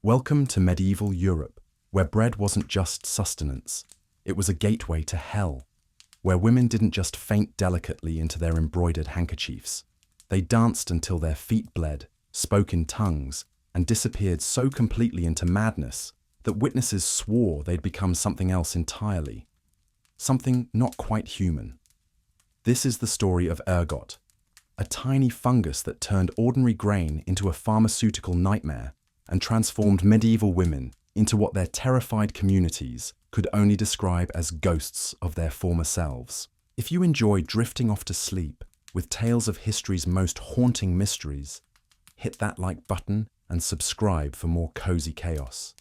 Welcome to medieval Europe, where bread wasn't just sustenance, it was a gateway to hell, where women didn't just faint delicately into their embroidered handkerchiefs. They danced until their feet bled, spoke in tongues, and disappeared so completely into madness that witnesses swore they'd become something else entirely, something not quite human. This is the story of ergot, a tiny fungus that turned ordinary grain into a pharmaceutical nightmare and transformed medieval women into what their terrified communities could only describe as ghosts of their former selves. If you enjoy drifting off to sleep with tales of history's most haunting mysteries, hit that like button and subscribe for more cozy chaos.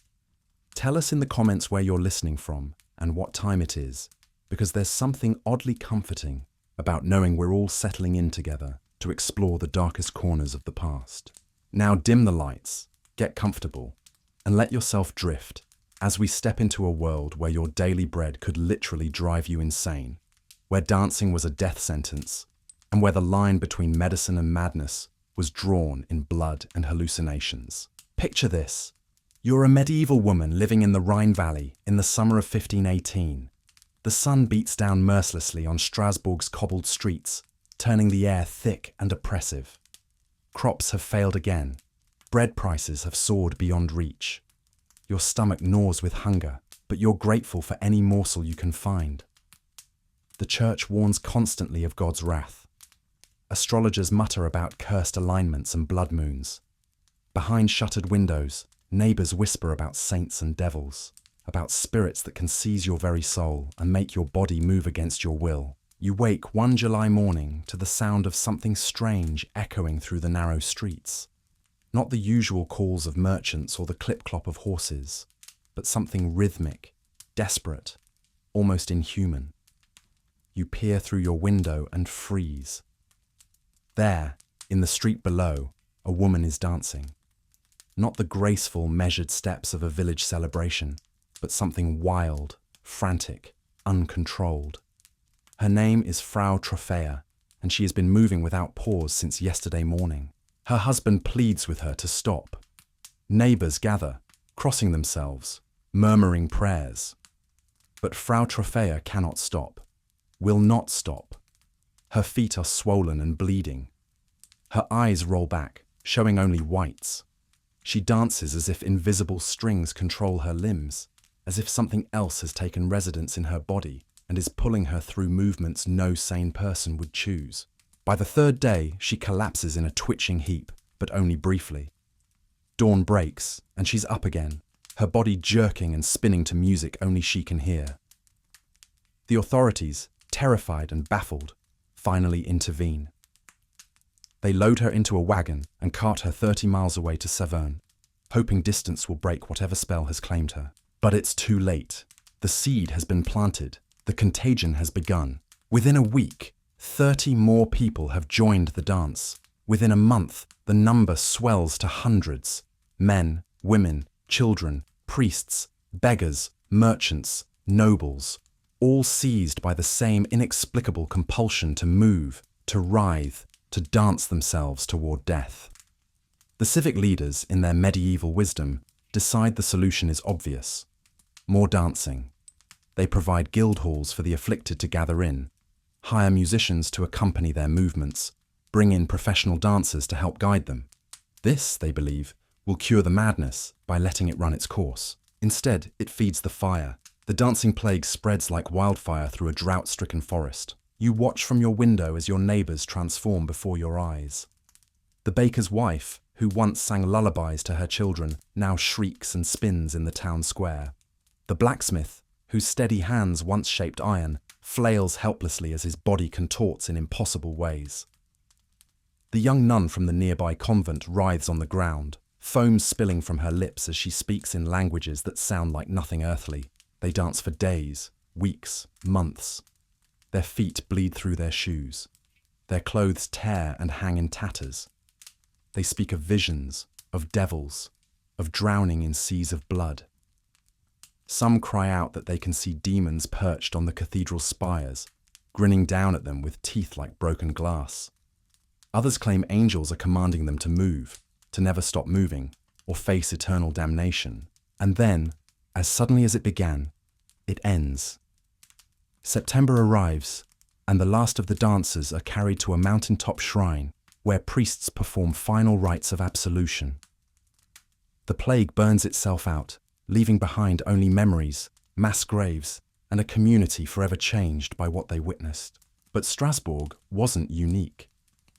Tell us in the comments where you're listening from and what time it is, because there's something oddly comforting about knowing we're all settling in together to explore the darkest corners of the past. Now dim the lights, get comfortable, and let yourself drift as we step into a world where your daily bread could literally drive you insane, where dancing was a death sentence, and where the line between medicine and madness was drawn in blood and hallucinations. Picture this. You're a medieval woman living in the Rhine Valley in the summer of 1518. The sun beats down mercilessly on Strasbourg's cobbled streets, turning the air thick and oppressive. Crops have failed again. Bread prices have soared beyond reach. Your stomach gnaws with hunger, but you're grateful for any morsel you can find. The church warns constantly of God's wrath. Astrologers mutter about cursed alignments and blood moons. Behind shuttered windows, neighbors whisper about saints and devils, about spirits that can seize your very soul and make your body move against your will. You wake one July morning to the sound of something strange echoing through the narrow streets. Not the usual calls of merchants or the clip-clop of horses, but something rhythmic, desperate, almost inhuman. You peer through your window and freeze. There, in the street below, a woman is dancing. Not the graceful, measured steps of a village celebration, but something wild, frantic, uncontrolled. Her name is Frau Trophäa, and she has been moving without pause since yesterday morning. Her husband pleads with her to stop. Neighbors gather, crossing themselves, murmuring prayers. But Frau Trophäa cannot stop, will not stop. Her feet are swollen and bleeding. Her eyes roll back, showing only whites. She dances as if invisible strings control her limbs, as if something else has taken residence in her body and is pulling her through movements no sane person would choose. By the third day, she collapses in a twitching heap, but only briefly. Dawn breaks, and she's up again, her body jerking and spinning to music only she can hear. The authorities, terrified and baffled, finally intervene. They load her into a wagon and cart her 30 miles away to Saverne, hoping distance will break whatever spell has claimed her. But it's too late. The seed has been planted. The contagion has begun. Within a week, 30 more people have joined the dance. Within a month, the number swells to hundreds. Men, women, children, priests, beggars, merchants, nobles, all seized by the same inexplicable compulsion to move, to writhe, to dance themselves toward death. The civic leaders, in their medieval wisdom, decide the solution is obvious. More dancing. They provide guild halls for the afflicted to gather in, hire musicians to accompany their movements, bring in professional dancers to help guide them. This, they believe, will cure the madness by letting it run its course. Instead, it feeds the fire. The dancing plague spreads like wildfire through a drought-stricken forest. You watch from your window as your neighbors transform before your eyes. The baker's wife, who once sang lullabies to her children, now shrieks and spins in the town square. The blacksmith, whose steady hands once shaped iron, flails helplessly as his body contorts in impossible ways. The young nun from the nearby convent writhes on the ground, foam spilling from her lips as she speaks in languages that sound like nothing earthly. They dance for days, weeks, months. Their feet bleed through their shoes. Their clothes tear and hang in tatters. They speak of visions, of devils, of drowning in seas of blood. Some cry out that they can see demons perched on the cathedral spires, grinning down at them with teeth like broken glass. Others claim angels are commanding them to move, to never stop moving, or face eternal damnation. And then, as suddenly as it began, it ends. September arrives, and the last of the dancers are carried to a mountaintop shrine where priests perform final rites of absolution. The plague burns itself out, leaving behind only memories, mass graves, and a community forever changed by what they witnessed. But Strasbourg wasn't unique.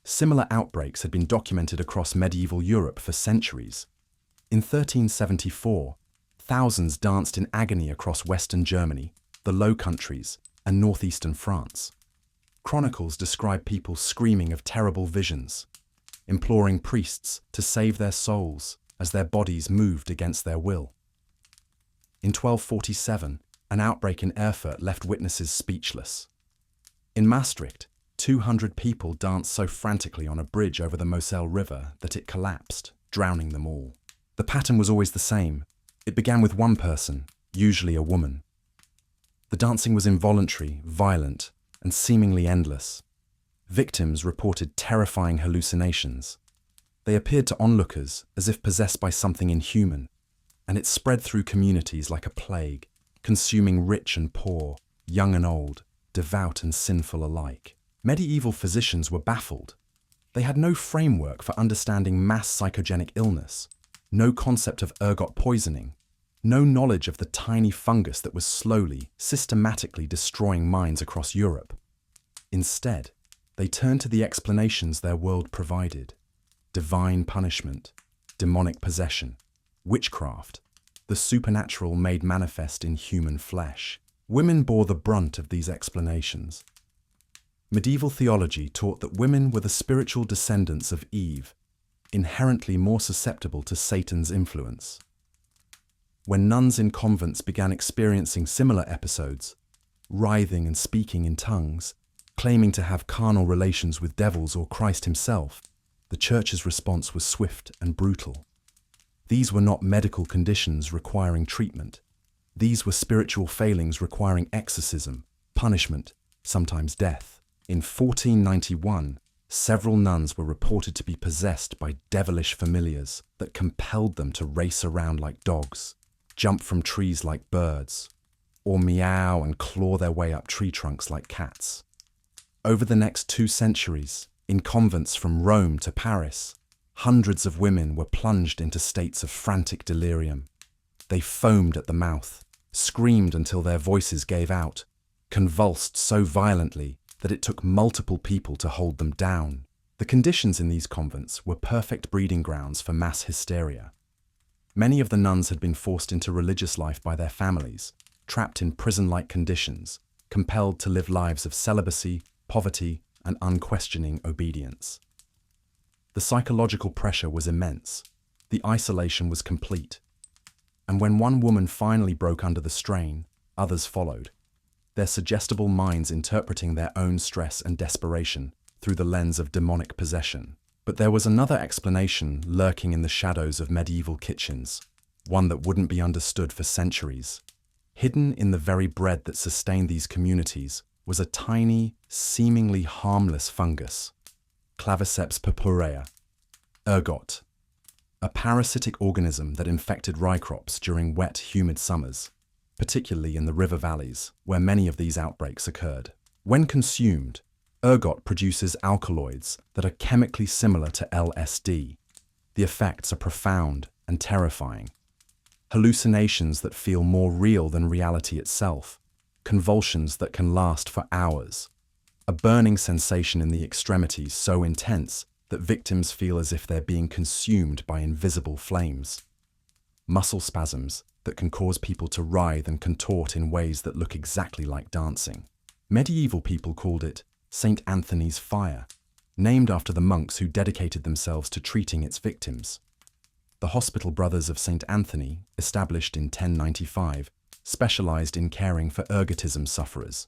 Similar outbreaks had been documented across medieval Europe for centuries. In 1374, thousands danced in agony across Western Germany, the Low Countries, and northeastern France. Chronicles describe people screaming of terrible visions, imploring priests to save their souls as their bodies moved against their will. In 1247, an outbreak in Erfurt left witnesses speechless. In Maastricht, 200 people danced so frantically on a bridge over the Moselle River that it collapsed, drowning them all. The pattern was always the same. It began with one person, usually a woman. The dancing was involuntary, violent, and seemingly endless. Victims reported terrifying hallucinations. They appeared to onlookers as if possessed by something inhuman, and it spread through communities like a plague, consuming rich and poor, young and old, devout and sinful alike. Medieval physicians were baffled. They had no framework for understanding mass psychogenic illness, no concept of ergot poisoning, no knowledge of the tiny fungus that was slowly, systematically destroying minds across Europe. Instead, they turned to the explanations their world provided: divine punishment, demonic possession, witchcraft, the supernatural made manifest in human flesh. Women bore the brunt of these explanations. Medieval theology taught that women were the spiritual descendants of Eve, inherently more susceptible to Satan's influence. When nuns in convents began experiencing similar episodes, writhing and speaking in tongues, claiming to have carnal relations with devils or Christ himself, the Church's response was swift and brutal. These were not medical conditions requiring treatment. These were spiritual failings requiring exorcism, punishment, sometimes death. In 1491, several nuns were reported to be possessed by devilish familiars that compelled them to race around like dogs, jump from trees like birds, or meow and claw their way up tree trunks like cats. Over the next 2 centuries, in convents from Rome to Paris, hundreds of women were plunged into states of frantic delirium. They foamed at the mouth, screamed until their voices gave out, convulsed so violently that it took multiple people to hold them down. The conditions in these convents were perfect breeding grounds for mass hysteria. Many of the nuns had been forced into religious life by their families, trapped in prison-like conditions, compelled to live lives of celibacy, poverty, and unquestioning obedience. The psychological pressure was immense. The isolation was complete. And when one woman finally broke under the strain, others followed, their suggestible minds interpreting their own stress and desperation through the lens of demonic possession. But there was another explanation lurking in the shadows of medieval kitchens, one that wouldn't be understood for centuries. Hidden in the very bread that sustained these communities was a tiny, seemingly harmless fungus, Claviceps purpurea, ergot, a parasitic organism that infected rye crops during wet, humid summers, particularly in the river valleys, where many of these outbreaks occurred. When consumed, ergot produces alkaloids that are chemically similar to LSD. The effects are profound and terrifying. Hallucinations that feel more real than reality itself, convulsions that can last for hours, a burning sensation in the extremities so intense that victims feel as if they're being consumed by invisible flames, muscle spasms that can cause people to writhe and contort in ways that look exactly like dancing. Medieval people called it St. Anthony's fire, named after the monks who dedicated themselves to treating its victims. The Hospital Brothers of St. Anthony, established in 1095, specialized in caring for ergotism sufferers.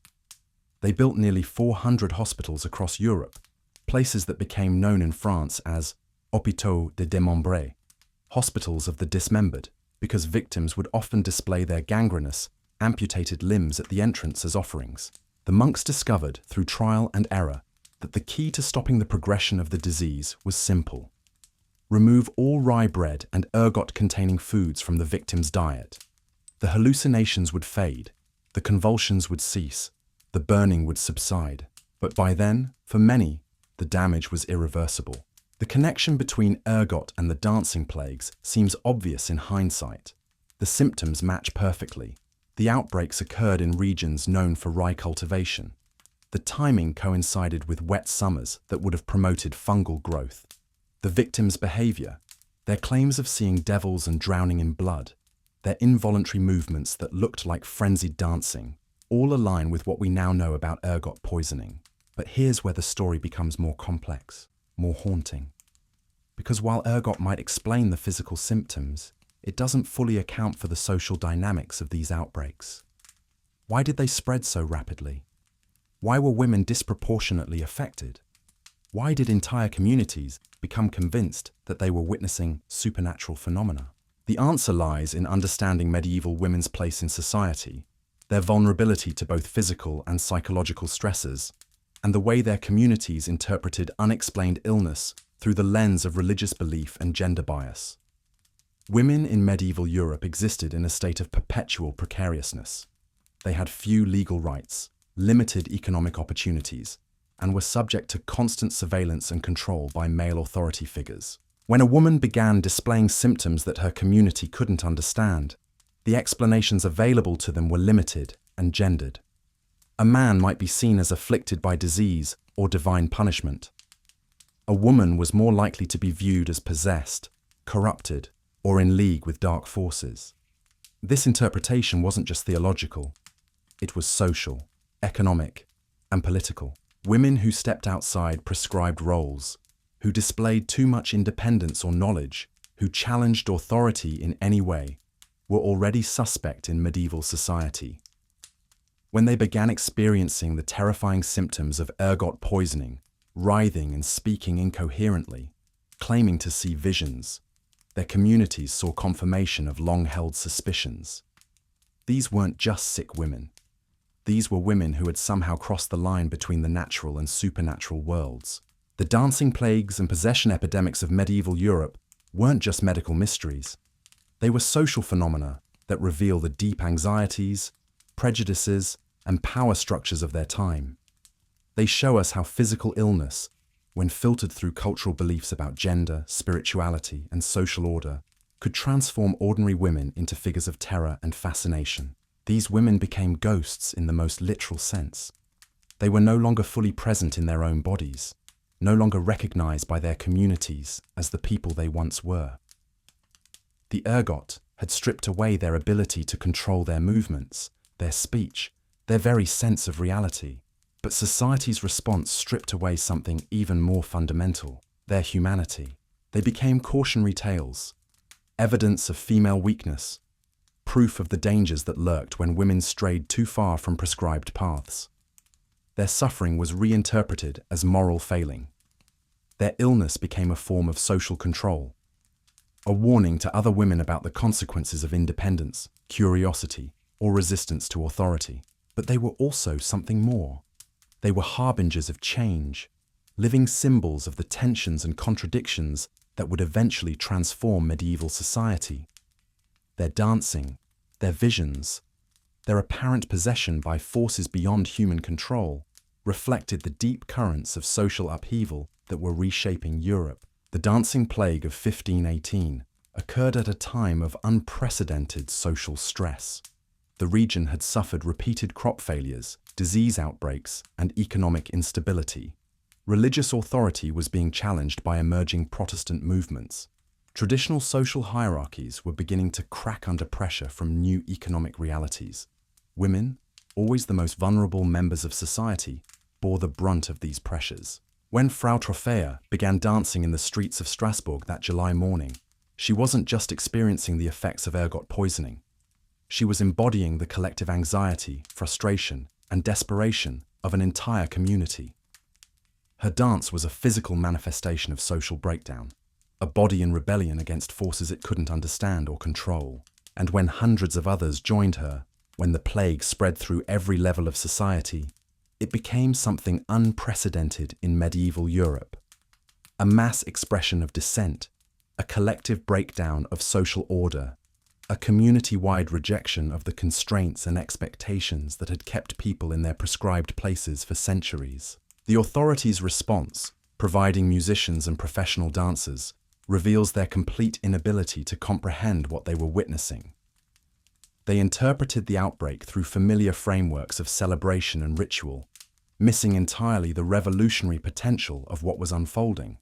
They built nearly 400 hospitals across Europe, places that became known in France as hôpitaux de démembrés, hospitals of the dismembered, because victims would often display their gangrenous, amputated limbs at the entrance as offerings. The monks discovered, through trial and error, that the key to stopping the progression of the disease was simple: Remove all rye bread and ergot-containing foods from the victim's diet. The hallucinations would fade, the convulsions would cease, the burning would subside. But by then, for many, the damage was irreversible. The connection between ergot and the dancing plagues seems obvious in hindsight. The symptoms match perfectly. The outbreaks occurred in regions known for rye cultivation. The timing coincided with wet summers that would have promoted fungal growth. The victims' behavior, their claims of seeing devils and drowning in blood, their involuntary movements that looked like frenzied dancing, all align with what we now know about ergot poisoning. But here's where the story becomes more complex, more haunting. Because while ergot might explain the physical symptoms, it doesn't fully account for the social dynamics of these outbreaks. Why did they spread so rapidly? Why were women disproportionately affected? Why did entire communities become convinced that they were witnessing supernatural phenomena? The answer lies in understanding medieval women's place in society, their vulnerability to both physical and psychological stresses, and the way their communities interpreted unexplained illness through the lens of religious belief and gender bias. Women in medieval Europe existed in a state of perpetual precariousness. They had few legal rights, limited economic opportunities, and were subject to constant surveillance and control by male authority figures. When a woman began displaying symptoms that her community couldn't understand, the explanations available to them were limited and gendered. A man might be seen as afflicted by disease or divine punishment. A woman was more likely to be viewed as possessed, corrupted, or in league with dark forces. This interpretation wasn't just theological, it was social, economic, and political. Women who stepped outside prescribed roles, who displayed too much independence or knowledge, who challenged authority in any way, were already suspect in medieval society. When they began experiencing the terrifying symptoms of ergot poisoning, writhing and speaking incoherently, claiming to see visions, their communities saw confirmation of long-held suspicions. These weren't just sick women. These were women who had somehow crossed the line between the natural and supernatural worlds. The dancing plagues and possession epidemics of medieval Europe weren't just medical mysteries. They were social phenomena that reveal the deep anxieties, prejudices, and power structures of their time. They show us how physical illness, when filtered through cultural beliefs about gender, spirituality, and social order, could transform ordinary women into figures of terror and fascination. These women became ghosts in the most literal sense. They were no longer fully present in their own bodies, no longer recognized by their communities as the people they once were. The ergot had stripped away their ability to control their movements, their speech, their very sense of reality. But society's response stripped away something even more fundamental, their humanity. They became cautionary tales, evidence of female weakness, proof of the dangers that lurked when women strayed too far from prescribed paths. Their suffering was reinterpreted as moral failing. Their illness became a form of social control, a warning to other women about the consequences of independence, curiosity, or resistance to authority. But they were also something more. They were harbingers of change, living symbols of the tensions and contradictions that would eventually transform medieval society. Their dancing, their visions, their apparent possession by forces beyond human control reflected the deep currents of social upheaval that were reshaping Europe. The dancing plague of 1518 occurred at a time of unprecedented social stress. The region had suffered repeated crop failures, disease outbreaks, and economic instability. Religious authority was being challenged by emerging Protestant movements. Traditional social hierarchies were beginning to crack under pressure from new economic realities. Women, always the most vulnerable members of society, bore the brunt of these pressures. When Frau Trophäa began dancing in the streets of Strasbourg that July morning, she wasn't just experiencing the effects of ergot poisoning. She was embodying the collective anxiety, frustration, and desperation of an entire community. Her dance was a physical manifestation of social breakdown, a body in rebellion against forces it couldn't understand or control. And when hundreds of others joined her, when the plague spread through every level of society, it became something unprecedented in medieval Europe. A mass expression of dissent, a collective breakdown of social order, a community-wide rejection of the constraints and expectations that had kept people in their prescribed places for centuries. The authorities' response, providing musicians and professional dancers, reveals their complete inability to comprehend what they were witnessing. They interpreted the outbreak through familiar frameworks of celebration and ritual, missing entirely the revolutionary potential of what was unfolding.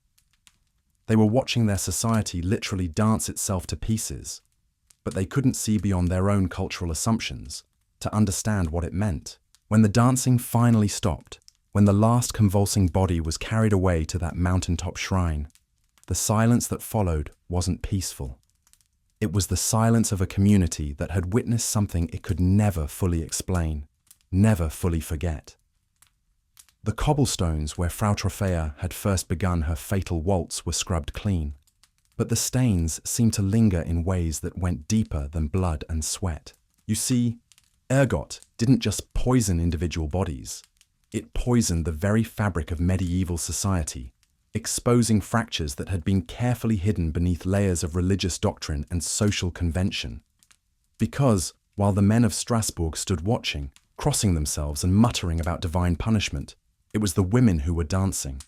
They were watching their society literally dance itself to pieces, but they couldn't see beyond their own cultural assumptions to understand what it meant. When the dancing finally stopped, when the last convulsing body was carried away to that mountaintop shrine, the silence that followed wasn't peaceful. It was the silence of a community that had witnessed something it could never fully explain, never fully forget. The cobblestones where Frau Trophäa had first begun her fatal waltz were scrubbed clean, but the stains seemed to linger in ways that went deeper than blood and sweat. You see, ergot didn't just poison individual bodies, it poisoned the very fabric of medieval society, exposing fractures that had been carefully hidden beneath layers of religious doctrine and social convention. Because, while the men of Strasbourg stood watching, crossing themselves and muttering about divine punishment, it was the women who were dancing.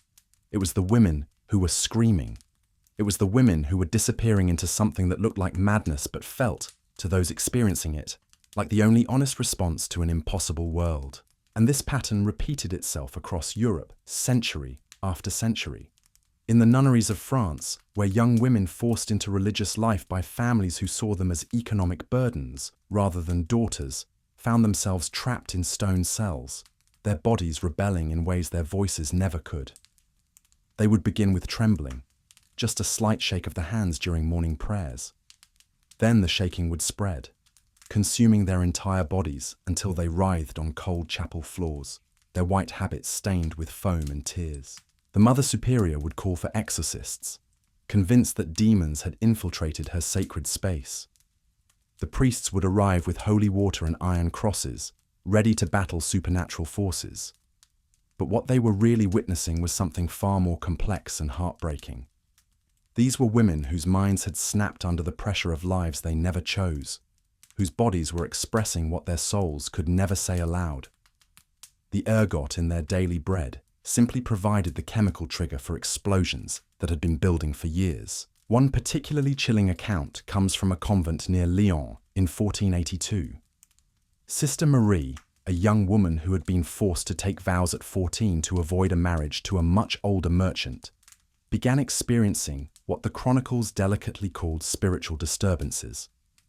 It was the women who were screaming. It was the women who were disappearing into something that looked like madness but felt, to those experiencing it, like the only honest response to an impossible world. And this pattern repeated itself across Europe, century after century. In the nunneries of France, where young women forced into religious life by families who saw them as economic burdens rather than daughters, found themselves trapped in stone cells, their bodies rebelling in ways their voices never could. They would begin with trembling, just a slight shake of the hands during morning prayers. Then the shaking would spread, consuming their entire bodies until they writhed on cold chapel floors, their white habits stained with foam and tears. The Mother Superior would call for exorcists, convinced that demons had infiltrated her sacred space. The priests would arrive with holy water and iron crosses, ready to battle supernatural forces. But what they were really witnessing was something far more complex and heartbreaking. These were women whose minds had snapped under the pressure of lives they never chose, whose bodies were expressing what their souls could never say aloud. The ergot in their daily bread simply provided the chemical trigger for explosions that had been building for years. One particularly chilling account comes from a convent near Lyon in 1482. Sister Marie, a young woman who had been forced to take vows at 14 to avoid a marriage to a much older merchant, began experiencing what the chronicles delicately called spiritual disturbances.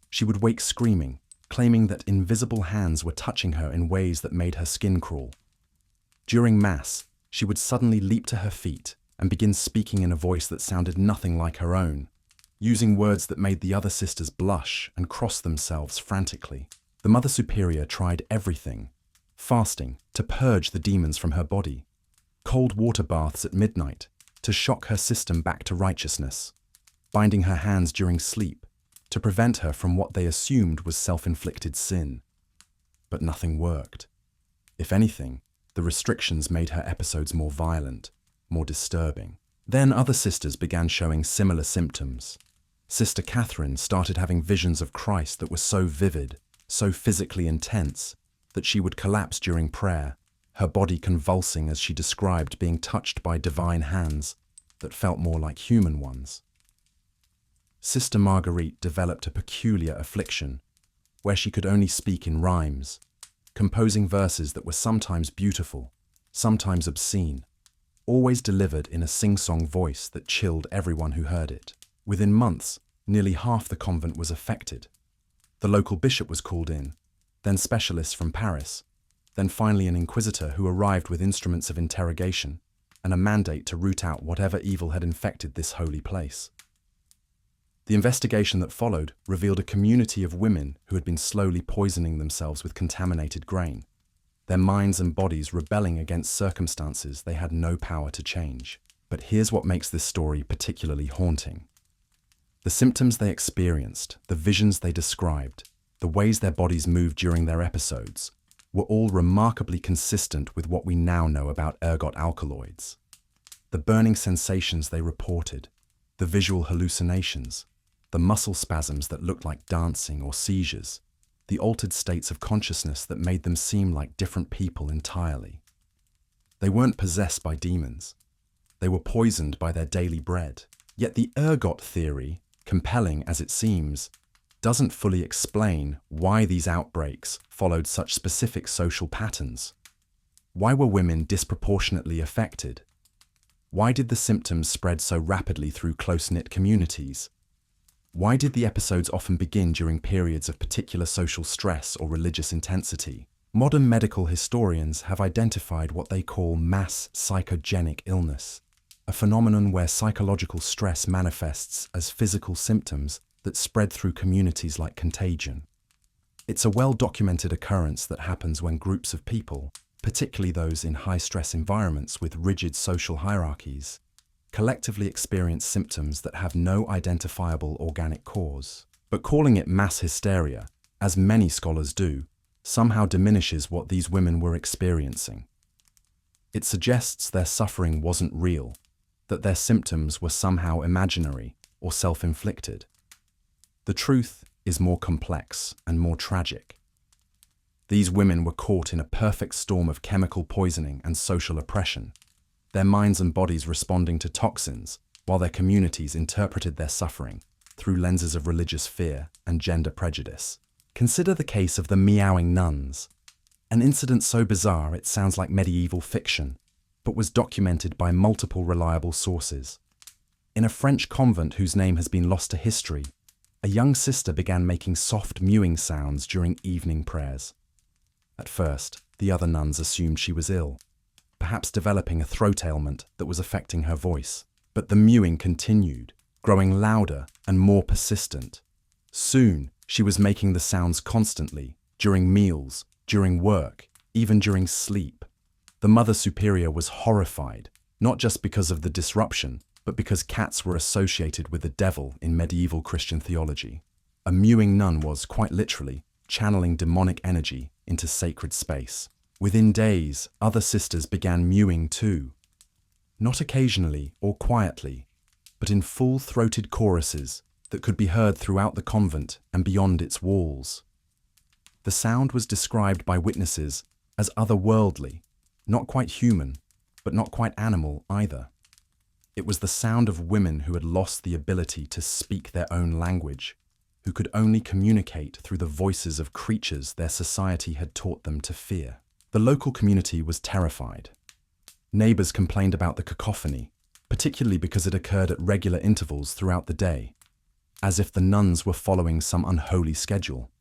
She would wake screaming, claiming that invisible hands were touching her in ways that made her skin crawl. During Mass, she would suddenly leap to her feet and begin speaking in a voice that sounded nothing like her own, using words that made the other sisters blush and cross themselves frantically. The Mother Superior tried everything: fasting to purge the demons from her body, cold water baths at midnight to shock her system back to righteousness, binding her hands during sleep to prevent her from what they assumed was self-inflicted sin. But nothing worked. If anything, the restrictions made her episodes more violent, more disturbing. Then other sisters began showing similar symptoms. Sister Catherine started having visions of Christ that were so vivid, so physically intense, that she would collapse during prayer, her body convulsing as she described being touched by divine hands that felt more like human ones. Sister Marguerite developed a peculiar affliction, where she could only speak in rhymes, composing verses that were sometimes beautiful, sometimes obscene, always delivered in a sing-song voice that chilled everyone who heard it. Within months, nearly half the convent was affected. The local bishop was called in, then specialists from Paris, then finally an inquisitor who arrived with instruments of interrogation and a mandate to root out whatever evil had infected this holy place. The investigation that followed revealed a community of women who had been slowly poisoning themselves with contaminated grain, their minds and bodies rebelling against circumstances they had no power to change. But here's what makes this story particularly haunting. The symptoms they experienced, the visions they described, the ways their bodies moved during their episodes, were all remarkably consistent with what we now know about ergot alkaloids. The burning sensations they reported, the The visual hallucinations, the muscle spasms that looked like dancing or seizures, the altered states of consciousness that made them seem like different people entirely. They weren't possessed by demons. They were poisoned by their daily bread. Yet the ergot theory, compelling as it seems, doesn't fully explain why these outbreaks followed such specific social patterns. Why were women disproportionately affected? Why did the symptoms spread so rapidly through close-knit communities? Why did the episodes often begin during periods of particular social stress or religious intensity? Modern medical historians have identified what they call mass psychogenic illness, a phenomenon where psychological stress manifests as physical symptoms that spread through communities like contagion. It's a well-documented occurrence that happens when groups of people, particularly those in high-stress environments with rigid social hierarchies, collectively experience symptoms that have no identifiable organic cause. But calling it mass hysteria, as many scholars do, somehow diminishes what these women were experiencing. It suggests their suffering wasn't real, that their symptoms were somehow imaginary or self-inflicted. The truth is more complex and more tragic. These women were caught in a perfect storm of chemical poisoning and social oppression, their minds and bodies responding to toxins, while their communities interpreted their suffering through lenses of religious fear and gender prejudice. Consider the case of the meowing nuns, an incident so bizarre it sounds like medieval fiction, but was documented by multiple reliable sources. In a French convent whose name has been lost to history, a young sister began making soft mewing sounds during evening prayers. At first, the other nuns assumed she was ill, perhaps developing a throat ailment that was affecting her voice. But the mewing continued, growing louder and more persistent. Soon, she was making the sounds constantly, during meals, during work, even during sleep. The Mother Superior was horrified, not just because of the disruption, but because cats were associated with the devil in medieval Christian theology. A mewing nun was, quite literally, channeling demonic energy into sacred space. Within days, other sisters began mewing too. Not occasionally or quietly, but in full-throated choruses that could be heard throughout the convent and beyond its walls. The sound was described by witnesses as otherworldly, not quite human, but not quite animal either. It was the sound of women who had lost the ability to speak their own language, who could only communicate through the voices of creatures their society had taught them to fear. The local community was terrified. Neighbors complained about the cacophony, particularly because it occurred at regular intervals throughout the day, as if the nuns were following some unholy schedule.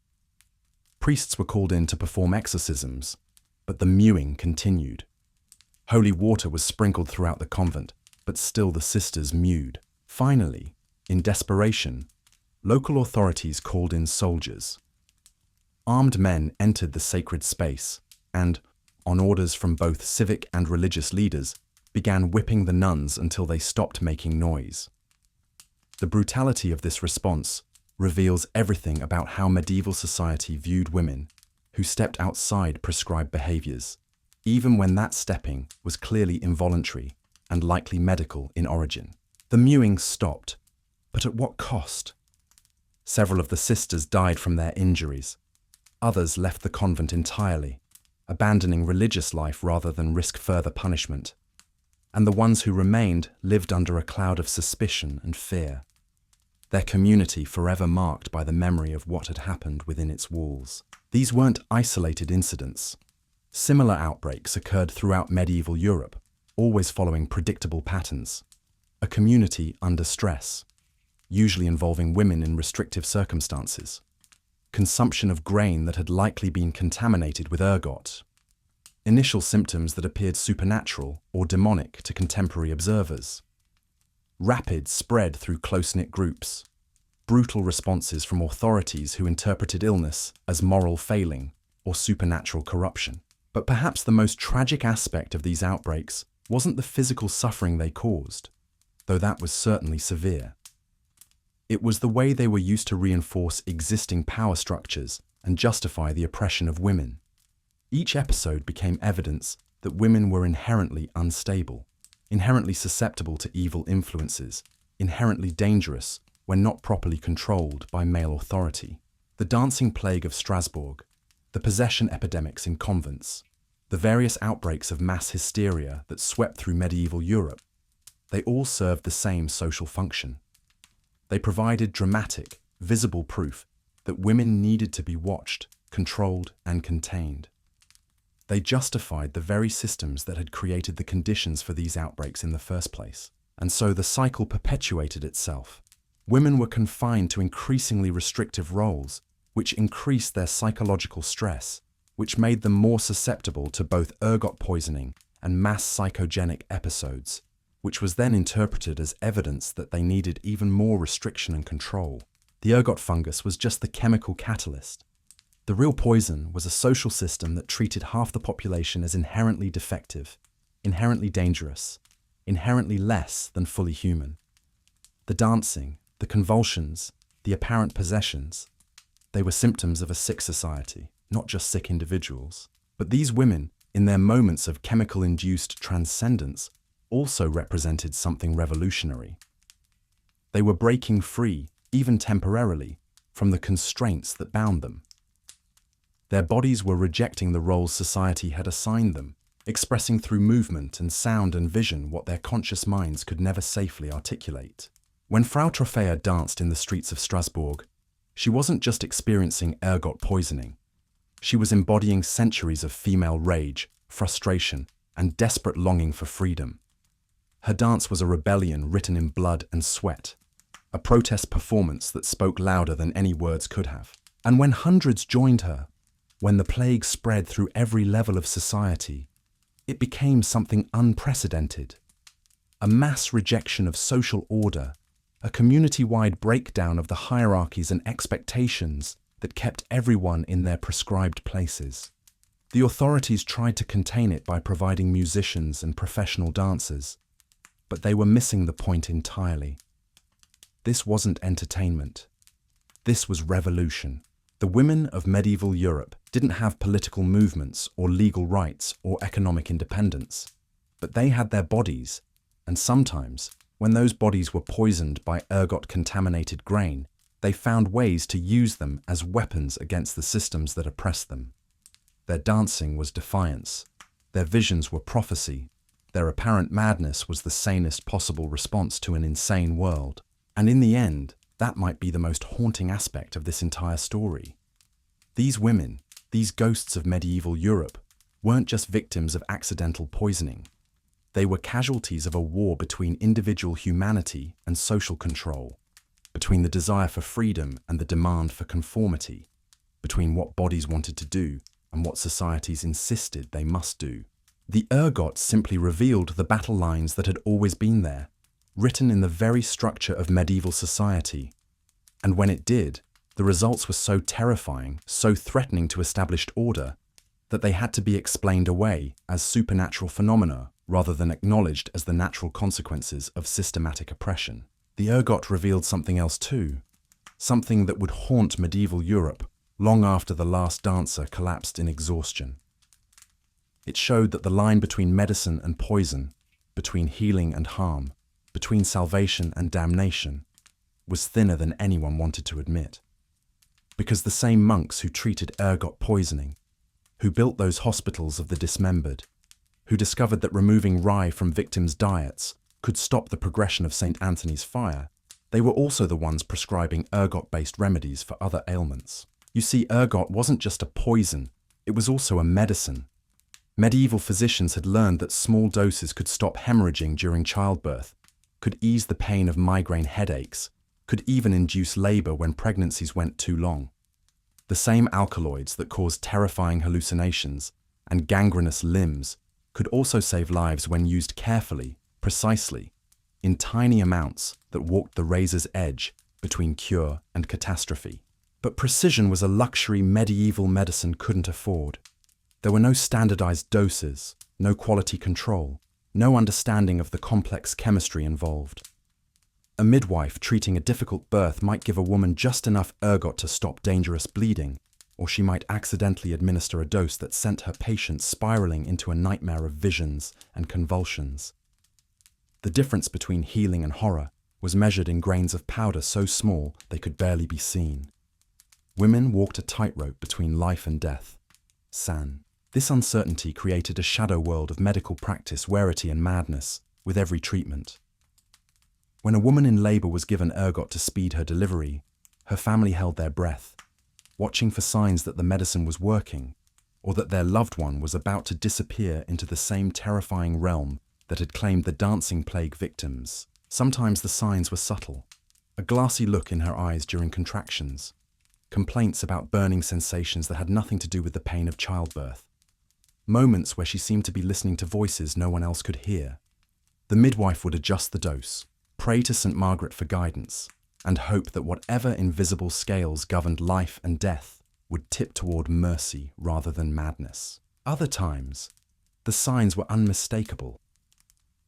Priests were called in to perform exorcisms, but the mewing continued. Holy water was sprinkled throughout the convent, but still the sisters mewed. Finally, in desperation, local authorities called in soldiers. Armed men entered the sacred space and, on orders from both civic and religious leaders, began whipping the nuns until they stopped making noise. The brutality of this response reveals everything about how medieval society viewed women who stepped outside prescribed behaviors, even when that stepping was clearly involuntary and likely medical in origin. The mewing stopped, but at what cost? Several of the sisters died from their injuries. Others left the convent entirely, abandoning religious life rather than risk further punishment. And the ones who remained lived under a cloud of suspicion and fear, their community forever marked by the memory of what had happened within its walls. These weren't isolated incidents. Similar outbreaks occurred throughout medieval Europe, always following predictable patterns. A community under stress, usually involving women in restrictive circumstances. Consumption of grain that had likely been contaminated with ergot. Initial symptoms that appeared supernatural or demonic to contemporary observers. Rapid spread through close-knit groups. Brutal responses from authorities who interpreted illness as moral failing or supernatural corruption. But perhaps the most tragic aspect of these outbreaks wasn't the physical suffering they caused, though that was certainly severe. It was the way they were used to reinforce existing power structures and justify the oppression of women. Each episode became evidence that women were inherently unstable, inherently susceptible to evil influences, inherently dangerous when not properly controlled by male authority. The dancing plague of Strasbourg, the possession epidemics in convents, the various outbreaks of mass hysteria that swept through medieval Europe, they all served the same social function. They provided dramatic, visible proof that women needed to be watched, controlled, and contained. They justified the very systems that had created the conditions for these outbreaks in the first place. And so the cycle perpetuated itself. Women were confined to increasingly restrictive roles, which increased their psychological stress, which made them more susceptible to both ergot poisoning and mass psychogenic episodes, which was then interpreted as evidence that they needed even more restriction and control. The ergot fungus was just the chemical catalyst. The real poison was a social system that treated half the population as inherently defective, inherently dangerous, inherently less than fully human. The dancing, the convulsions, the apparent possessions, they were symptoms of a sick society, not just sick individuals. But these women, in their moments of chemical-induced transcendence, also represented something revolutionary. They were breaking free, even temporarily, from the constraints that bound them. Their bodies were rejecting the roles society had assigned them, expressing through movement and sound and vision what their conscious minds could never safely articulate. When Frau Trophäa danced in the streets of Strasbourg, she wasn't just experiencing ergot poisoning. She was embodying centuries of female rage, frustration, and desperate longing for freedom. Her dance was a rebellion written in blood and sweat, a protest performance that spoke louder than any words could have. And when hundreds joined her, when the plague spread through every level of society, it became something unprecedented. A mass rejection of social order, a community-wide breakdown of the hierarchies and expectations that kept everyone in their prescribed places. The authorities tried to contain it by providing musicians and professional dancers, but they were missing the point entirely. This wasn't entertainment. This was revolution. The women of medieval Europe didn't have political movements or legal rights or economic independence, but they had their bodies, and sometimes, when those bodies were poisoned by ergot-contaminated grain, they found ways to use them as weapons against the systems that oppressed them. Their dancing was defiance, their visions were prophecy, their apparent madness was the sanest possible response to an insane world. And in the end, that might be the most haunting aspect of this entire story. These women, these ghosts of medieval Europe, weren't just victims of accidental poisoning. They were casualties of a war between individual humanity and social control, between the desire for freedom and the demand for conformity, between what bodies wanted to do and what societies insisted they must do. The ergot simply revealed the battle lines that had always been there, written in the very structure of medieval society. And when it did, the results were so terrifying, so threatening to established order, that they had to be explained away as supernatural phenomena rather than acknowledged as the natural consequences of systematic oppression. The ergot revealed something else too, something that would haunt medieval Europe long after the last dancer collapsed in exhaustion. It showed that the line between medicine and poison, between healing and harm, between salvation and damnation, was thinner than anyone wanted to admit. Because the same monks who treated ergot poisoning, who built those hospitals of the dismembered, who discovered that removing rye from victims' diets could stop the progression of St. Anthony's fire, they were also the ones prescribing ergot-based remedies for other ailments. You see, ergot wasn't just a poison, it was also a medicine. Medieval physicians had learned that small doses could stop hemorrhaging during childbirth, could ease the pain of migraine headaches, could even induce labor when pregnancies went too long. The same alkaloids that caused terrifying hallucinations and gangrenous limbs could also save lives when used carefully, precisely, in tiny amounts that walked the razor's edge between cure and catastrophe. But precision was a luxury medieval medicine couldn't afford. There were no standardized doses, no quality control, no understanding of the complex chemistry involved. A midwife treating a difficult birth might give a woman just enough ergot to stop dangerous bleeding, or she might accidentally administer a dose that sent her patient spiraling into a nightmare of visions and convulsions. The difference between healing and horror was measured in grains of powder so small they could barely be seen. Women walked a tightrope between life and death. San. This uncertainty created a shadow world of medical practice, rarity and madness with every treatment. When a woman in labor was given ergot to speed her delivery, her family held their breath, watching for signs that the medicine was working or that their loved one was about to disappear into the same terrifying realm that had claimed the dancing plague victims. Sometimes the signs were subtle. A glassy look in her eyes during contractions, complaints about burning sensations that had nothing to do with the pain of childbirth, moments where she seemed to be listening to voices no one else could hear. The midwife would adjust the dose, pray to St. Margaret for guidance, and hope that whatever invisible scales governed life and death would tip toward mercy rather than madness. Other times, the signs were unmistakable.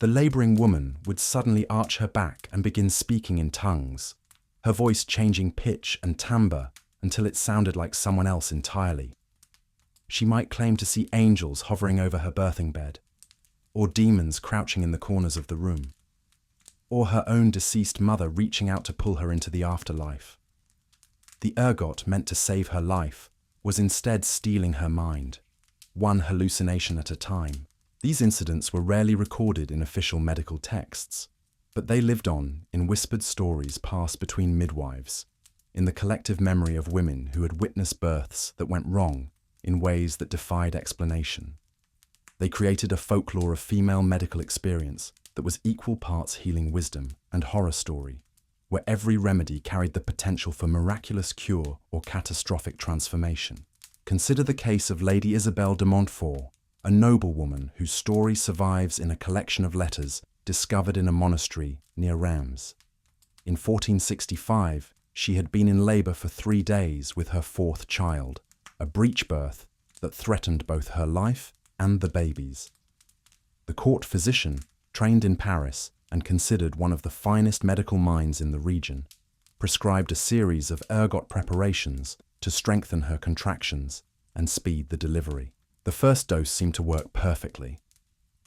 The laboring woman would suddenly arch her back and begin speaking in tongues, her voice changing pitch and timbre until it sounded like someone else entirely. She might claim to see angels hovering over her birthing bed, or demons crouching in the corners of the room, or her own deceased mother reaching out to pull her into the afterlife. The ergot meant to save her life was instead stealing her mind, one hallucination at a time. These incidents were rarely recorded in official medical texts, but they lived on in whispered stories passed between midwives, in the collective memory of women who had witnessed births that went wrong in ways that defied explanation. They created a folklore of female medical experience that was equal parts healing wisdom and horror story, where every remedy carried the potential for miraculous cure or catastrophic transformation. Consider the case of Lady Isabel de Montfort, a noblewoman whose story survives in a collection of letters discovered in a monastery near Reims. In 1465, she had been in labor for 3 days with her 4th child, a breech birth that threatened both her life and the baby's. The court physician, trained in Paris and considered one of the finest medical minds in the region, prescribed a series of ergot preparations to strengthen her contractions and speed the delivery. The first dose seemed to work perfectly.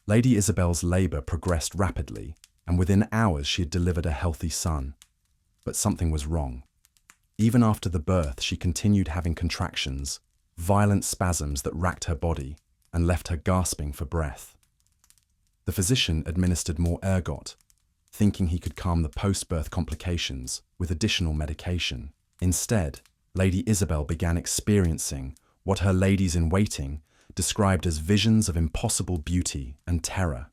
Lady Isabel's labor progressed rapidly, and within hours she had delivered a healthy son. But something was wrong. Even after the birth, she continued having contractions, violent spasms that racked her body and left her gasping for breath. The physician administered more ergot, thinking he could calm the post-birth complications with additional medication. Instead, Lady Isabel began experiencing what her ladies-in-waiting described as visions of impossible beauty and terror.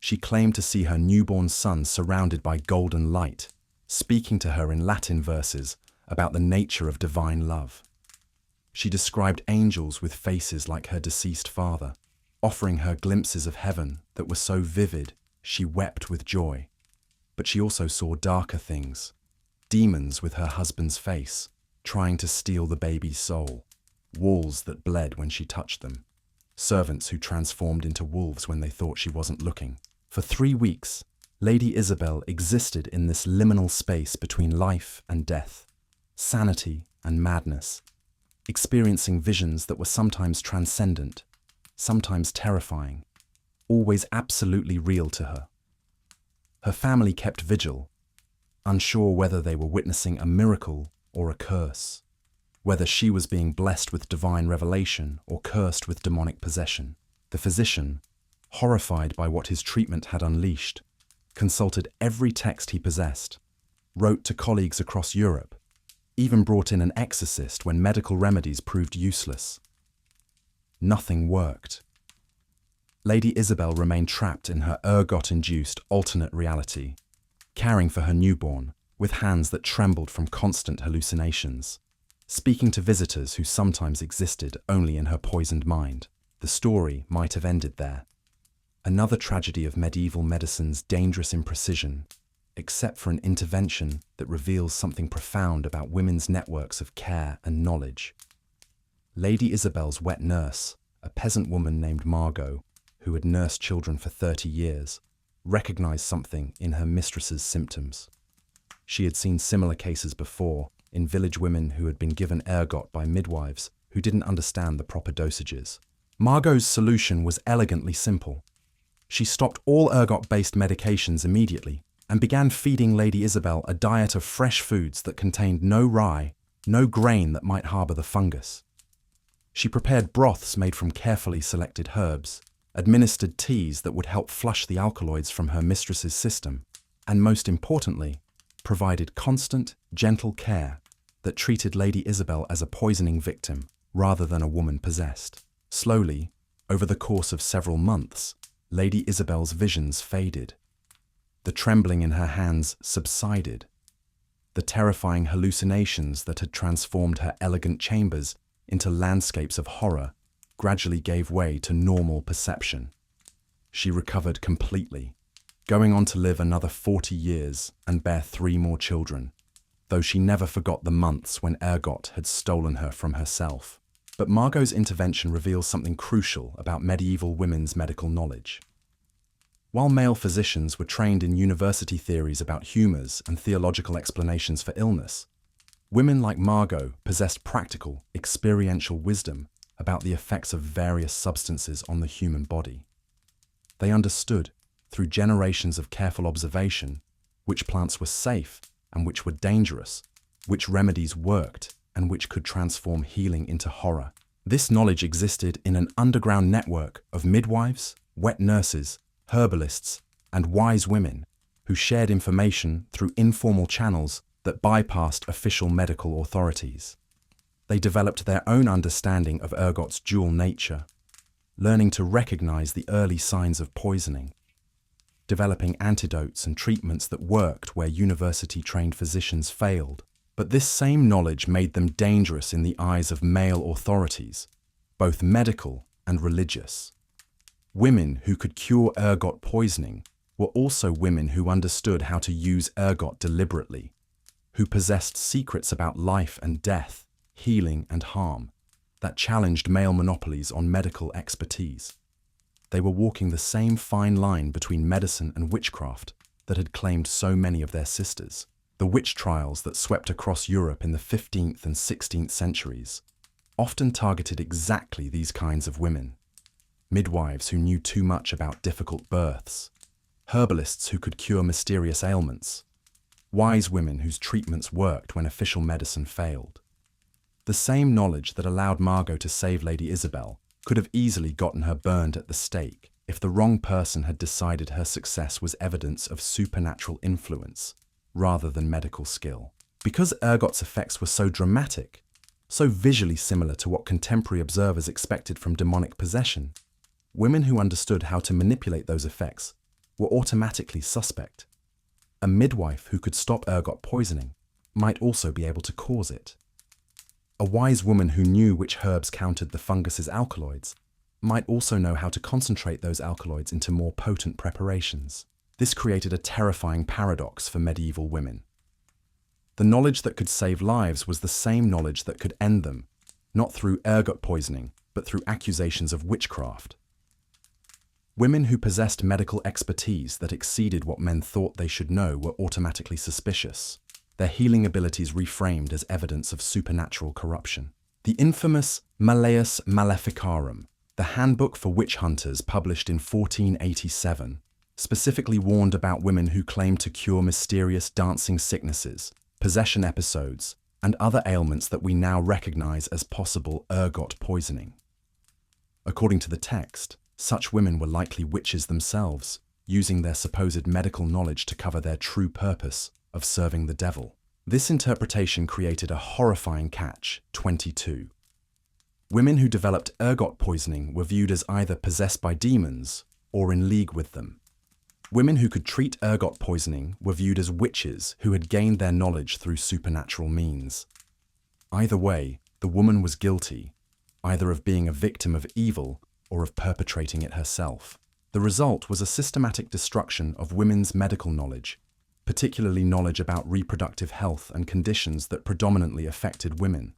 She claimed to see her newborn son surrounded by golden light, speaking to her in Latin verses about the nature of divine love. She described angels with faces like her deceased father, offering her glimpses of heaven that were so vivid she wept with joy. But she also saw darker things, demons with her husband's face, trying to steal the baby's soul, walls that bled when she touched them, servants who transformed into wolves when they thought she wasn't looking. For 3 weeks, Lady Isabel existed in this liminal space between life and death, sanity and madness, experiencing visions that were sometimes transcendent, sometimes terrifying, always absolutely real to her. Her family kept vigil, unsure whether they were witnessing a miracle or a curse, whether she was being blessed with divine revelation or cursed with demonic possession. The physician, horrified by what his treatment had unleashed, consulted every text he possessed, wrote to colleagues across Europe, even brought in an exorcist when medical remedies proved useless. Nothing worked. Lady Isabel remained trapped in her ergot-induced alternate reality, caring for her newborn with hands that trembled from constant hallucinations, speaking to visitors who sometimes existed only in her poisoned mind. The story might have ended there. Another tragedy of medieval medicine's dangerous imprecision, except for an intervention that reveals something profound about women's networks of care and knowledge. Lady Isabel's wet nurse, a peasant woman named Margot, who had nursed children for 30 years, recognized something in her mistress's symptoms. She had seen similar cases before in village women who had been given ergot by midwives who didn't understand the proper dosages. Margot's solution was elegantly simple. She stopped all ergot-based medications immediately and began feeding Lady Isabel a diet of fresh foods that contained no rye, no grain that might harbour the fungus. She prepared broths made from carefully selected herbs, administered teas that would help flush the alkaloids from her mistress's system, and most importantly, provided constant, gentle care that treated Lady Isabel as a poisoning victim rather than a woman possessed. Slowly, over the course of several months, Lady Isabel's visions faded. The trembling in her hands subsided. The terrifying hallucinations that had transformed her elegant chambers into landscapes of horror gradually gave way to normal perception. She recovered completely, going on to live another 40 years and bear 3 more children, though she never forgot the months when ergot had stolen her from herself. But Margot's intervention reveals something crucial about medieval women's medical knowledge. While male physicians were trained in university theories about humours and theological explanations for illness, women like Margot possessed practical, experiential wisdom about the effects of various substances on the human body. They understood, through generations of careful observation, which plants were safe and which were dangerous, which remedies worked and which could transform healing into horror. This knowledge existed in an underground network of midwives, wet nurses, herbalists, and wise women who shared information through informal channels that bypassed official medical authorities. They developed their own understanding of ergot's dual nature, learning to recognize the early signs of poisoning, developing antidotes and treatments that worked where university-trained physicians failed. But this same knowledge made them dangerous in the eyes of male authorities, both medical and religious. Women who could cure ergot poisoning were also women who understood how to use ergot deliberately, who possessed secrets about life and death, healing and harm, that challenged male monopolies on medical expertise. They were walking the same fine line between medicine and witchcraft that had claimed so many of their sisters. The witch trials that swept across Europe in the 15th and 16th centuries often targeted exactly these kinds of women. Midwives who knew too much about difficult births, herbalists who could cure mysterious ailments, wise women whose treatments worked when official medicine failed. The same knowledge that allowed Margot to save Lady Isabel could have easily gotten her burned at the stake if the wrong person had decided her success was evidence of supernatural influence rather than medical skill. Because ergot's effects were so dramatic, so visually similar to what contemporary observers expected from demonic possession, women who understood how to manipulate those effects were automatically suspect. A midwife who could stop ergot poisoning might also be able to cause it. A wise woman who knew which herbs countered the fungus's alkaloids might also know how to concentrate those alkaloids into more potent preparations. This created a terrifying paradox for medieval women. The knowledge that could save lives was the same knowledge that could end them, not through ergot poisoning, but through accusations of witchcraft. Women who possessed medical expertise that exceeded what men thought they should know were automatically suspicious, their healing abilities reframed as evidence of supernatural corruption. The infamous Malleus Maleficarum, the handbook for witch hunters published in 1487, specifically warned about women who claimed to cure mysterious dancing sicknesses, possession episodes, and other ailments that we now recognize as possible ergot poisoning. According to the text, such women were likely witches themselves, using their supposed medical knowledge to cover their true purpose of serving the devil. This interpretation created a horrifying catch-22. Women who developed ergot poisoning were viewed as either possessed by demons or in league with them. Women who could treat ergot poisoning were viewed as witches who had gained their knowledge through supernatural means. Either way, the woman was guilty, either of being a victim of evil or of perpetrating it herself. The result was a systematic destruction of women's medical knowledge, particularly knowledge about reproductive health and conditions that predominantly affected women.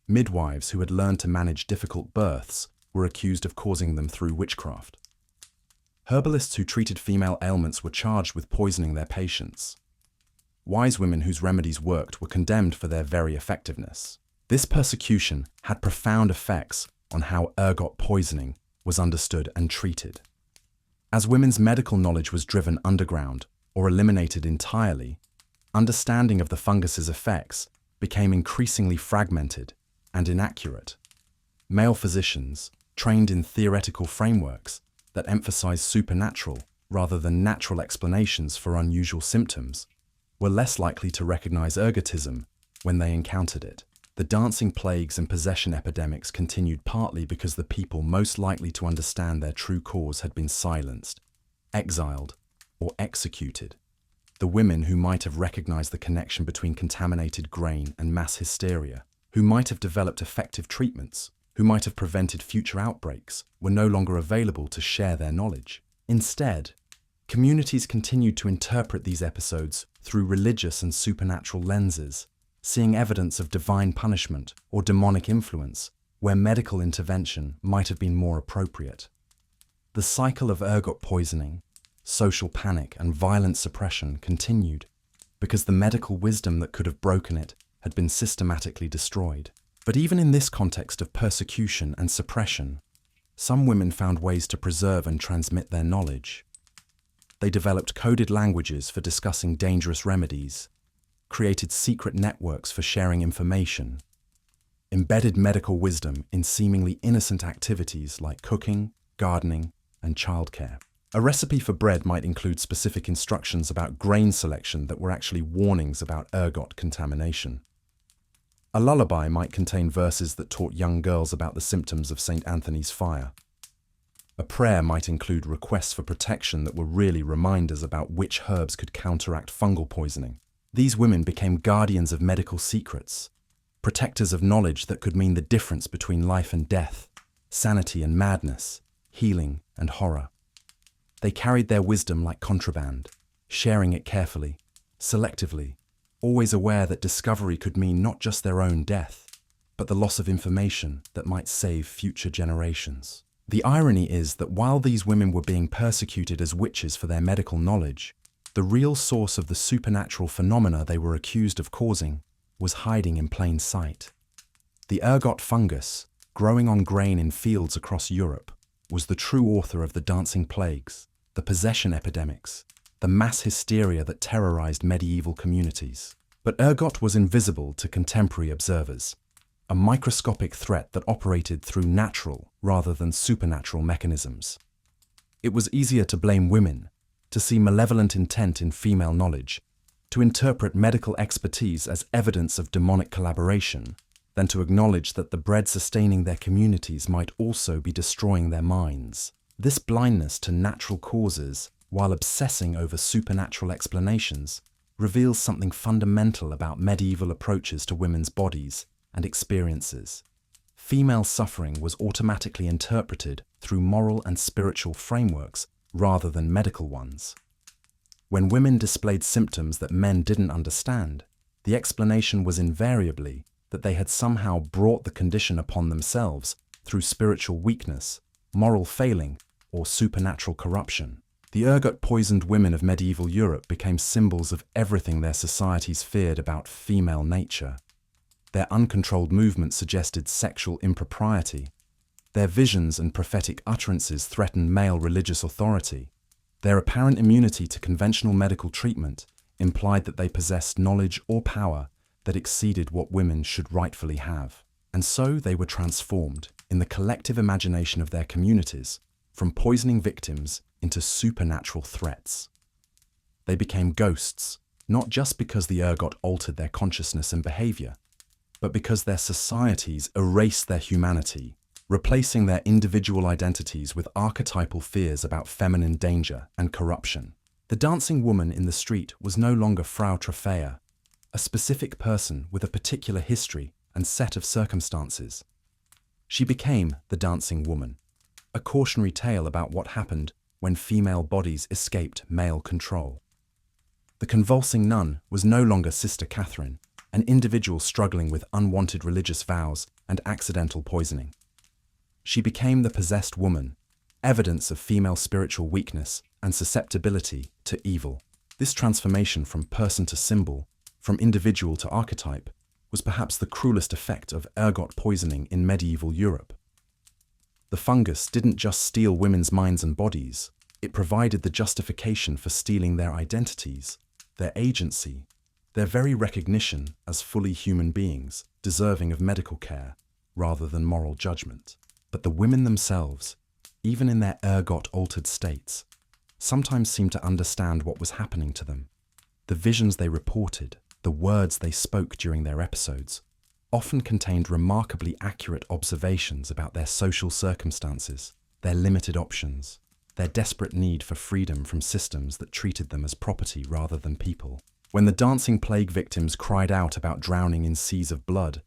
Midwives who had learned to manage difficult births were accused of causing them through witchcraft. Herbalists who treated female ailments were charged with poisoning their patients. Wise women whose remedies worked were condemned for their very effectiveness. This persecution had profound effects on how ergot poisoning was understood and treated. As women's medical knowledge was driven underground, or eliminated entirely, understanding of the fungus's effects became increasingly fragmented and inaccurate. Male physicians, trained in theoretical frameworks that emphasize supernatural rather than natural explanations for unusual symptoms, were less likely to recognize ergotism when they encountered it. The dancing plagues and possession epidemics continued partly because the people most likely to understand their true cause had been silenced, exiled, or executed. The women who might have recognized the connection between contaminated grain and mass hysteria, who might have developed effective treatments, who might have prevented future outbreaks, were no longer available to share their knowledge. Instead, communities continued to interpret these episodes through religious and supernatural lenses, seeing evidence of divine punishment or demonic influence where medical intervention might have been more appropriate. The cycle of ergot poisoning, social panic, and violent suppression continued because the medical wisdom that could have broken it had been systematically destroyed. But even in this context of persecution and suppression, some women found ways to preserve and transmit their knowledge. They developed coded languages for discussing dangerous remedies, created secret networks for sharing information, embedded medical wisdom in seemingly innocent activities like cooking, gardening, and childcare. A recipe for bread might include specific instructions about grain selection that were actually warnings about ergot contamination. A lullaby might contain verses that taught young girls about the symptoms of St. Anthony's fire. A prayer might include requests for protection that were really reminders about which herbs could counteract fungal poisoning. These women became guardians of medical secrets, protectors of knowledge that could mean the difference between life and death, sanity and madness, healing and horror. They carried their wisdom like contraband, sharing it carefully, selectively, always aware that discovery could mean not just their own death, but the loss of information that might save future generations. The irony is that while these women were being persecuted as witches for their medical knowledge, the real source of the supernatural phenomena they were accused of causing was hiding in plain sight. The ergot fungus, growing on grain in fields across Europe, was the true author of the dancing plagues, the possession epidemics, the mass hysteria that terrorized medieval communities. But ergot was invisible to contemporary observers, a microscopic threat that operated through natural rather than supernatural mechanisms. It was easier to blame women, to see malevolent intent in female knowledge, to interpret medical expertise as evidence of demonic collaboration, than to acknowledge that the bread sustaining their communities might also be destroying their minds. This blindness to natural causes, while obsessing over supernatural explanations, reveals something fundamental about medieval approaches to women's bodies and experiences. Female suffering was automatically interpreted through moral and spiritual frameworks rather than medical ones. When women displayed symptoms that men didn't understand, the explanation was invariably that they had somehow brought the condition upon themselves through spiritual weakness, moral failing, or supernatural corruption. The ergot-poisoned women of medieval Europe became symbols of everything their societies feared about female nature. Their uncontrolled movements suggested sexual impropriety. Their visions and prophetic utterances threatened male religious authority. Their apparent immunity to conventional medical treatment implied that they possessed knowledge or power that exceeded what women should rightfully have. And so they were transformed, in the collective imagination of their communities, from poisoning victims into supernatural threats. They became ghosts, not just because the ergot altered their consciousness and behavior, but because their societies erased their humanity, replacing their individual identities with archetypal fears about feminine danger and corruption. The dancing woman in the street was no longer Frau Trophäa, a specific person with a particular history and set of circumstances. She became the dancing woman, a cautionary tale about what happened when female bodies escaped male control. The convulsing nun was no longer Sister Catherine, an individual struggling with unwanted religious vows and accidental poisoning. She became the possessed woman, evidence of female spiritual weakness and susceptibility to evil. This transformation from person to symbol, from individual to archetype, was perhaps the cruelest effect of ergot poisoning in medieval Europe. The fungus didn't just steal women's minds and bodies, It provided the justification for stealing their identities, their agency, their very recognition as fully human beings, deserving of medical care, rather than moral judgment. But the women themselves, even in their ergot-altered states, sometimes seemed to understand what was happening to them. The visions they reported, the words they spoke during their episodes, often contained remarkably accurate observations about their social circumstances, their limited options, their desperate need for freedom from systems that treated them as property rather than people. When the dancing plague victims cried out about drowning in seas of blood,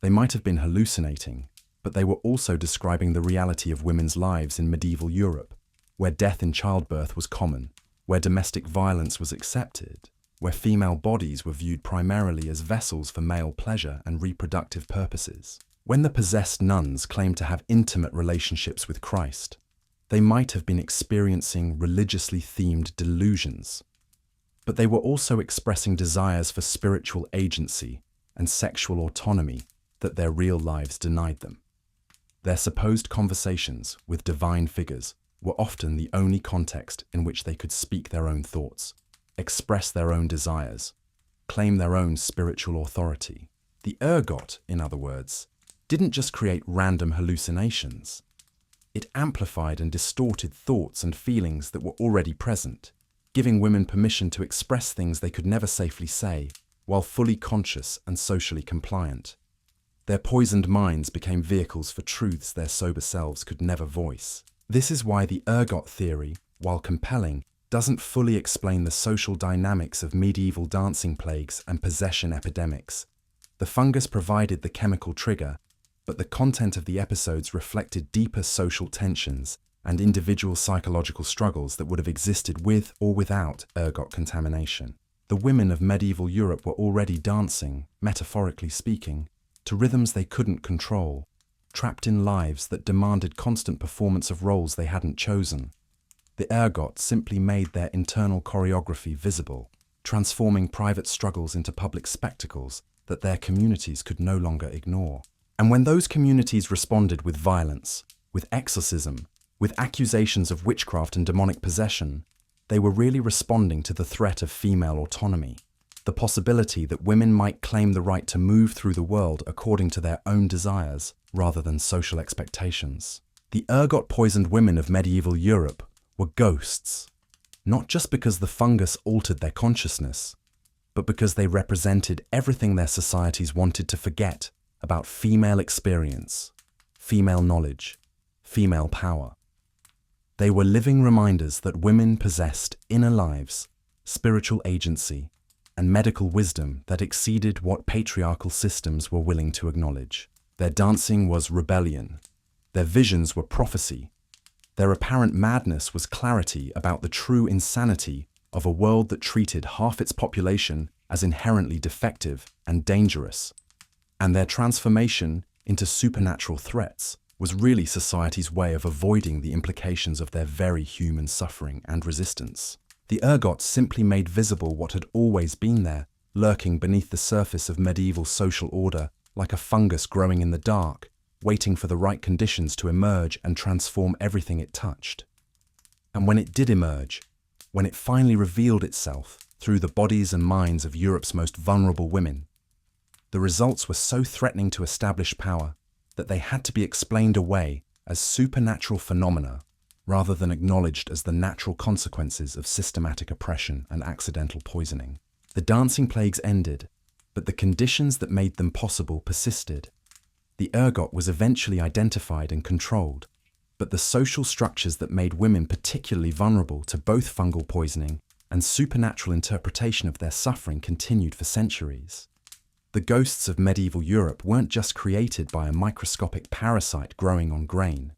they might have been hallucinating, but they were also describing the reality of women's lives in medieval Europe, where death in childbirth was common, where domestic violence was accepted, where female bodies were viewed primarily as vessels for male pleasure and reproductive purposes. When the possessed nuns claimed to have intimate relationships with Christ, they might have been experiencing religiously themed delusions, but they were also expressing desires for spiritual agency and sexual autonomy that their real lives denied them. Their supposed conversations with divine figures were often the only context in which they could speak their own thoughts, express their own desires, claim their own spiritual authority. The ergot, in other words, didn't just create random hallucinations. It amplified and distorted thoughts and feelings that were already present, giving women permission to express things they could never safely say, while fully conscious and socially compliant. Their poisoned minds became vehicles for truths their sober selves could never voice. This is why the ergot theory, while compelling, doesn't fully explain the social dynamics of medieval dancing plagues and possession epidemics. The fungus provided the chemical trigger, but the content of the episodes reflected deeper social tensions and individual psychological struggles that would have existed with or without ergot contamination. The women of medieval Europe were already dancing, metaphorically speaking, to rhythms they couldn't control, trapped in lives that demanded constant performance of roles they hadn't chosen. The ergot simply made their internal choreography visible, transforming private struggles into public spectacles that their communities could no longer ignore. And when those communities responded with violence, with exorcism, with accusations of witchcraft and demonic possession, they were really responding to the threat of female autonomy, the possibility that women might claim the right to move through the world according to their own desires rather than social expectations. The ergot-poisoned women of medieval Europe were ghosts, not just because the fungus altered their consciousness, but because they represented everything their societies wanted to forget about female experience, female knowledge, female power. They were living reminders that women possessed inner lives, spiritual agency, and medical wisdom that exceeded what patriarchal systems were willing to acknowledge. Their dancing was rebellion. Their visions were prophecy. Their apparent madness was clarity about the true insanity of a world that treated half its population as inherently defective and dangerous. And their transformation into supernatural threats was really society's way of avoiding the implications of their very human suffering and resistance. The ergot simply made visible what had always been there, lurking beneath the surface of medieval social order, like a fungus growing in the dark, waiting for the right conditions to emerge and transform everything it touched. And when it did emerge, when it finally revealed itself through the bodies and minds of Europe's most vulnerable women, the results were so threatening to established power that they had to be explained away as supernatural phenomena rather than acknowledged as the natural consequences of systematic oppression and accidental poisoning. The dancing plagues ended, but the conditions that made them possible persisted. The ergot was eventually identified and controlled, but the social structures that made women particularly vulnerable to both fungal poisoning and supernatural interpretation of their suffering continued for centuries. The ghosts of medieval Europe weren't just created by a microscopic parasite growing on grain.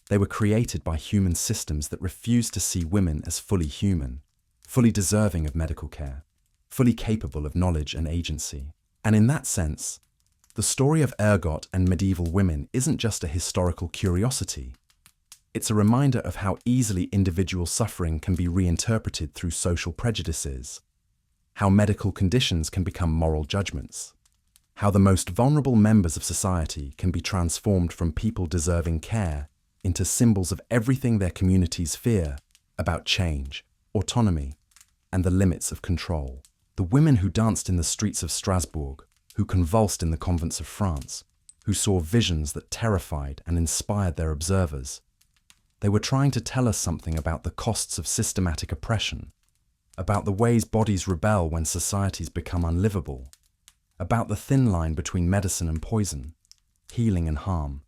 They were created by human systems that refused to see women as fully human, fully deserving of medical care, fully capable of knowledge and agency. And in that sense, the story of ergot and medieval women isn't just a historical curiosity. It's a reminder of how easily individual suffering can be reinterpreted through social prejudices, how medical conditions can become moral judgments, how the most vulnerable members of society can be transformed from people deserving care into symbols of everything their communities fear, about change, autonomy, and the limits of control. The women who danced in the streets of Strasbourg, who convulsed in the convents of France, who saw visions that terrified and inspired their observers. They were trying to tell us something about the costs of systematic oppression, about the ways bodies rebel when societies become unlivable, about the thin line between medicine and poison, healing and harm,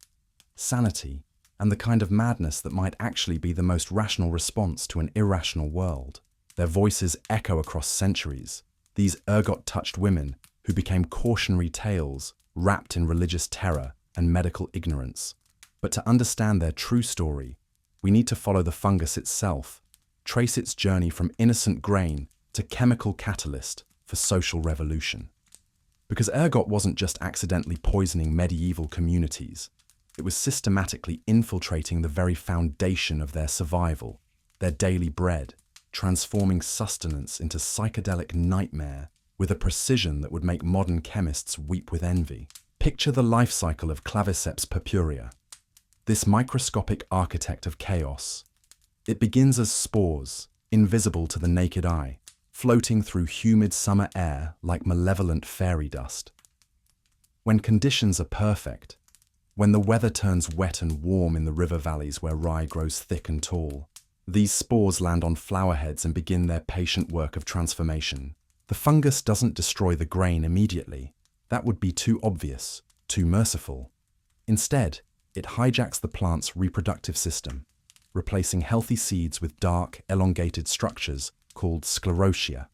sanity, and the kind of madness that might actually be the most rational response to an irrational world. Their voices echo across centuries, these ergot-touched women who became cautionary tales wrapped in religious terror and medical ignorance. But to understand their true story, we need to follow the fungus itself, trace its journey from innocent grain to chemical catalyst for social revolution. Because ergot wasn't just accidentally poisoning medieval communities, it was systematically infiltrating the very foundation of their survival, their daily bread, transforming sustenance into psychedelic nightmare with a precision that would make modern chemists weep with envy. Picture the life cycle of Claviceps purpurea, this microscopic architect of chaos. It begins as spores, invisible to the naked eye, floating through humid summer air like malevolent fairy dust. When conditions are perfect, when the weather turns wet and warm in the river valleys where rye grows thick and tall, these spores land on flower heads and begin their patient work of transformation. The fungus doesn't destroy the grain immediately. That would be too obvious, too merciful. Instead, it hijacks the plant's reproductive system, replacing healthy seeds with dark, elongated structures called sclerotia.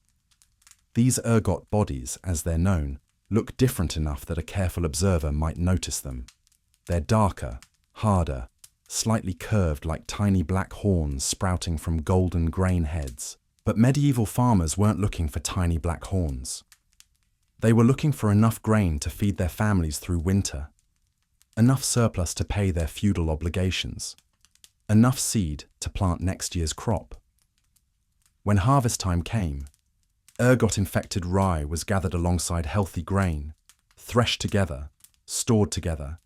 These ergot bodies, as they're known, look different enough that a careful observer might notice them. They're darker, harder, slightly curved like tiny black horns sprouting from golden grain heads. But medieval farmers weren't looking for tiny black horns. They were looking for enough grain to feed their families through winter, enough surplus to pay their feudal obligations, enough seed to plant next year's crop. When harvest time came, ergot-infected rye was gathered alongside healthy grain, threshed together, stored together,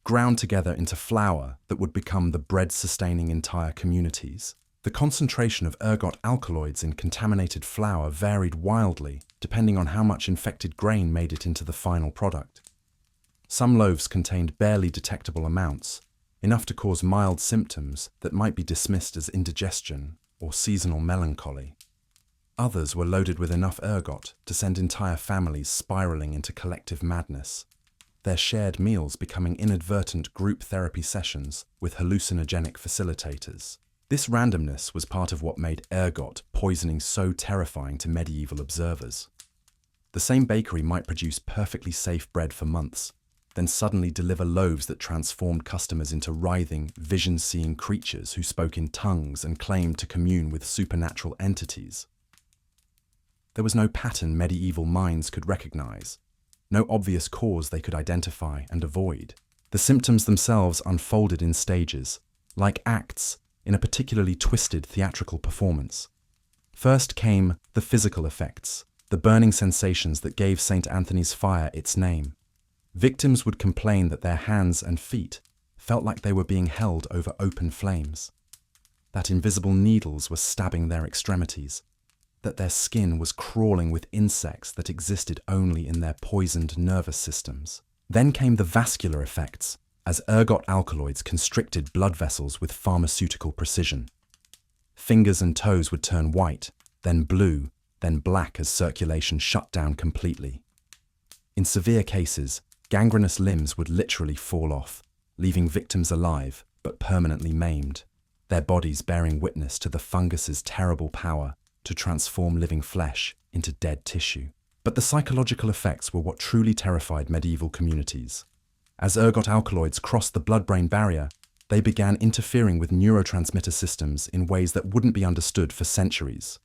ground together into flour that would become the bread sustaining entire communities. The concentration of ergot alkaloids in contaminated flour varied wildly, depending on how much infected grain made it into the final product. Some loaves contained barely detectable amounts, enough to cause mild symptoms that might be dismissed as indigestion or seasonal melancholy. Others were loaded with enough ergot to send entire families spiraling into collective madness, their shared meals becoming inadvertent group therapy sessions with hallucinogenic facilitators. This randomness was part of what made ergot poisoning so terrifying to medieval observers. The same bakery might produce perfectly safe bread for months, then suddenly deliver loaves that transformed customers into writhing, vision-seeing creatures who spoke in tongues and claimed to commune with supernatural entities. There was no pattern medieval minds could recognize, no obvious cause they could identify and avoid. The symptoms themselves unfolded in stages, like acts in a particularly twisted theatrical performance. First came the physical effects, the burning sensations that gave St. Anthony's fire its name. Victims would complain that their hands and feet felt like they were being held over open flames, that invisible needles were stabbing their extremities, that their skin was crawling with insects that existed only in their poisoned nervous systems. Then came the vascular effects, as ergot alkaloids constricted blood vessels with pharmaceutical precision. Fingers and toes would turn white, then blue, then black as circulation shut down completely. In severe cases, gangrenous limbs would literally fall off, leaving victims alive but permanently maimed, their bodies bearing witness to the fungus's terrible power to transform living flesh into dead tissue. But the psychological effects were what truly terrified medieval communities. As ergot alkaloids crossed the blood-brain barrier, they began interfering with neurotransmitter systems in ways that wouldn't be understood for centuries.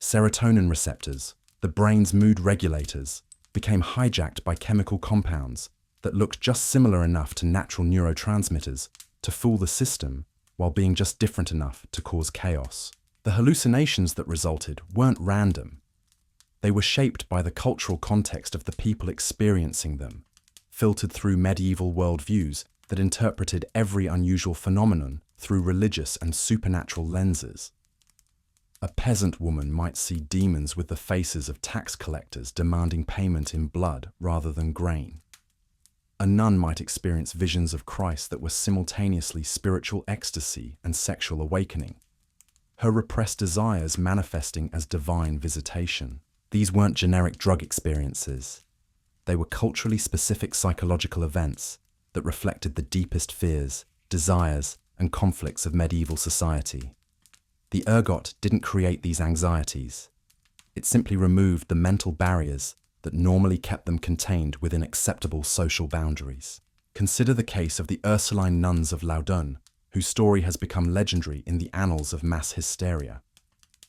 Serotonin receptors, the brain's mood regulators, became hijacked by chemical compounds that looked just similar enough to natural neurotransmitters to fool the system while being just different enough to cause chaos. The hallucinations that resulted weren't random. They were shaped by the cultural context of the people experiencing them, filtered through medieval worldviews that interpreted every unusual phenomenon through religious and supernatural lenses. A peasant woman might see demons with the faces of tax collectors demanding payment in blood rather than grain. A nun might experience visions of Christ that were simultaneously spiritual ecstasy and sexual awakening, her repressed desires manifesting as divine visitation. These weren't generic drug experiences. They were culturally specific psychological events that reflected the deepest fears, desires, and conflicts of medieval society. The ergot didn't create these anxieties. It simply removed the mental barriers that normally kept them contained within acceptable social boundaries. Consider the case of the Ursuline nuns of Laudun, whose story has become legendary in the annals of mass hysteria.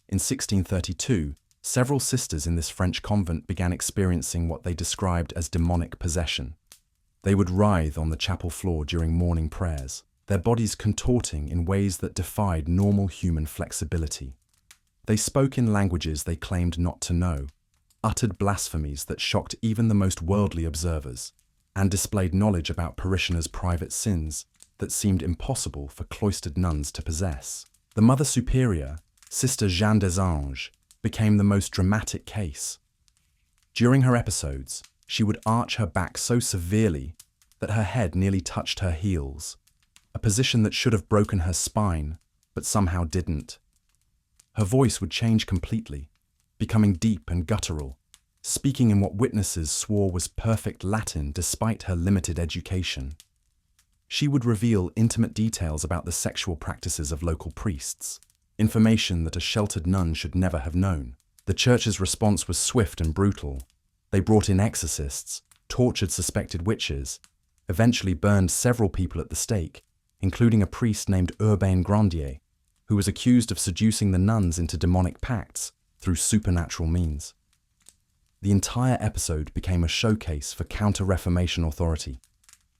In 1632, several sisters in this French convent began experiencing what they described as demonic possession. They would writhe on the chapel floor during morning prayers, their bodies contorting in ways that defied normal human flexibility. They spoke in languages they claimed not to know, uttered blasphemies that shocked even the most worldly observers, and displayed knowledge about parishioners' private sins that seemed impossible for cloistered nuns to possess. The Mother Superior, Sister Jeanne des Anges, became the most dramatic case. During her episodes, she would arch her back so severely that her head nearly touched her heels, a position that should have broken her spine, but somehow didn't. Her voice would change completely, becoming deep and guttural, speaking in what witnesses swore was perfect Latin despite her limited education. She would reveal intimate details about the sexual practices of local priests, information that a sheltered nun should never have known. The church's response was swift and brutal. They brought in exorcists, tortured suspected witches, eventually burned several people at the stake, including a priest named Urbain Grandier, who was accused of seducing the nuns into demonic pacts through supernatural means. The entire episode became a showcase for Counter-Reformation authority,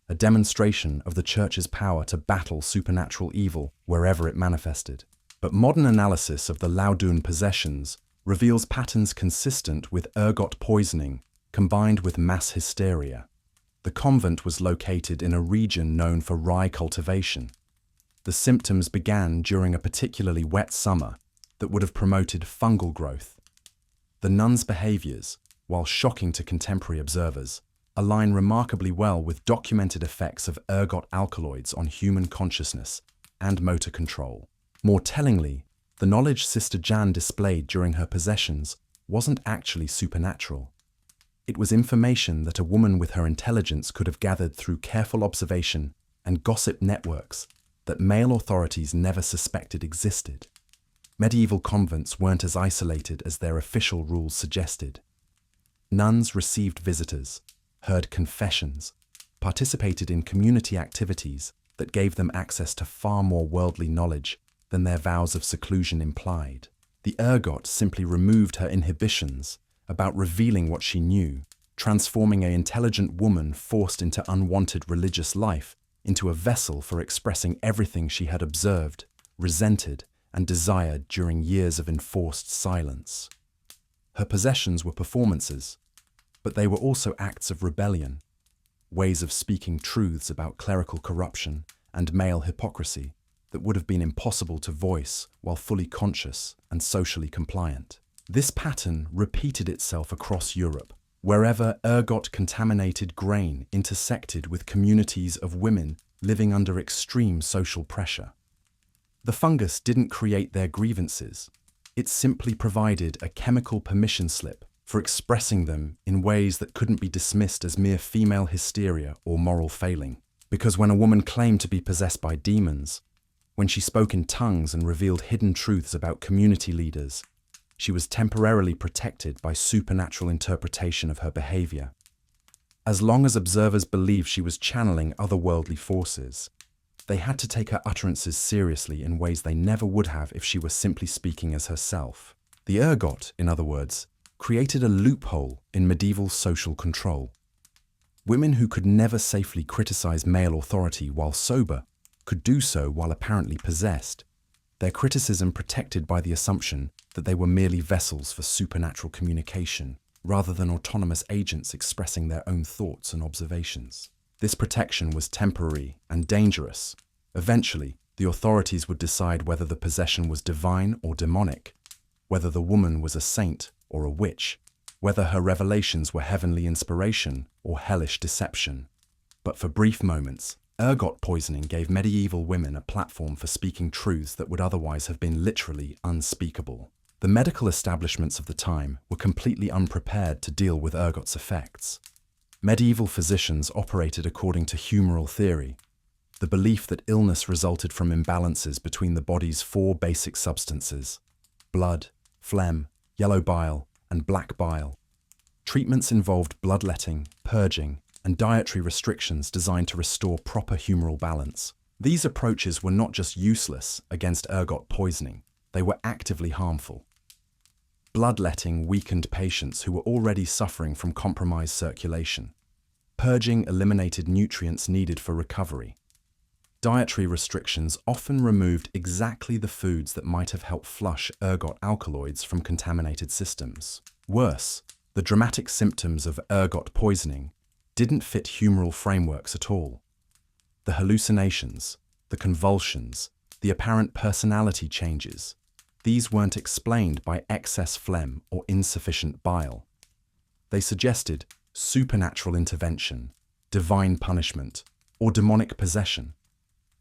a demonstration of the Church's power to battle supernatural evil wherever it manifested. But modern analysis of the Laudun possessions reveals patterns consistent with ergot poisoning combined with mass hysteria. The convent was located in a region known for rye cultivation. The symptoms began during a particularly wet summer that would have promoted fungal growth. The nuns' behaviors, while shocking to contemporary observers, align remarkably well with documented effects of ergot alkaloids on human consciousness and motor control. More tellingly, the knowledge Sister Jeanne displayed during her possessions wasn't actually supernatural. It was information that a woman with her intelligence could have gathered through careful observation and gossip networks that male authorities never suspected existed. Medieval convents weren't as isolated as their official rules suggested. Nuns received visitors, heard confessions, participated in community activities that gave them access to far more worldly knowledge than their vows of seclusion implied. The ergot simply removed her inhibitions about revealing what she knew, transforming an intelligent woman forced into unwanted religious life into a vessel for expressing everything she had observed, resented, and desired during years of enforced silence. Her possessions were performances, but they were also acts of rebellion, ways of speaking truths about clerical corruption and male hypocrisy that would have been impossible to voice while fully conscious and socially compliant. This pattern repeated itself across Europe, wherever ergot-contaminated grain intersected with communities of women living under extreme social pressure. The fungus didn't create their grievances. It simply provided a chemical permission slip for expressing them in ways that couldn't be dismissed as mere female hysteria or moral failing. Because when a woman claimed to be possessed by demons, when she spoke in tongues and revealed hidden truths about community leaders, she was temporarily protected by supernatural interpretation of her behavior. As long as observers believed she was channeling otherworldly forces, they had to take her utterances seriously in ways they never would have if she were simply speaking as herself. The ergot, in other words, created a loophole in medieval social control. Women who could never safely criticize male authority while sober could do so while apparently possessed, their criticism protected by the assumption that they were merely vessels for supernatural communication, rather than autonomous agents expressing their own thoughts and observations. This protection was temporary and dangerous. Eventually, the authorities would decide whether the possession was divine or demonic, whether the woman was a saint or a witch, whether her revelations were heavenly inspiration or hellish deception. But for brief moments, ergot poisoning gave medieval women a platform for speaking truths that would otherwise have been literally unspeakable. The medical establishments of the time were completely unprepared to deal with ergot's effects. Medieval physicians operated according to humoral theory, the belief that illness resulted from imbalances between the body's four basic substances: blood, phlegm, yellow bile, and black bile. Treatments involved bloodletting, purging, and dietary restrictions designed to restore proper humoral balance. These approaches were not just useless against ergot poisoning, they were actively harmful. Bloodletting weakened patients who were already suffering from compromised circulation. Purging eliminated nutrients needed for recovery. Dietary restrictions often removed exactly the foods that might have helped flush ergot alkaloids from contaminated systems. Worse, the dramatic symptoms of ergot poisoning didn't fit humoral frameworks at all. The hallucinations, the convulsions, the apparent personality changes, these weren't explained by excess phlegm or insufficient bile. They suggested supernatural intervention, divine punishment, or demonic possession,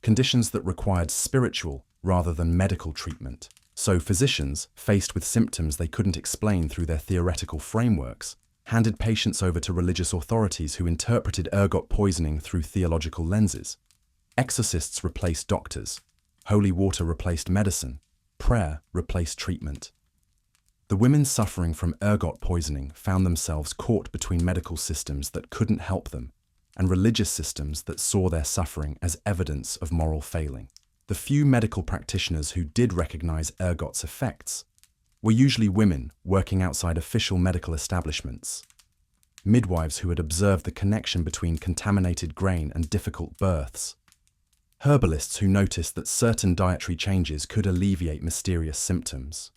conditions that required spiritual rather than medical treatment. So physicians, faced with symptoms they couldn't explain through their theoretical frameworks, handed patients over to religious authorities who interpreted ergot poisoning through theological lenses. Exorcists replaced doctors, holy water replaced medicine, prayer replaced treatment. The women suffering from ergot poisoning found themselves caught between medical systems that couldn't help them and religious systems that saw their suffering as evidence of moral failing. The few medical practitioners who did recognize ergot's effects were usually women working outside official medical establishments, midwives who had observed the connection between contaminated grain and difficult births, herbalists who noticed that certain dietary changes could alleviate mysterious symptoms,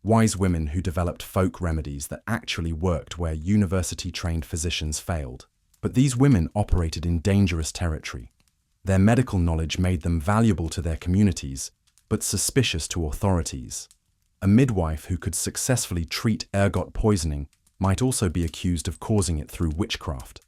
wise women who developed folk remedies that actually worked where university-trained physicians failed. But these women operated in dangerous territory. Their medical knowledge made them valuable to their communities, but suspicious to authorities. A midwife who could successfully treat ergot poisoning might also be accused of causing it through witchcraft.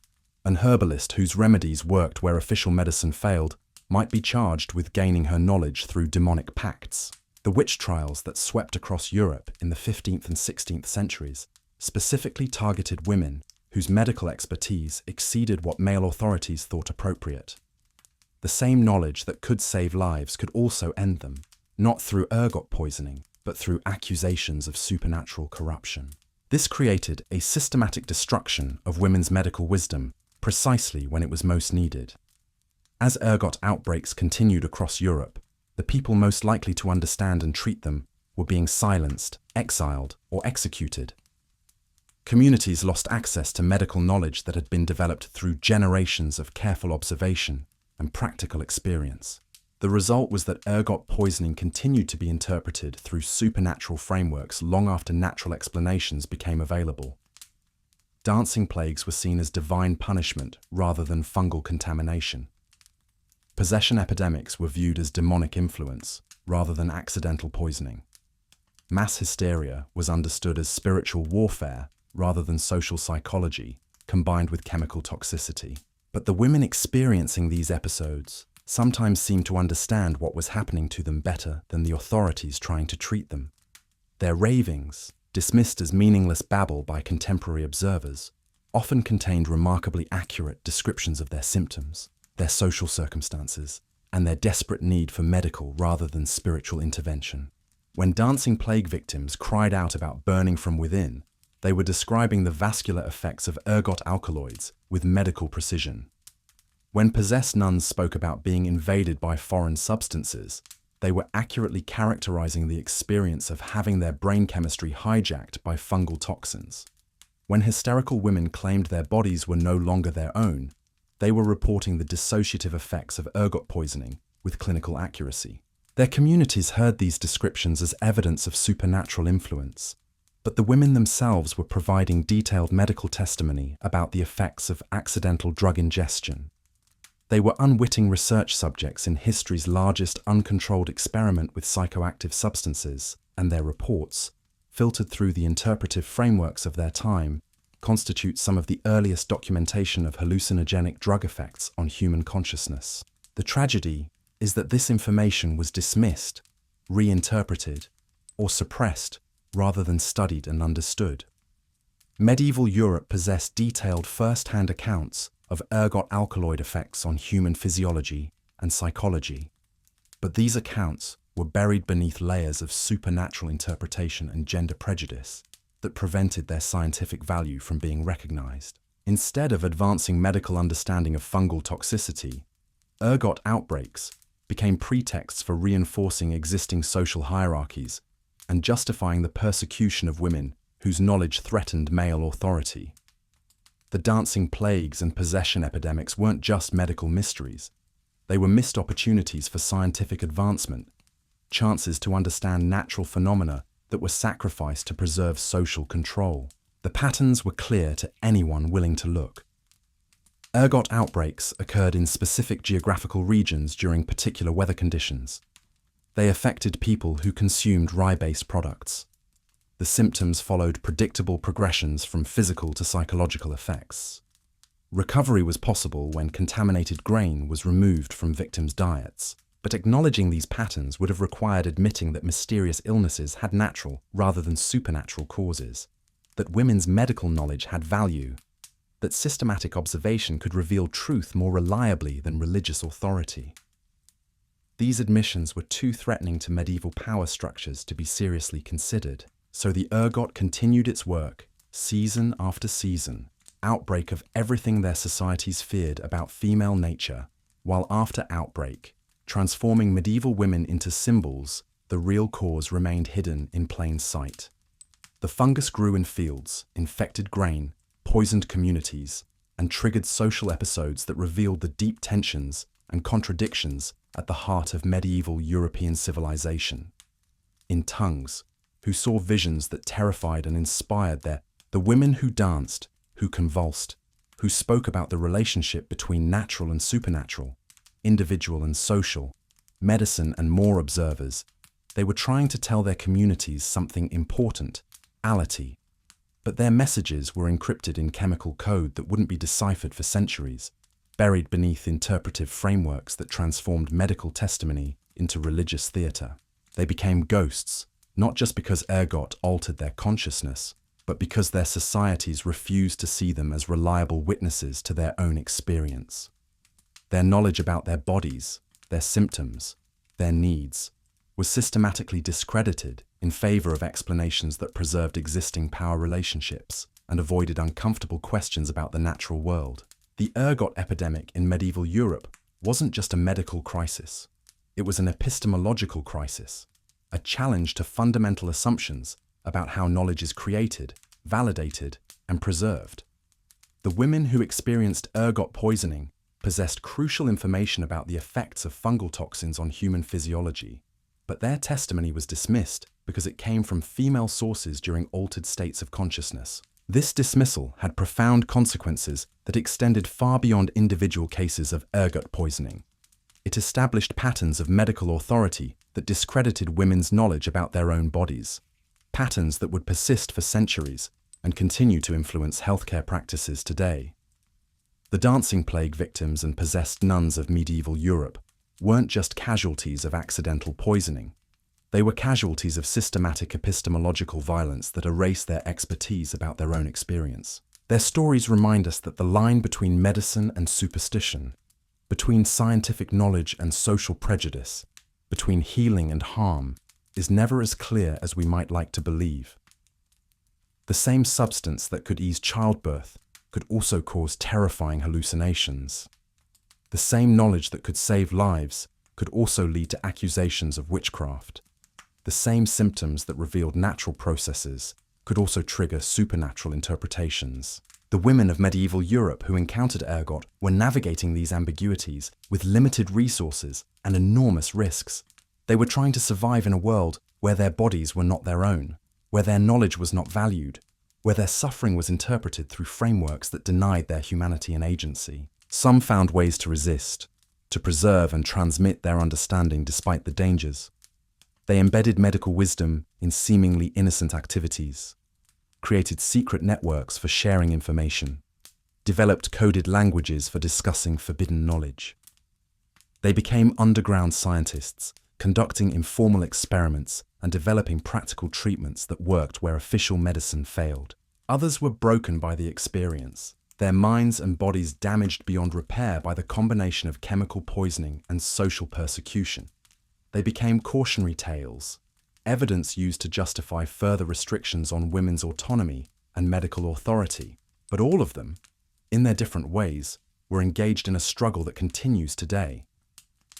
An herbalist whose remedies worked where official medicine failed might be charged with gaining her knowledge through demonic pacts. The witch trials that swept across Europe in the 15th and 16th centuries specifically targeted women whose medical expertise exceeded what male authorities thought appropriate. The same knowledge that could save lives could also end them, not through ergot poisoning, but through accusations of supernatural corruption. This created a systematic destruction of women's medical wisdom precisely when it was most needed. As ergot outbreaks continued across Europe, the people most likely to understand and treat them were being silenced, exiled, or executed. Communities lost access to medical knowledge that had been developed through generations of careful observation and practical experience. The result was that ergot poisoning continued to be interpreted through supernatural frameworks long after natural explanations became available. Dancing plagues were seen as divine punishment rather than fungal contamination. Possession epidemics were viewed as demonic influence rather than accidental poisoning. Mass hysteria was understood as spiritual warfare rather than social psychology, combined with chemical toxicity. But the women experiencing these episodes sometimes seemed to understand what was happening to them better than the authorities trying to treat them. Their ravings, dismissed as meaningless babble by contemporary observers, often contained remarkably accurate descriptions of their symptoms, their social circumstances, and their desperate need for medical rather than spiritual intervention. When dancing plague victims cried out about burning from within, they were describing the vascular effects of ergot alkaloids with medical precision. When possessed nuns spoke about being invaded by foreign substances, they were accurately characterizing the experience of having their brain chemistry hijacked by fungal toxins. When hysterical women claimed their bodies were no longer their own, they were reporting the dissociative effects of ergot poisoning with clinical accuracy. Their communities heard these descriptions as evidence of supernatural influence, but the women themselves were providing detailed medical testimony about the effects of accidental drug ingestion. They were unwitting research subjects in history's largest uncontrolled experiment with psychoactive substances, and their reports, filtered through the interpretive frameworks of their time, constitute some of the earliest documentation of hallucinogenic drug effects on human consciousness. The tragedy is that this information was dismissed, reinterpreted, or suppressed rather than studied and understood. Medieval Europe possessed detailed first-hand accounts of ergot alkaloid effects on human physiology and psychology, but these accounts were buried beneath layers of supernatural interpretation and gender prejudice that prevented their scientific value from being recognized. Instead of advancing medical understanding of fungal toxicity, ergot outbreaks became pretexts for reinforcing existing social hierarchies and justifying the persecution of women whose knowledge threatened male authority. The dancing plagues and possession epidemics weren't just medical mysteries. They were missed opportunities for scientific advancement, chances to understand natural phenomena that were sacrificed to preserve social control. The patterns were clear to anyone willing to look. Ergot outbreaks occurred in specific geographical regions during particular weather conditions. They affected people who consumed rye-based products. The symptoms followed predictable progressions from physical to psychological effects. Recovery was possible when contaminated grain was removed from victims' diets, but acknowledging these patterns would have required admitting that mysterious illnesses had natural rather than supernatural causes, that women's medical knowledge had value, that systematic observation could reveal truth more reliably than religious authority. These admissions were too threatening to medieval power structures to be seriously considered, so the ergot continued its work, season after season, outbreak of everything their societies feared about female nature, while after outbreak, transforming medieval women into symbols, the real cause remained hidden in plain sight. The fungus grew in fields, infected grain, poisoned communities, and triggered social episodes that revealed the deep tensions and contradictions at the heart of medieval European civilization. In tongues, who saw visions that terrified and inspired the women who danced, who convulsed, who spoke about the relationship between natural and supernatural, individual and social, medicine and more observers, they were trying to tell their communities something important, ality, but their messages were encrypted in chemical code that wouldn't be deciphered for centuries, buried beneath interpretive frameworks that transformed medical testimony into religious theatre. They became ghosts, not just because ergot altered their consciousness, but because their societies refused to see them as reliable witnesses to their own experience. Their knowledge about their bodies, their symptoms, their needs, was systematically discredited in favor of explanations that preserved existing power relationships and avoided uncomfortable questions about the natural world. The ergot epidemic in medieval Europe wasn't just a medical crisis. It was an epistemological crisis, a challenge to fundamental assumptions about how knowledge is created, validated, and preserved. The women who experienced ergot poisoning possessed crucial information about the effects of fungal toxins on human physiology, but their testimony was dismissed because it came from female sources during altered states of consciousness. This dismissal had profound consequences that extended far beyond individual cases of ergot poisoning. It established patterns of medical authority that discredited women's knowledge about their own bodies, patterns that would persist for centuries and continue to influence healthcare practices today. The dancing plague victims and possessed nuns of medieval Europe weren't just casualties of accidental poisoning. They were casualties of systematic epistemological violence that erased their expertise about their own experience. Their stories remind us that the line between medicine and superstition, between scientific knowledge and social prejudice, between healing and harm, is never as clear as we might like to believe. The same substance that could ease childbirth could also cause terrifying hallucinations. The same knowledge that could save lives could also lead to accusations of witchcraft. The same symptoms that revealed natural processes could also trigger supernatural interpretations. The women of medieval Europe who encountered ergot were navigating these ambiguities with limited resources and enormous risks. They were trying to survive in a world where their bodies were not their own, where their knowledge was not valued, where their suffering was interpreted through frameworks that denied their humanity and agency. Some found ways to resist, to preserve and transmit their understanding despite the dangers. They embedded medical wisdom in seemingly innocent activities, created secret networks for sharing information, developed coded languages for discussing forbidden knowledge. They became underground scientists, conducting informal experiments and developing practical treatments that worked where official medicine failed. Others were broken by the experience, their minds and bodies damaged beyond repair by the combination of chemical poisoning and social persecution. They became cautionary tales, evidence used to justify further restrictions on women's autonomy and medical authority. But all of them, in their different ways, were engaged in a struggle that continues today.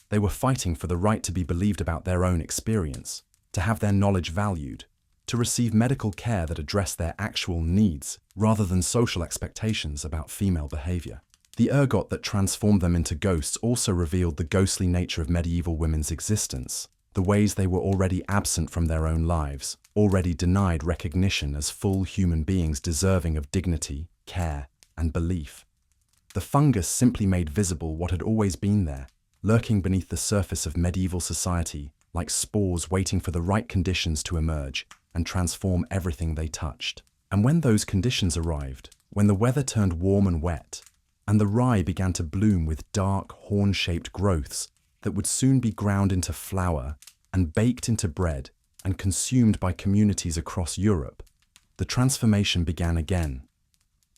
They were fighting for the right to be believed about their own experience, to have their knowledge valued, to receive medical care that addressed their actual needs rather than social expectations about female behavior. The ergot that transformed them into ghosts also revealed the ghostly nature of medieval women's existence, the ways they were already absent from their own lives, already denied recognition as full human beings deserving of dignity, care, and belief. The fungus simply made visible what had always been there, lurking beneath the surface of medieval society, like spores waiting for the right conditions to emerge and transform everything they touched. And when those conditions arrived, when the weather turned warm and wet, and the rye began to bloom with dark, horn-shaped growths that would soon be ground into flour and baked into bread and consumed by communities across Europe, the transformation began again.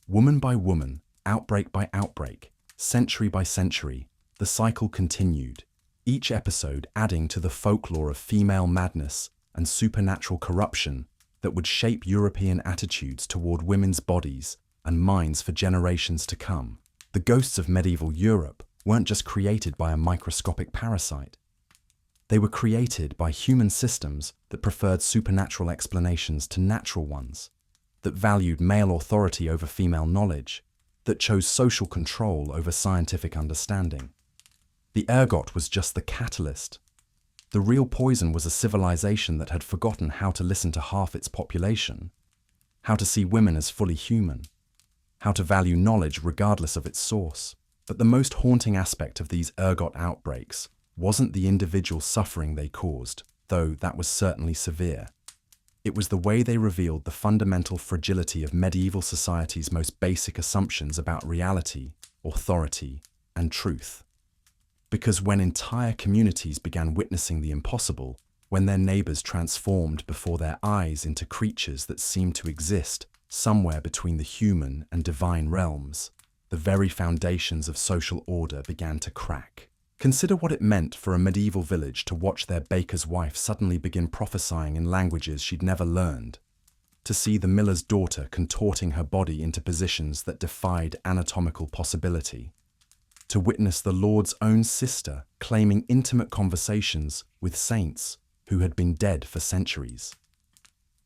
Woman by woman, outbreak by outbreak, century by century, the cycle continued, each episode adding to the folklore of female madness and supernatural corruption that would shape European attitudes toward women's bodies and minds for generations to come. The ghosts of medieval Europe weren't just created by a microscopic parasite. They were created by human systems that preferred supernatural explanations to natural ones, that valued male authority over female knowledge, that chose social control over scientific understanding. The ergot was just the catalyst. The real poison was a civilization that had forgotten how to listen to half its population, how to see women as fully human, how to value knowledge regardless of its source. But the most haunting aspect of these ergot outbreaks wasn't the individual suffering they caused, though that was certainly severe. It was the way they revealed the fundamental fragility of medieval society's most basic assumptions about reality, authority, and truth. Because when entire communities began witnessing the impossible, when their neighbors transformed before their eyes into creatures that seemed to exist somewhere between the human and divine realms, the very foundations of social order began to crack. Consider what it meant for a medieval village to watch their baker's wife suddenly begin prophesying in languages she'd never learned, to see the miller's daughter contorting her body into positions that defied anatomical possibility, to witness the Lord's own sister claiming intimate conversations with saints who had been dead for centuries.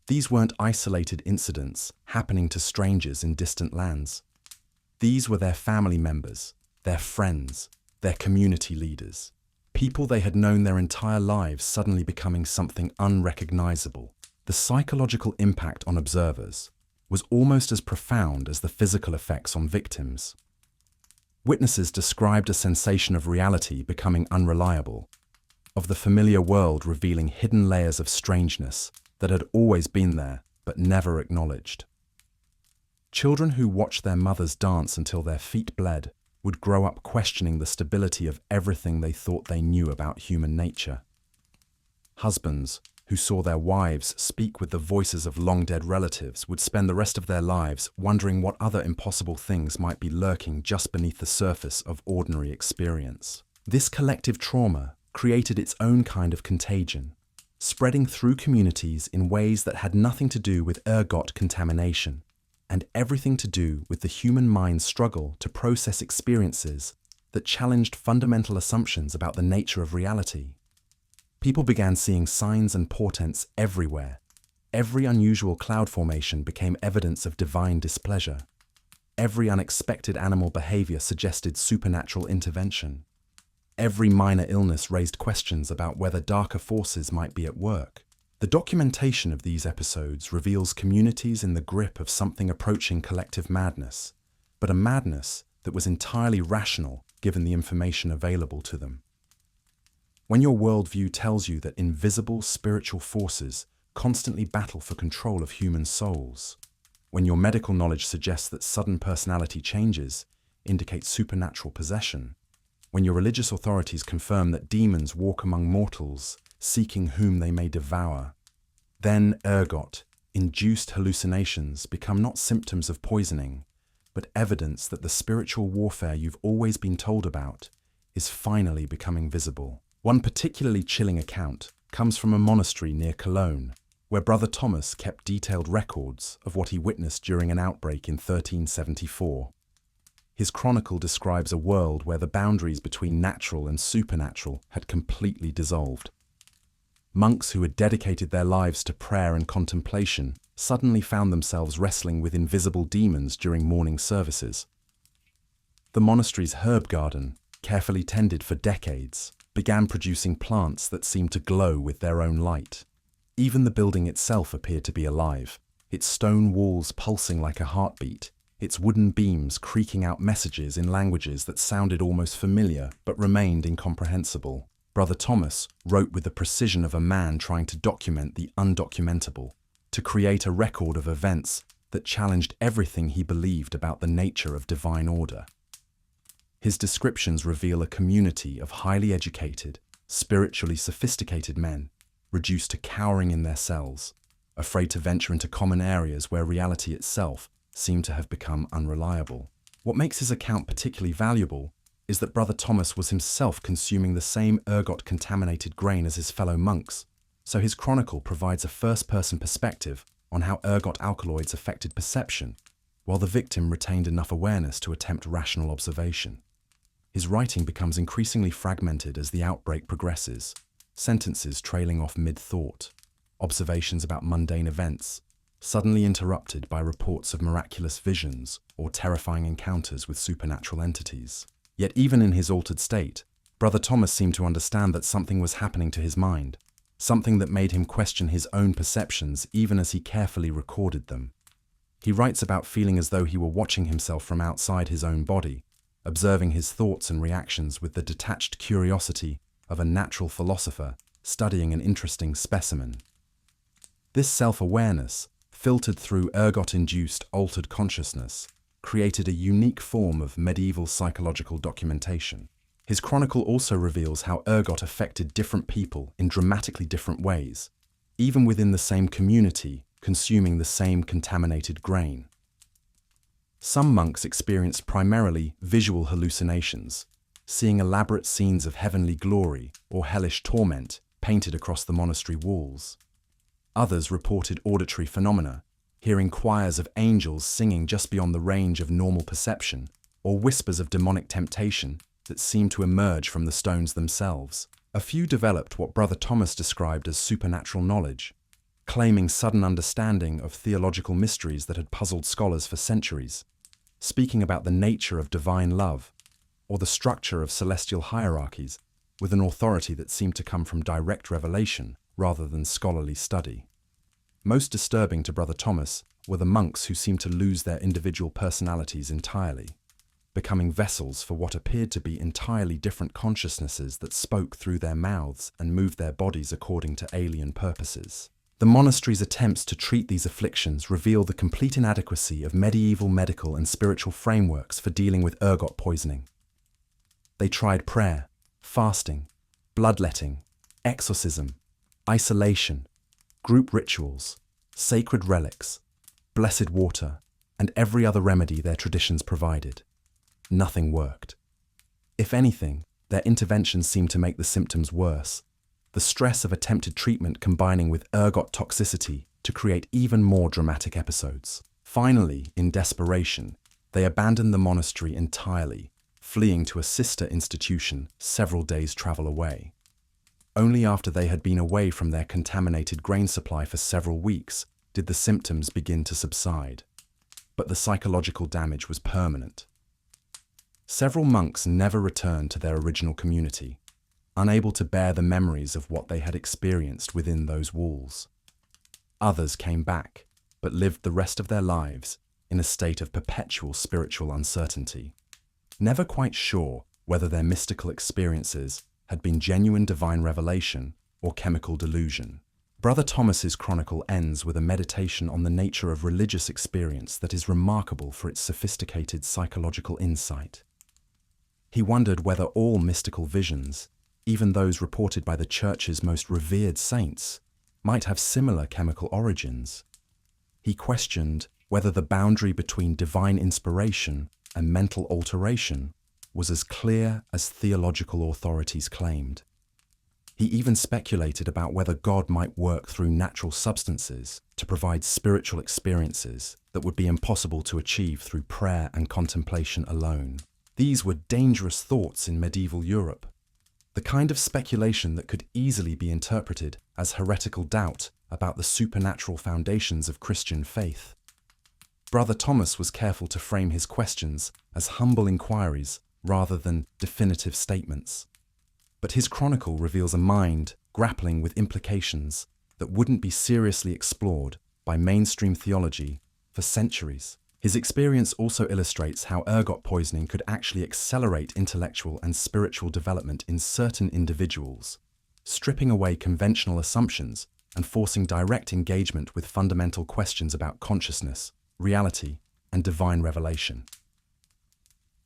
These weren't isolated incidents happening to strangers in distant lands. These were their family members, their friends, their community leaders, people they had known their entire lives suddenly becoming something unrecognizable. The psychological impact on observers was almost as profound as the physical effects on victims. Witnesses described a sensation of reality becoming unreliable, of the familiar world revealing hidden layers of strangeness that had always been there but never acknowledged. Children who watched their mothers dance until their feet bled would grow up questioning the stability of everything they thought they knew about human nature. Husbands who saw their wives speak with the voices of long-dead relatives would spend the rest of their lives wondering what other impossible things might be lurking just beneath the surface of ordinary experience. This collective trauma created its own kind of contagion, spreading through communities in ways that had nothing to do with ergot contamination, and everything to do with the human mind's struggle to process experiences that challenged fundamental assumptions about the nature of reality. People began seeing signs and portents everywhere. Every unusual cloud formation became evidence of divine displeasure. Every unexpected animal behavior suggested supernatural intervention. Every minor illness raised questions about whether darker forces might be at work. The documentation of these episodes reveals communities in the grip of something approaching collective madness, but a madness that was entirely rational given the information available to them. When your worldview tells you that invisible spiritual forces constantly battle for control of human souls, when your medical knowledge suggests that sudden personality changes indicate supernatural possession, when your religious authorities confirm that demons walk among mortals, seeking whom they may devour, then ergot-induced hallucinations become not symptoms of poisoning, but evidence that the spiritual warfare you've always been told about is finally becoming visible. One particularly chilling account comes from a monastery near Cologne, where Brother Thomas kept detailed records of what he witnessed during an outbreak in 1374. His chronicle describes a world where the boundaries between natural and supernatural had completely dissolved. Monks who had dedicated their lives to prayer and contemplation suddenly found themselves wrestling with invisible demons during morning services. The monastery's herb garden, carefully tended for decades, began producing plants that seemed to glow with their own light. Even the building itself appeared to be alive, its stone walls pulsing like a heartbeat, its wooden beams creaking out messages in languages that sounded almost familiar but remained incomprehensible. Brother Thomas wrote with the precision of a man trying to document the undocumentable, to create a record of events that challenged everything he believed about the nature of divine order. His descriptions reveal a community of highly educated, spiritually sophisticated men, reduced to cowering in their cells, afraid to venture into common areas where reality itself seemed to have become unreliable. What makes his account particularly valuable is that Brother Thomas was himself consuming the same ergot-contaminated grain as his fellow monks, so his chronicle provides a first-person perspective on how ergot alkaloids affected perception, while the victim retained enough awareness to attempt rational observation. His writing becomes increasingly fragmented as the outbreak progresses, sentences trailing off mid-thought, observations about mundane events, suddenly interrupted by reports of miraculous visions or terrifying encounters with supernatural entities. Yet even in his altered state, Brother Thomas seemed to understand that something was happening to his mind, something that made him question his own perceptions even as he carefully recorded them. He writes about feeling as though he were watching himself from outside his own body, observing his thoughts and reactions with the detached curiosity of a natural philosopher studying an interesting specimen. This self-awareness, filtered through ergot-induced altered consciousness, created a unique form of medieval psychological documentation. His chronicle also reveals how ergot affected different people in dramatically different ways, even within the same community consuming the same contaminated grain. Some monks experienced primarily visual hallucinations, seeing elaborate scenes of heavenly glory or hellish torment painted across the monastery walls. Others reported auditory phenomena, hearing choirs of angels singing just beyond the range of normal perception, or whispers of demonic temptation that seemed to emerge from the stones themselves. A few developed what Brother Thomas described as supernatural knowledge, claiming sudden understanding of theological mysteries that had puzzled scholars for centuries, speaking about the nature of divine love, or the structure of celestial hierarchies, with an authority that seemed to come from direct revelation rather than scholarly study. Most disturbing to Brother Thomas were the monks who seemed to lose their individual personalities entirely, becoming vessels for what appeared to be entirely different consciousnesses that spoke through their mouths and moved their bodies according to alien purposes. The monastery's attempts to treat these afflictions reveal the complete inadequacy of medieval medical and spiritual frameworks for dealing with ergot poisoning. They tried prayer, fasting, bloodletting, exorcism, isolation, group rituals, sacred relics, blessed water, and every other remedy their traditions provided. Nothing worked. If anything, their interventions seemed to make the symptoms worse, the stress of attempted treatment combining with ergot toxicity to create even more dramatic episodes. Finally, in desperation, they abandoned the monastery entirely, fleeing to a sister institution several days' travel away. Only after they had been away from their contaminated grain supply for several weeks did the symptoms begin to subside. But the psychological damage was permanent. Several monks never returned to their original community, unable to bear the memories of what they had experienced within those walls. Others came back, but lived the rest of their lives in a state of perpetual spiritual uncertainty, never quite sure whether their mystical experiences had been genuine divine revelation or chemical delusion. Brother Thomas's chronicle ends with a meditation on the nature of religious experience that is remarkable for its sophisticated psychological insight. He wondered whether all mystical visions, even those reported by the Church's most revered saints, might have similar chemical origins. He questioned whether the boundary between divine inspiration and mental alteration was as clear as theological authorities claimed. He even speculated about whether God might work through natural substances to provide spiritual experiences that would be impossible to achieve through prayer and contemplation alone. These were dangerous thoughts in medieval Europe, the kind of speculation that could easily be interpreted as heretical doubt about the supernatural foundations of Christian faith. Brother Thomas was careful to frame his questions as humble inquiries rather than definitive statements. But his chronicle reveals a mind grappling with implications that wouldn't be seriously explored by mainstream theology for centuries. His experience also illustrates how ergot poisoning could actually accelerate intellectual and spiritual development in certain individuals, stripping away conventional assumptions and forcing direct engagement with fundamental questions about consciousness, reality, and divine revelation.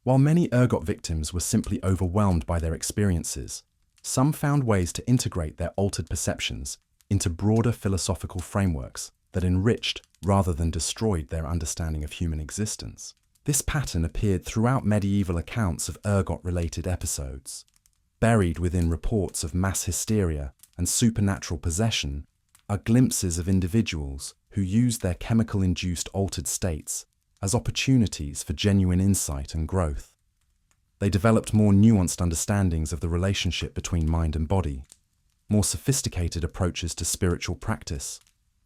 While many ergot victims were simply overwhelmed by their experiences, some found ways to integrate their altered perceptions into broader philosophical frameworks that enriched rather than destroyed their understanding of human existence. This pattern appeared throughout medieval accounts of ergot-related episodes. Buried within reports of mass hysteria and supernatural possession are glimpses of individuals who used their chemical-induced altered states as opportunities for genuine insight and growth. They developed more nuanced understandings of the relationship between mind and body, more sophisticated approaches to spiritual practice,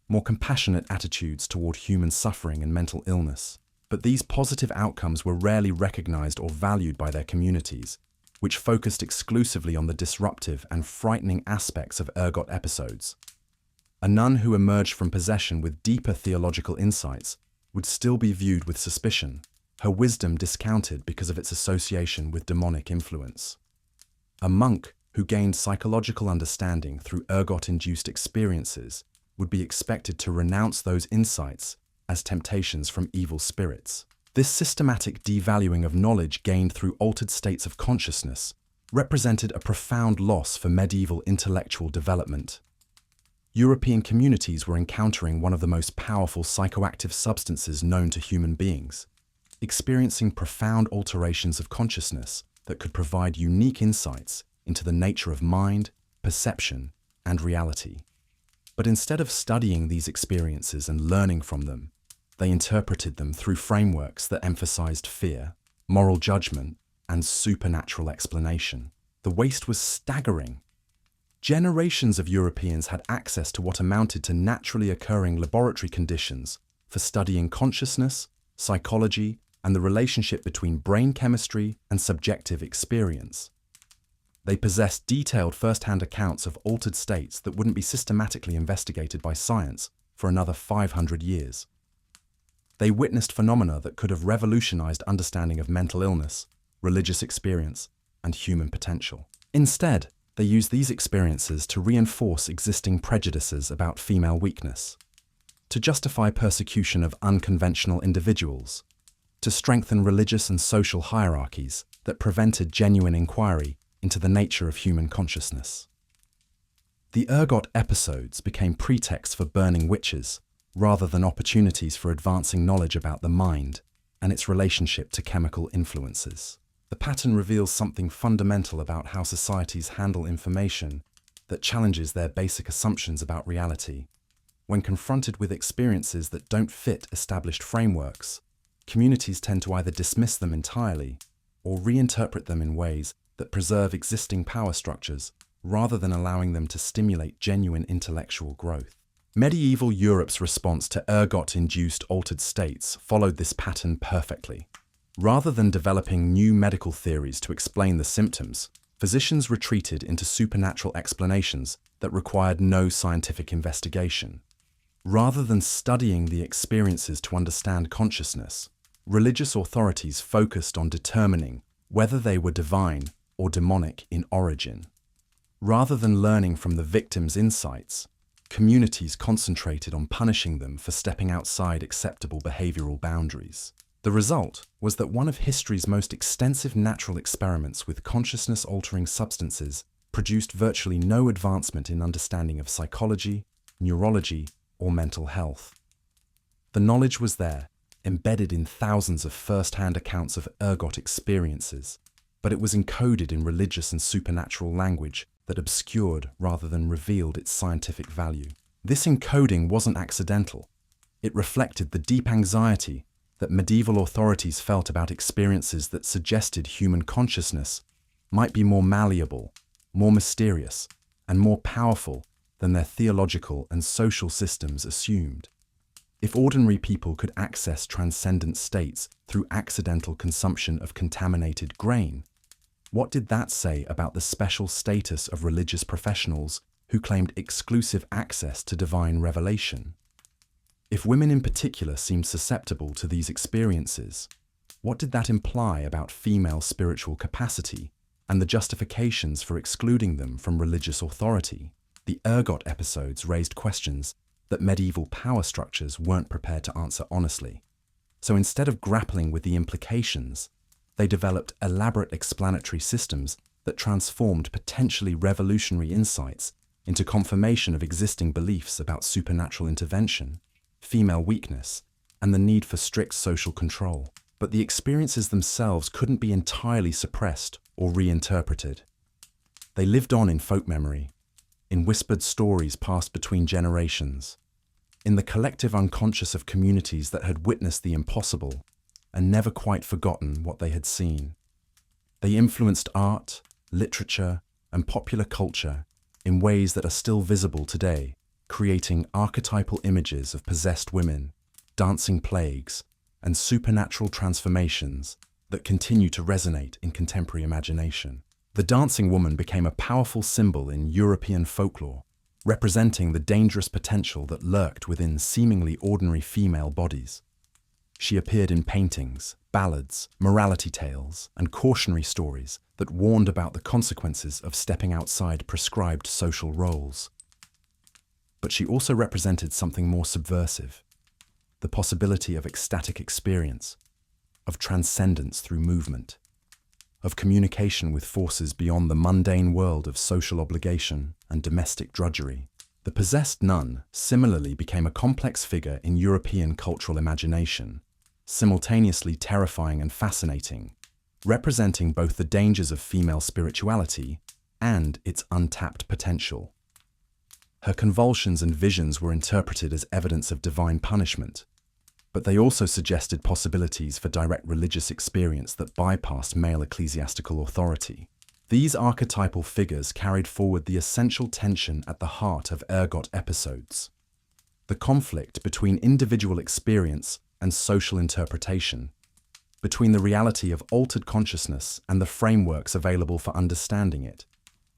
more compassionate attitudes toward human suffering and mental illness. But these positive outcomes were rarely recognized or valued by their communities, which focused exclusively on the disruptive and frightening aspects of ergot episodes. A nun who emerged from possession with deeper theological insights would still be viewed with suspicion, her wisdom discounted because of its association with demonic influence. A monk who gained psychological understanding through ergot-induced experiences would be expected to renounce those insights as temptations from evil spirits. This systematic devaluing of knowledge gained through altered states of consciousness represented a profound loss for medieval intellectual development. European communities were encountering one of the most powerful psychoactive substances known to human beings, experiencing profound alterations of consciousness that could provide unique insights into the nature of mind, perception, and reality. But instead of studying these experiences and learning from them, they interpreted them through frameworks that emphasized fear, moral judgment, and supernatural explanation. The waste was staggering. Generations of Europeans had access to what amounted to naturally occurring laboratory conditions for studying consciousness, psychology, and the relationship between brain chemistry and subjective experience. They possessed detailed first-hand accounts of altered states that wouldn't be systematically investigated by science for another 500 years. They witnessed phenomena that could have revolutionized understanding of mental illness, religious experience, and human potential. Instead, they used these experiences to reinforce existing prejudices about female weakness, to justify persecution of unconventional individuals, to strengthen religious and social hierarchies that prevented genuine inquiry into the nature of human consciousness. The ergot episodes became pretexts for burning witches, rather than opportunities for advancing knowledge about the mind and its relationship to chemical influences. The pattern reveals something fundamental about how societies handle information that challenges their basic assumptions about reality. When confronted with experiences that don't fit established frameworks, communities tend to either dismiss them entirely or reinterpret them in ways that preserve existing power structures rather than allowing them to stimulate genuine intellectual growth. Medieval Europe's response to ergot-induced altered states followed this pattern perfectly. Rather than developing new medical theories to explain the symptoms, physicians retreated into supernatural explanations that required no scientific investigation. Rather than studying the experiences to understand consciousness, religious authorities focused on determining whether they were divine or demonic in origin. Rather than learning from the victim's insights, communities concentrated on punishing them for stepping outside acceptable behavioral boundaries. The result was that one of history's most extensive natural experiments with consciousness-altering substances produced virtually no advancement in understanding of psychology, neurology, or mental health. The knowledge was there, embedded in thousands of first-hand accounts of ergot experiences, but it was encoded in religious and supernatural language that obscured rather than revealed its scientific value. This encoding wasn't accidental. It reflected the deep anxiety that medieval authorities felt about experiences that suggested human consciousness might be more malleable, more mysterious, and more powerful than their theological and social systems assumed. If ordinary people could access transcendent states through accidental consumption of contaminated grain, what did that say about the special status of religious professionals who claimed exclusive access to divine revelation? If women in particular seemed susceptible to these experiences, what did that imply about female spiritual capacity and the justifications for excluding them from religious authority? The ergot episodes raised questions that medieval power structures weren't prepared to answer honestly. So instead of grappling with the implications, they developed elaborate explanatory systems that transformed potentially revolutionary insights into confirmation of existing beliefs about supernatural intervention, female weakness, and the need for strict social control. But the experiences themselves couldn't be entirely suppressed or reinterpreted. They lived on in folk memory, in whispered stories passed between generations, in the collective unconscious of communities that had witnessed the impossible and never quite forgotten what they had seen. They influenced art, literature, and popular culture in ways that are still visible today, creating archetypal images of possessed women, dancing plagues, and supernatural transformations that continue to resonate in contemporary imagination. The dancing woman became a powerful symbol in European folklore, representing the dangerous potential that lurked within seemingly ordinary female bodies. She appeared in paintings, ballads, morality tales, and cautionary stories that warned about the consequences of stepping outside prescribed social roles. But she also represented something more subversive, the possibility of ecstatic experience, of transcendence through movement, of communication with forces beyond the mundane world of social obligation and domestic drudgery. The possessed nun similarly became a complex figure in European cultural imagination, simultaneously terrifying and fascinating, representing both the dangers of female spirituality and its untapped potential. Her convulsions and visions were interpreted as evidence of divine punishment, but they also suggested possibilities for direct religious experience that bypassed male ecclesiastical authority. These archetypal figures carried forward the essential tension at the heart of ergot episodes: the conflict between individual experience and social interpretation, between the reality of altered consciousness and the frameworks available for understanding it,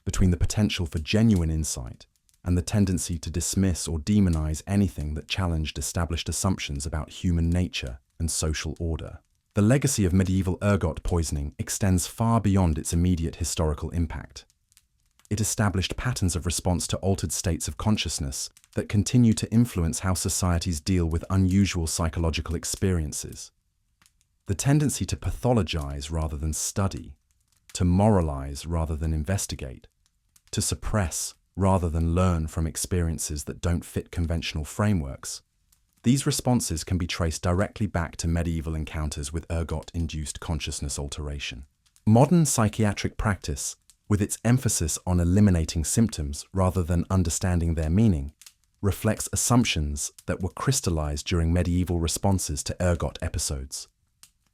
between the potential for genuine insight and the tendency to dismiss or demonize anything that challenged established assumptions about human nature and social order. The legacy of medieval ergot poisoning extends far beyond its immediate historical impact. It established patterns of response to altered states of consciousness that continue to influence how societies deal with unusual psychological experiences. The tendency to pathologize rather than study, to moralize rather than investigate, to suppress rather than learn from experiences that don't fit conventional frameworks. These responses can be traced directly back to medieval encounters with ergot-induced consciousness alteration. Modern psychiatric practice, with its emphasis on eliminating symptoms rather than understanding their meaning, reflects assumptions that were crystallized during medieval responses to ergot episodes.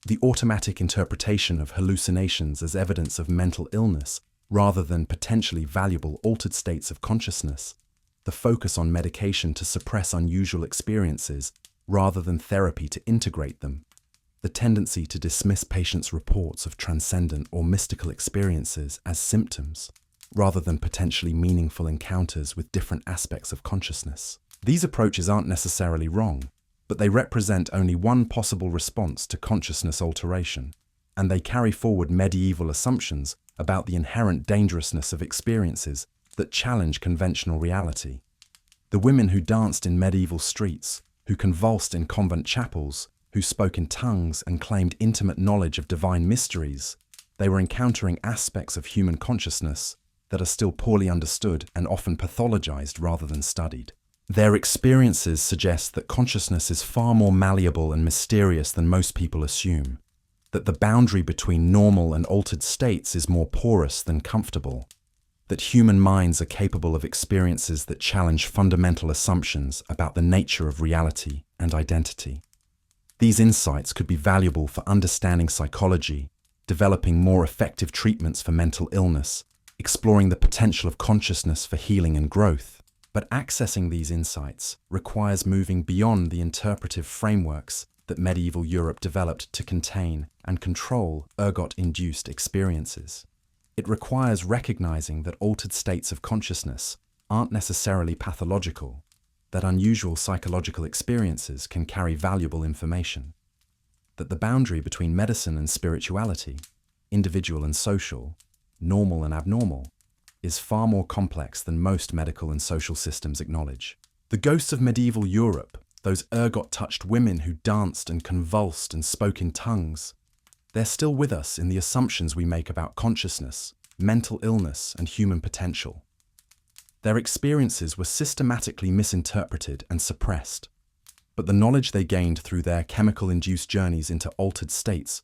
The automatic interpretation of hallucinations as evidence of mental illness rather than potentially valuable altered states of consciousness, the focus on medication to suppress unusual experiences rather than therapy to integrate them, the tendency to dismiss patients' reports of transcendent or mystical experiences as symptoms, rather than potentially meaningful encounters with different aspects of consciousness. These approaches aren't necessarily wrong, but they represent only one possible response to consciousness alteration, and they carry forward medieval assumptions about the inherent dangerousness of experiences that challenge conventional reality. The women who danced in medieval streets, who convulsed in convent chapels, who spoke in tongues and claimed intimate knowledge of divine mysteries, they were encountering aspects of human consciousness that are still poorly understood and often pathologized rather than studied. Their experiences suggest that consciousness is far more malleable and mysterious than most people assume, that the boundary between normal and altered states is more porous than comfortable, that human minds are capable of experiences that challenge fundamental assumptions about the nature of reality and identity. These insights could be valuable for understanding psychology, developing more effective treatments for mental illness, exploring the potential of consciousness for healing and growth. But accessing these insights requires moving beyond the interpretive frameworks that medieval Europe developed to contain and control ergot-induced experiences. It requires recognizing that altered states of consciousness aren't necessarily pathological, that unusual psychological experiences can carry valuable information, that the boundary between medicine and spirituality, individual and social, normal and abnormal, is far more complex than most medical and social systems acknowledge. The ghosts of medieval Europe, those ergot-touched women who danced and convulsed and spoke in tongues, they're still with us in the assumptions we make about consciousness, mental illness, and human potential. Their experiences were systematically misinterpreted and suppressed, but the knowledge they gained through their chemical-induced journeys into altered states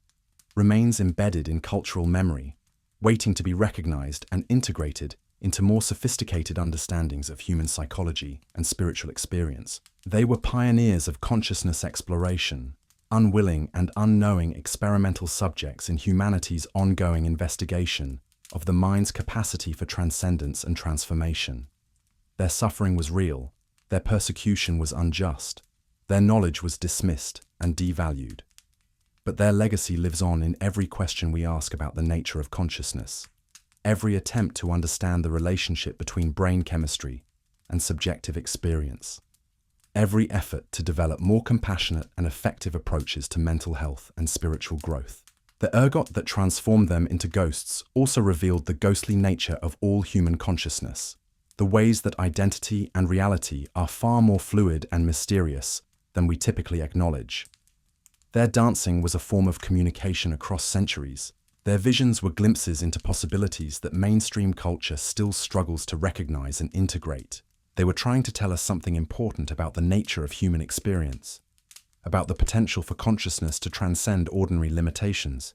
remains embedded in cultural memory, waiting to be recognized and integrated into more sophisticated understandings of human psychology and spiritual experience. They were pioneers of consciousness exploration, unwilling and unknowing experimental subjects in humanity's ongoing investigation of the mind's capacity for transcendence and transformation. Their suffering was real, their persecution was unjust, their knowledge was dismissed and devalued. But their legacy lives on in every question we ask about the nature of consciousness, every attempt to understand the relationship between brain chemistry and subjective experience, every effort to develop more compassionate and effective approaches to mental health and spiritual growth. The ergot that transformed them into ghosts also revealed the ghostly nature of all human consciousness, the ways that identity and reality are far more fluid and mysterious than we typically acknowledge. Their dancing was a form of communication across centuries. Their visions were glimpses into possibilities that mainstream culture still struggles to recognize and integrate. They were trying to tell us something important about the nature of human experience, about the potential for consciousness to transcend ordinary limitations,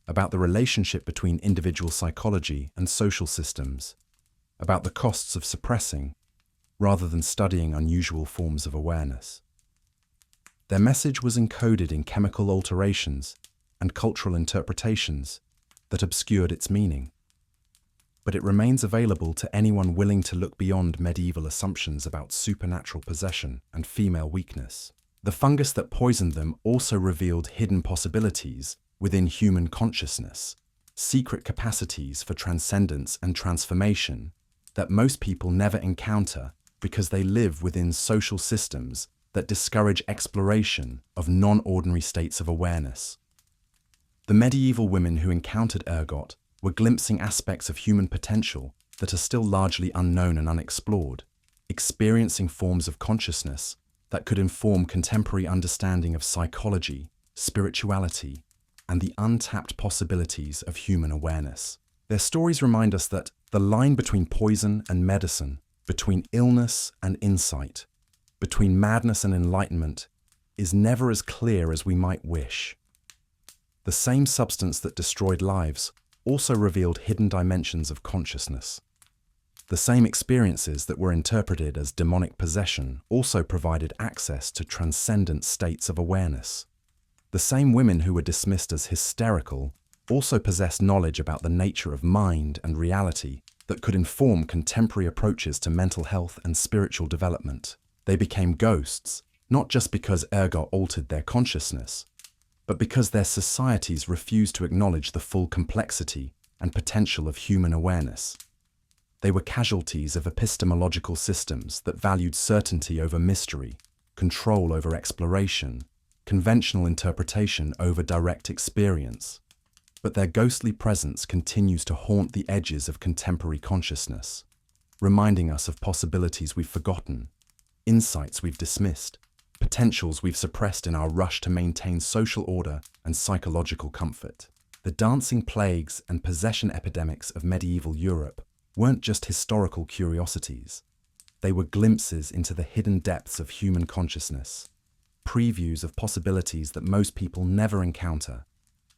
about the relationship between individual psychology and social systems, about the costs of suppressing, rather than studying unusual forms of awareness. Their message was encoded in chemical alterations and cultural interpretations that obscured its meaning. But it remains available to anyone willing to look beyond medieval assumptions about supernatural possession and female weakness. The fungus that poisoned them also revealed hidden possibilities within human consciousness, secret capacities for transcendence and transformation that most people never encounter because they live within social systems that discourage exploration of non-ordinary states of awareness. The medieval women who encountered ergot were glimpsing aspects of human potential that are still largely unknown and unexplored, experiencing forms of consciousness that could inform contemporary understanding of psychology, spirituality, and the untapped possibilities of human awareness. Their stories remind us that the line between poison and medicine, between illness and insight, between madness and enlightenment, is never as clear as we might wish. The same substance that destroyed lives also revealed hidden dimensions of consciousness. The same experiences that were interpreted as demonic possession also provided access to transcendent states of awareness. The same women who were dismissed as hysterical also possessed knowledge about the nature of mind and reality that could inform contemporary approaches to mental health and spiritual development. They became ghosts, not just because ergot altered their consciousness, but because their societies refused to acknowledge the full complexity and potential of human awareness. They were casualties of epistemological systems that valued certainty over mystery, control over exploration, conventional interpretation over direct experience. But their ghostly presence continues to haunt the edges of contemporary consciousness. reminding us of possibilities we've forgotten, insights we've dismissed, potentials we've suppressed in our rush to maintain social order and psychological comfort. The dancing plagues and possession epidemics of medieval Europe weren't just historical curiosities. They were glimpses into the hidden depths of human consciousness, previews of possibilities that most people never encounter,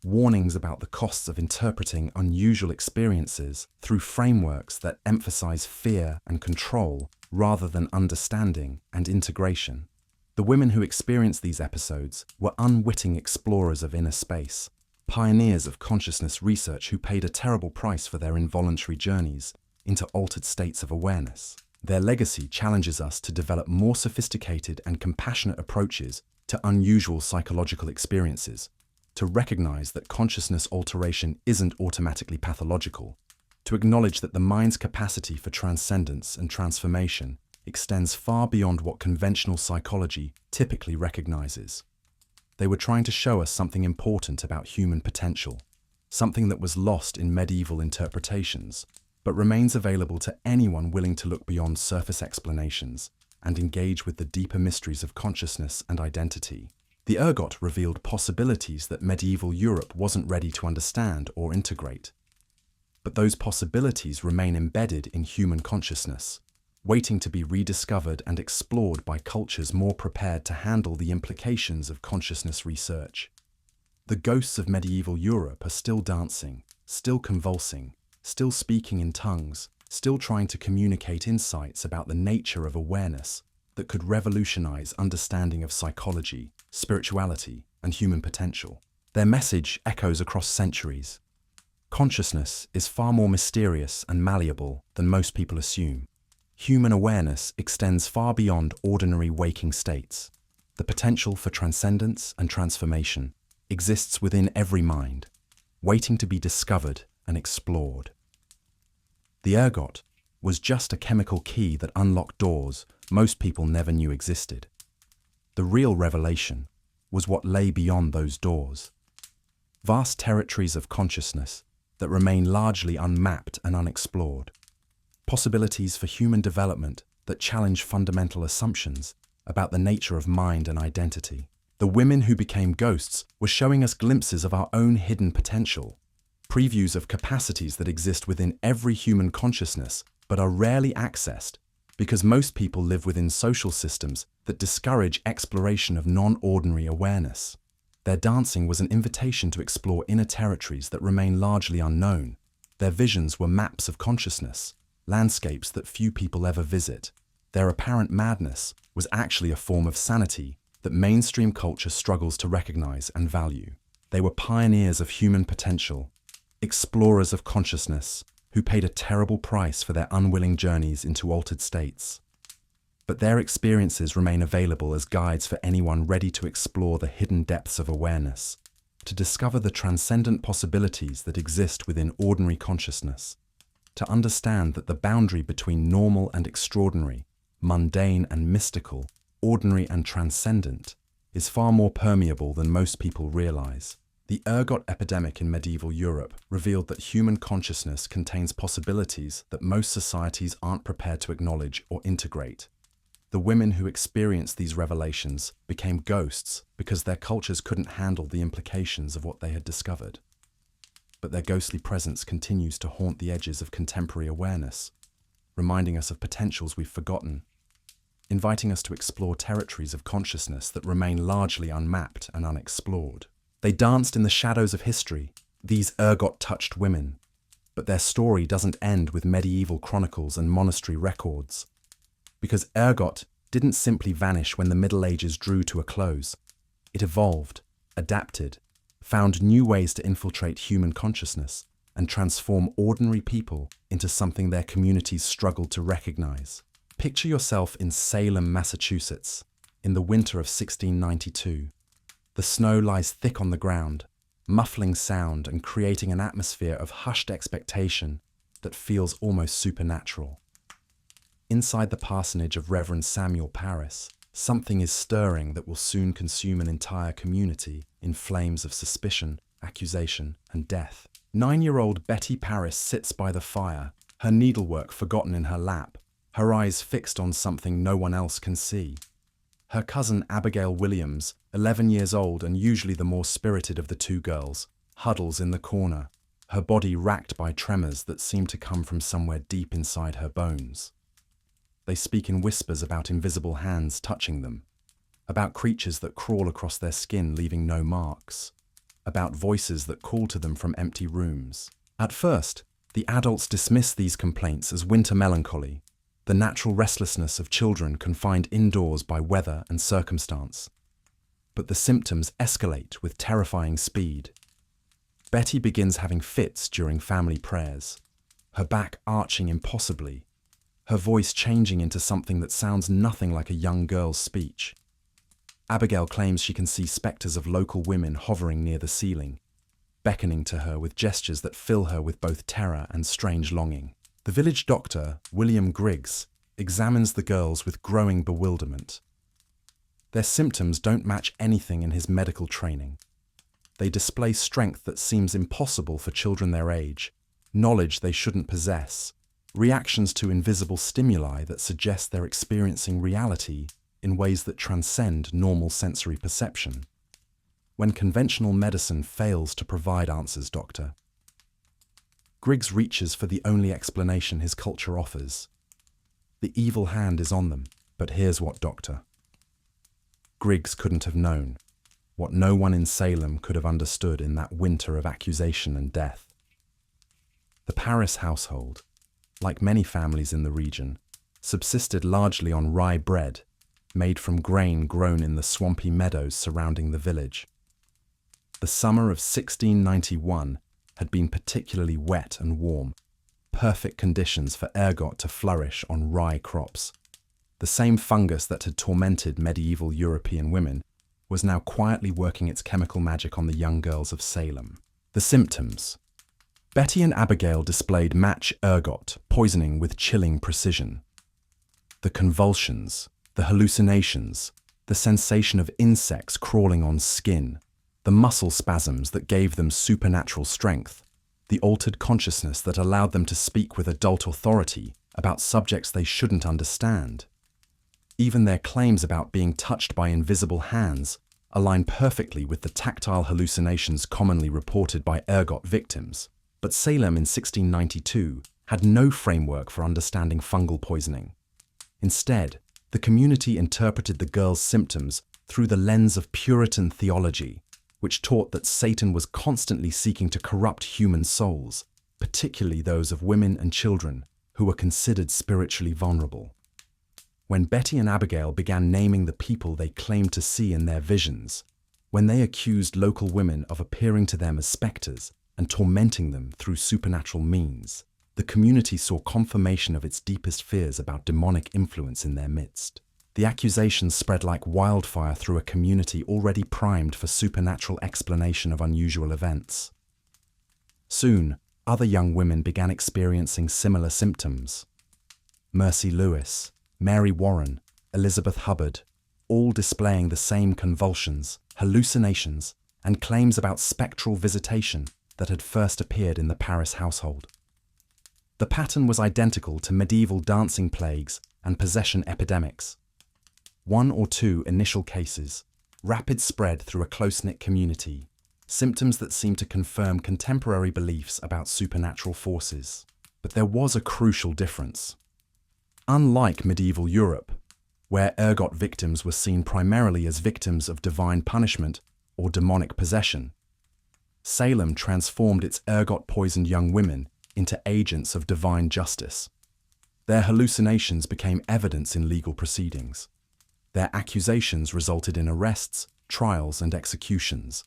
warnings about the costs of interpreting unusual experiences through frameworks that emphasize fear and control rather than understanding and integration. The women who experienced these episodes were unwitting explorers of inner space, pioneers of consciousness research who paid a terrible price for their involuntary journeys into altered states of awareness. Their legacy challenges us to develop more sophisticated and compassionate approaches to unusual psychological experiences, to recognize that consciousness alteration isn't automatically pathological, to acknowledge that the mind's capacity for transcendence and transformation extends far beyond what conventional psychology typically recognizes. They were trying to show us something important about human potential, something that was lost in medieval interpretations, but remains available to anyone willing to look beyond surface explanations and engage with the deeper mysteries of consciousness and identity. The ergot revealed possibilities that medieval Europe wasn't ready to understand or integrate. But those possibilities remain embedded in human consciousness, waiting to be rediscovered and explored by cultures more prepared to handle the implications of consciousness research. The ghosts of medieval Europe are still dancing, still convulsing, still speaking in tongues, still trying to communicate insights about the nature of awareness that could revolutionize understanding of psychology, spirituality, and human potential. Their message echoes across centuries. Consciousness is far more mysterious and malleable than most people assume. Human awareness extends far beyond ordinary waking states. The potential for transcendence and transformation exists within every mind, waiting to be discovered and explored. The ergot was just a chemical key that unlocked doors most people never knew existed. The real revelation was what lay beyond those doors. Vast territories of consciousness that remain largely unmapped and unexplored. Possibilities for human development that challenge fundamental assumptions about the nature of mind and identity. The women who became ghosts were showing us glimpses of our own hidden potential, previews of capacities that exist within every human consciousness but are rarely accessed because most people live within social systems that discourage exploration of non-ordinary awareness. Their dancing was an invitation to explore inner territories that remain largely unknown. Their visions were maps of consciousness, landscapes that few people ever visit. Their apparent madness was actually a form of sanity that mainstream culture struggles to recognize and value. They were pioneers of human potential, explorers of consciousness, who paid a terrible price for their unwilling journeys into altered states. But their experiences remain available as guides for anyone ready to explore the hidden depths of awareness, to discover the transcendent possibilities that exist within ordinary consciousness, to understand that the boundary between normal and extraordinary, mundane and mystical, ordinary and transcendent, is far more permeable than most people realize. The ergot epidemic in medieval Europe revealed that human consciousness contains possibilities that most societies aren't prepared to acknowledge or integrate. The women who experienced these revelations became ghosts because their cultures couldn't handle the implications of what they had discovered. But their ghostly presence continues to haunt the edges of contemporary awareness, reminding us of potentials we've forgotten, inviting us to explore territories of consciousness that remain largely unmapped and unexplored. They danced in the shadows of history, these ergot-touched women, but their story doesn't end with medieval chronicles and monastery records. Because ergot didn't simply vanish when the Middle Ages drew to a close. It evolved, adapted, found new ways to infiltrate human consciousness and transform ordinary people into something their communities struggled to recognize. Picture yourself in Salem, Massachusetts, in the winter of 1692. The snow lies thick on the ground, muffling sound and creating an atmosphere of hushed expectation that feels almost supernatural. Inside the parsonage of Reverend Samuel Parris, something is stirring that will soon consume an entire community in flames of suspicion, accusation, and death. 9-year-old Betty Parris sits by the fire, her needlework forgotten in her lap, her eyes fixed on something no one else can see. Her cousin Abigail Williams, 11 years old and usually the more spirited of the two girls, huddles in the corner, her body racked by tremors that seem to come from somewhere deep inside her bones. They speak in whispers about invisible hands touching them, about creatures that crawl across their skin leaving no marks, about voices that call to them from empty rooms. At first, the adults dismiss these complaints as winter melancholy, the natural restlessness of children confined indoors by weather and circumstance. But the symptoms escalate with terrifying speed. Betty begins having fits during family prayers, her back arching impossibly, her voice changing into something that sounds nothing like a young girl's speech. Abigail claims she can see spectres of local women hovering near the ceiling, beckoning to her with gestures that fill her with both terror and strange longing. The village doctor, William Griggs, examines the girls with growing bewilderment. Their symptoms don't match anything in his medical training. They display strength that seems impossible for children their age, knowledge they shouldn't possess, reactions to invisible stimuli that suggest they're experiencing reality in ways that transcend normal sensory perception. When conventional medicine fails to provide answers, Doctor, Griggs reaches for the only explanation his culture offers. The evil hand is on them, but here's what, Doctor. Griggs couldn't have known, what no one in Salem could have understood in that winter of accusation and death. The Paris household, like many families in the region, subsisted largely on rye bread, made from grain grown in the swampy meadows surrounding the village. The summer of 1691 had been particularly wet and warm, perfect conditions for ergot to flourish on rye crops. The same fungus that had tormented medieval European women was now quietly working its chemical magic on the young girls of Salem. The symptoms. Betty and Abigail displayed match ergot poisoning with chilling precision. The convulsions, the hallucinations, the sensation of insects crawling on skin, the muscle spasms that gave them supernatural strength, the altered consciousness that allowed them to speak with adult authority about subjects they shouldn't understand. Even their claims about being touched by invisible hands align perfectly with the tactile hallucinations commonly reported by ergot victims. But Salem in 1692 had no framework for understanding fungal poisoning. Instead, the community interpreted the girls' symptoms through the lens of Puritan theology, which taught that Satan was constantly seeking to corrupt human souls, particularly those of women and children who were considered spiritually vulnerable. When Betty and Abigail began naming the people they claimed to see in their visions, when they accused local women of appearing to them as spectres and tormenting them through supernatural means, the community saw confirmation of its deepest fears about demonic influence in their midst. The accusations spread like wildfire through a community already primed for supernatural explanation of unusual events. Soon, other young women began experiencing similar symptoms. Mercy Lewis, Mary Warren, Elizabeth Hubbard, all displaying the same convulsions, hallucinations, and claims about spectral visitation that had first appeared in the Paris household. The pattern was identical to medieval dancing plagues and possession epidemics. 1 or 2 initial cases, rapid spread through a close-knit community, symptoms that seemed to confirm contemporary beliefs about supernatural forces. But there was a crucial difference. Unlike medieval Europe, where ergot victims were seen primarily as victims of divine punishment or demonic possession, Salem transformed its ergot-poisoned young women into agents of divine justice. Their hallucinations became evidence in legal proceedings. Their accusations resulted in arrests, trials, and executions.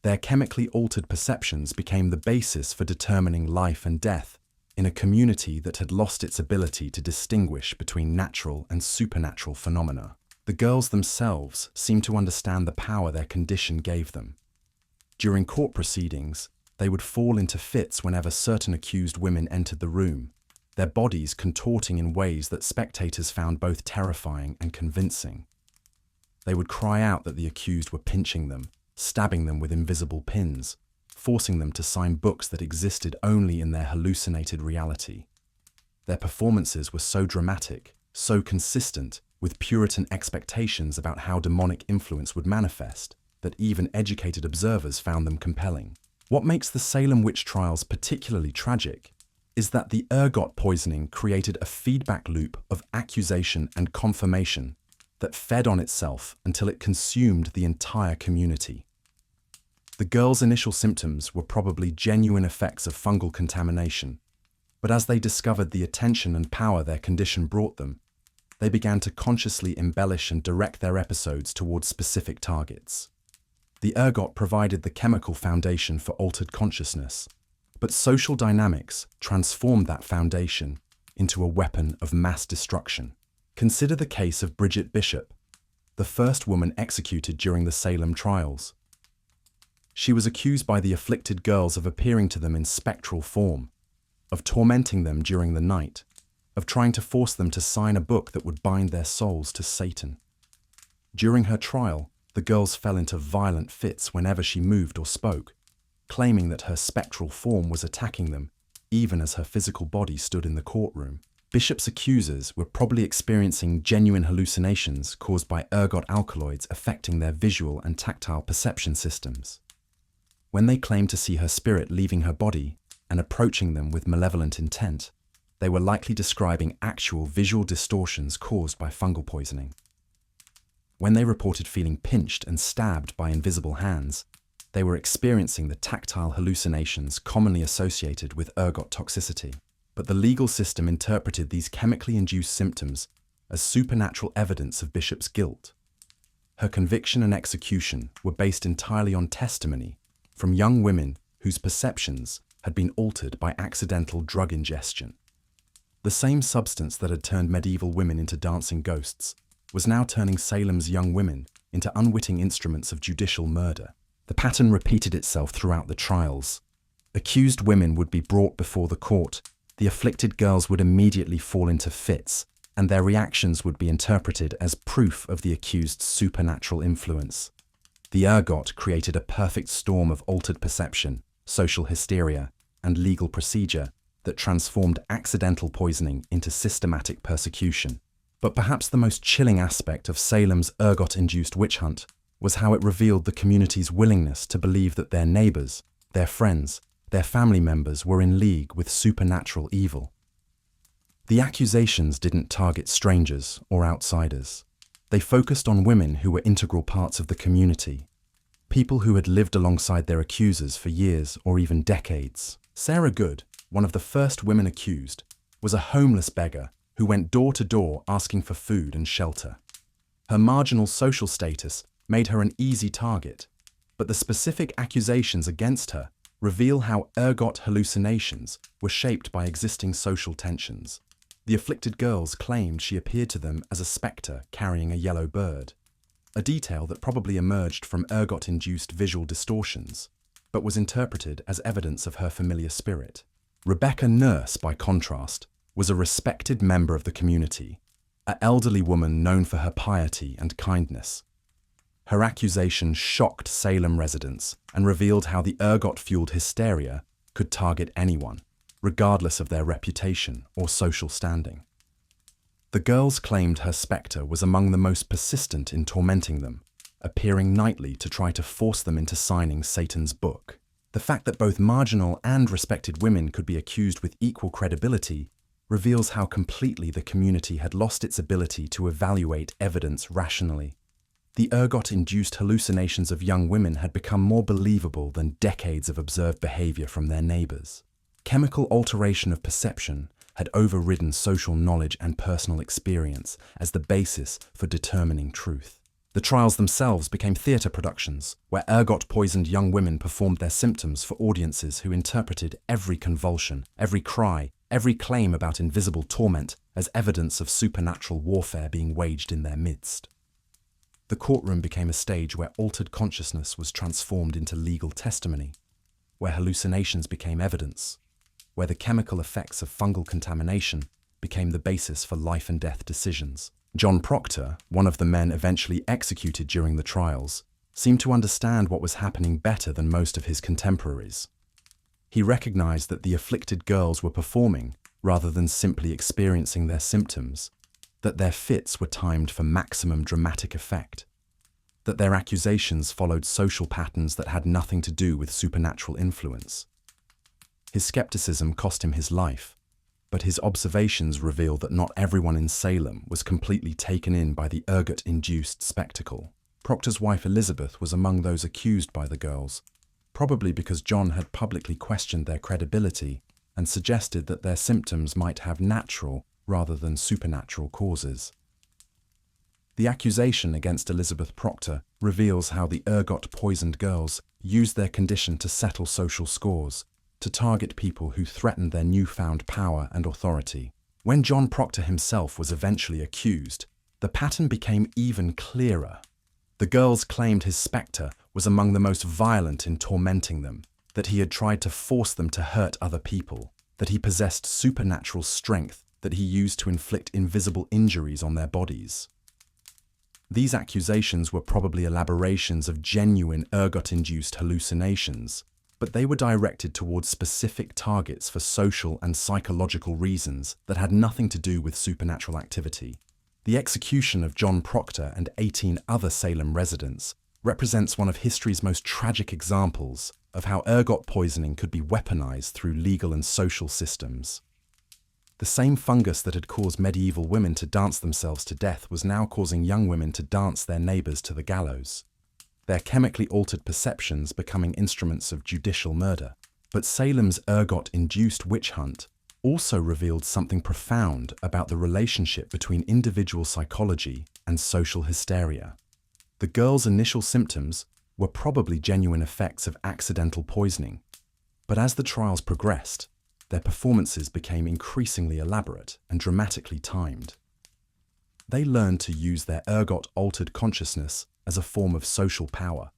Their chemically altered perceptions became the basis for determining life and death in a community that had lost its ability to distinguish between natural and supernatural phenomena. The girls themselves seemed to understand the power their condition gave them. During court proceedings, they would fall into fits whenever certain accused women entered the room, their bodies contorting in ways that spectators found both terrifying and convincing. They would cry out that the accused were pinching them, stabbing them with invisible pins, forcing them to sign books that existed only in their hallucinated reality. Their performances were so dramatic, so consistent, with Puritan expectations about how demonic influence would manifest, that even educated observers found them compelling. What makes the Salem witch trials particularly tragic is that the ergot poisoning created a feedback loop of accusation and confirmation that fed on itself until it consumed the entire community. The girls' initial symptoms were probably genuine effects of fungal contamination, but as they discovered the attention and power their condition brought them, they began to consciously embellish and direct their episodes towards specific targets. The ergot provided the chemical foundation for altered consciousness, but social dynamics transformed that foundation into a weapon of mass destruction. Consider the case of Bridget Bishop, the first woman executed during the Salem trials. She was accused by the afflicted girls of appearing to them in spectral form, of tormenting them during the night, of trying to force them to sign a book that would bind their souls to Satan. During her trial, the girls fell into violent fits whenever she moved or spoke, claiming that her spectral form was attacking them, even as her physical body stood in the courtroom. Bishop's accusers were probably experiencing genuine hallucinations caused by ergot alkaloids affecting their visual and tactile perception systems. When they claimed to see her spirit leaving her body and approaching them with malevolent intent, they were likely describing actual visual distortions caused by fungal poisoning. When they reported feeling pinched and stabbed by invisible hands, they were experiencing the tactile hallucinations commonly associated with ergot toxicity. But the legal system interpreted these chemically induced symptoms as supernatural evidence of Bishop's guilt. Her conviction and execution were based entirely on testimony from young women whose perceptions had been altered by accidental drug ingestion. The same substance that had turned medieval women into dancing ghosts was now turning Salem's young women into unwitting instruments of judicial murder. The pattern repeated itself throughout the trials. Accused women would be brought before the court. The afflicted girls would immediately fall into fits, and their reactions would be interpreted as proof of the accused's supernatural influence. The ergot created a perfect storm of altered perception, social hysteria, and legal procedure that transformed accidental poisoning into systematic persecution. But perhaps the most chilling aspect of Salem's ergot-induced witch hunt was how it revealed the community's willingness to believe that their neighbors, their friends, their family members were in league with supernatural evil. The accusations didn't target strangers or outsiders. They focused on women who were integral parts of the community, people who had lived alongside their accusers for years or even decades. Sarah Good, one of the first women accused, was a homeless beggar who went door to door asking for food and shelter. Her marginal social status made her an easy target, but the specific accusations against her reveal how ergot hallucinations were shaped by existing social tensions. The afflicted girls claimed she appeared to them as a spectre carrying a yellow bird, a detail that probably emerged from ergot-induced visual distortions, but was interpreted as evidence of her familiar spirit. Rebecca Nurse, by contrast, was a respected member of the community, an elderly woman known for her piety and kindness. Her accusations shocked Salem residents and revealed how the ergot-fueled hysteria could target anyone, regardless of their reputation or social standing. The girls claimed her spectre was among the most persistent in tormenting them, appearing nightly to try to force them into signing Satan's book. The fact that both marginal and respected women could be accused with equal credibility reveals how completely the community had lost its ability to evaluate evidence rationally. The ergot-induced hallucinations of young women had become more believable than decades of observed behavior from their neighbors. Chemical alteration of perception had overridden social knowledge and personal experience as the basis for determining truth. The trials themselves became theatre productions, where ergot-poisoned young women performed their symptoms for audiences who interpreted every convulsion, every cry, every claim about invisible torment as evidence of supernatural warfare being waged in their midst. The courtroom became a stage where altered consciousness was transformed into legal testimony, where hallucinations became evidence, where the chemical effects of fungal contamination became the basis for life and death decisions. John Proctor, one of the men eventually executed during the trials, seemed to understand what was happening better than most of his contemporaries. He recognized that the afflicted girls were performing, rather than simply experiencing their symptoms, that their fits were timed for maximum dramatic effect, that their accusations followed social patterns that had nothing to do with supernatural influence. His skepticism cost him his life, but his observations reveal that not everyone in Salem was completely taken in by the ergot-induced spectacle. Proctor's wife Elizabeth was among those accused by the girls, probably because John had publicly questioned their credibility and suggested that their symptoms might have natural rather than supernatural causes. The accusation against Elizabeth Proctor reveals how the ergot-poisoned girls used their condition to settle social scores, to target people who threatened their newfound power and authority. When John Proctor himself was eventually accused, the pattern became even clearer. The girls claimed his spectre was among the most violent in tormenting them, that he had tried to force them to hurt other people, that he possessed supernatural strength that he used to inflict invisible injuries on their bodies. These accusations were probably elaborations of genuine ergot-induced hallucinations, but they were directed towards specific targets for social and psychological reasons that had nothing to do with supernatural activity. The execution of John Proctor and 18 other Salem residents represents one of history's most tragic examples of how ergot poisoning could be weaponized through legal and social systems. The same fungus that had caused medieval women to dance themselves to death was now causing young women to dance their neighbors to the gallows, their chemically altered perceptions becoming instruments of judicial murder. But Salem's ergot-induced witch hunt also revealed something profound about the relationship between individual psychology and social hysteria. The girls' initial symptoms were probably genuine effects of accidental poisoning, but as the trials progressed, their performances became increasingly elaborate and dramatically timed. They learned to use their ergot-altered consciousness as a form of social power,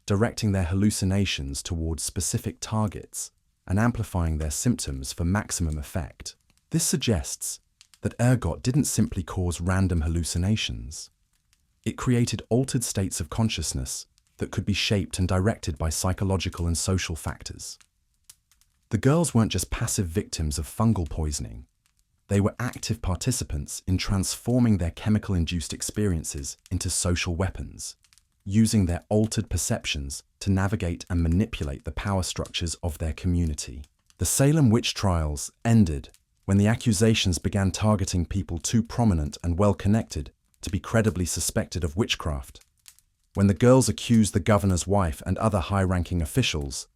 directing their hallucinations towards specific targets and amplifying their symptoms for maximum effect. This suggests that ergot didn't simply cause random hallucinations. It created altered states of consciousness that could be shaped and directed by psychological and social factors. The girls weren't just passive victims of fungal poisoning. They were active participants in transforming their chemical-induced experiences into social weapons, using their altered perceptions to navigate and manipulate the power structures of their community. The Salem witch trials ended when the accusations began targeting people too prominent and well-connected to be credibly suspected of witchcraft. When the girls accused the governor's wife and other high-ranking officials,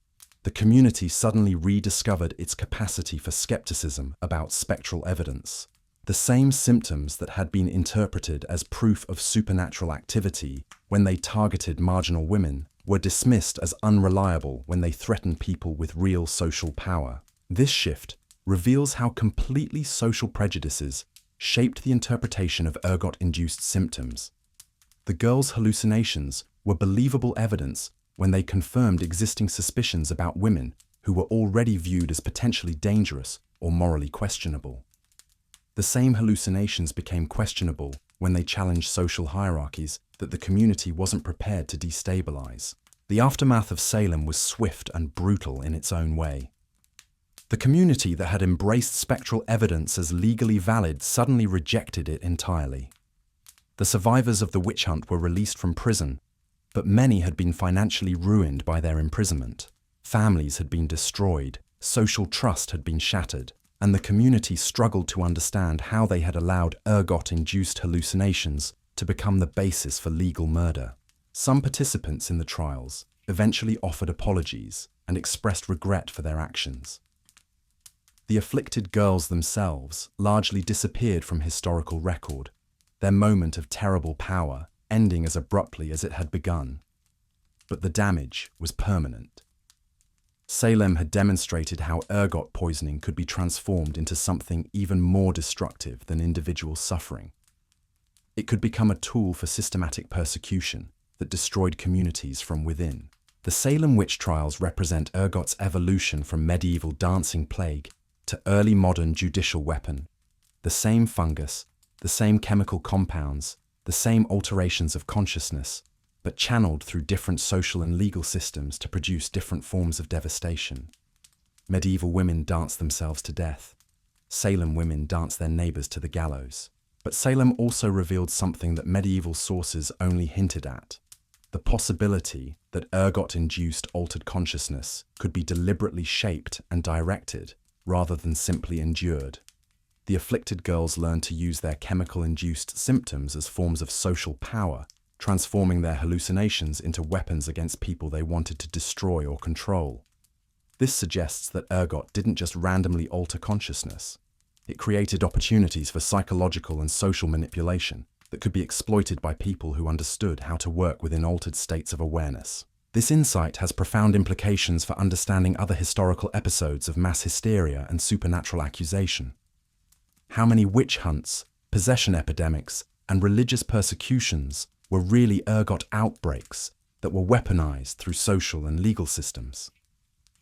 the community suddenly rediscovered its capacity for skepticism about spectral evidence. The same symptoms that had been interpreted as proof of supernatural activity when they targeted marginal women were dismissed as unreliable when they threatened people with real social power. This shift reveals how completely social prejudices shaped the interpretation of ergot-induced symptoms. The girls' hallucinations were believable evidence when they confirmed existing suspicions about women who were already viewed as potentially dangerous or morally questionable. The same hallucinations became questionable when they challenged social hierarchies that the community wasn't prepared to destabilize. The aftermath of Salem was swift and brutal in its own way. The community that had embraced spectral evidence as legally valid suddenly rejected it entirely. The survivors of the witch hunt were released from prison, but many had been financially ruined by their imprisonment. Families had been destroyed, social trust had been shattered, and the community struggled to understand how they had allowed ergot-induced hallucinations to become the basis for legal murder. Some participants in the trials eventually offered apologies and expressed regret for their actions. The afflicted girls themselves largely disappeared from historical record, their moment of terrible power ending as abruptly as it had begun. But the damage was permanent. Salem had demonstrated how ergot poisoning could be transformed into something even more destructive than individual suffering. It could become a tool for systematic persecution that destroyed communities from within. The Salem witch trials represent ergot's evolution from medieval dancing plague to early modern judicial weapon. The same fungus, the same chemical compounds, the same alterations of consciousness, but channeled through different social and legal systems to produce different forms of devastation. Medieval women danced themselves to death. Salem women dance their neighbors to the gallows. But Salem also revealed something that medieval sources only hinted at: the possibility that ergot-induced altered consciousness could be deliberately shaped and directed rather than simply endured. The afflicted girls learned to use their chemical-induced symptoms as forms of social power, transforming their hallucinations into weapons against people they wanted to destroy or control. This suggests that ergot didn't just randomly alter consciousness. It created opportunities for psychological and social manipulation that could be exploited by people who understood how to work within altered states of awareness. This insight has profound implications for understanding other historical episodes of mass hysteria and supernatural accusation. How many witch hunts, possession epidemics, and religious persecutions were really ergot outbreaks that were weaponized through social and legal systems?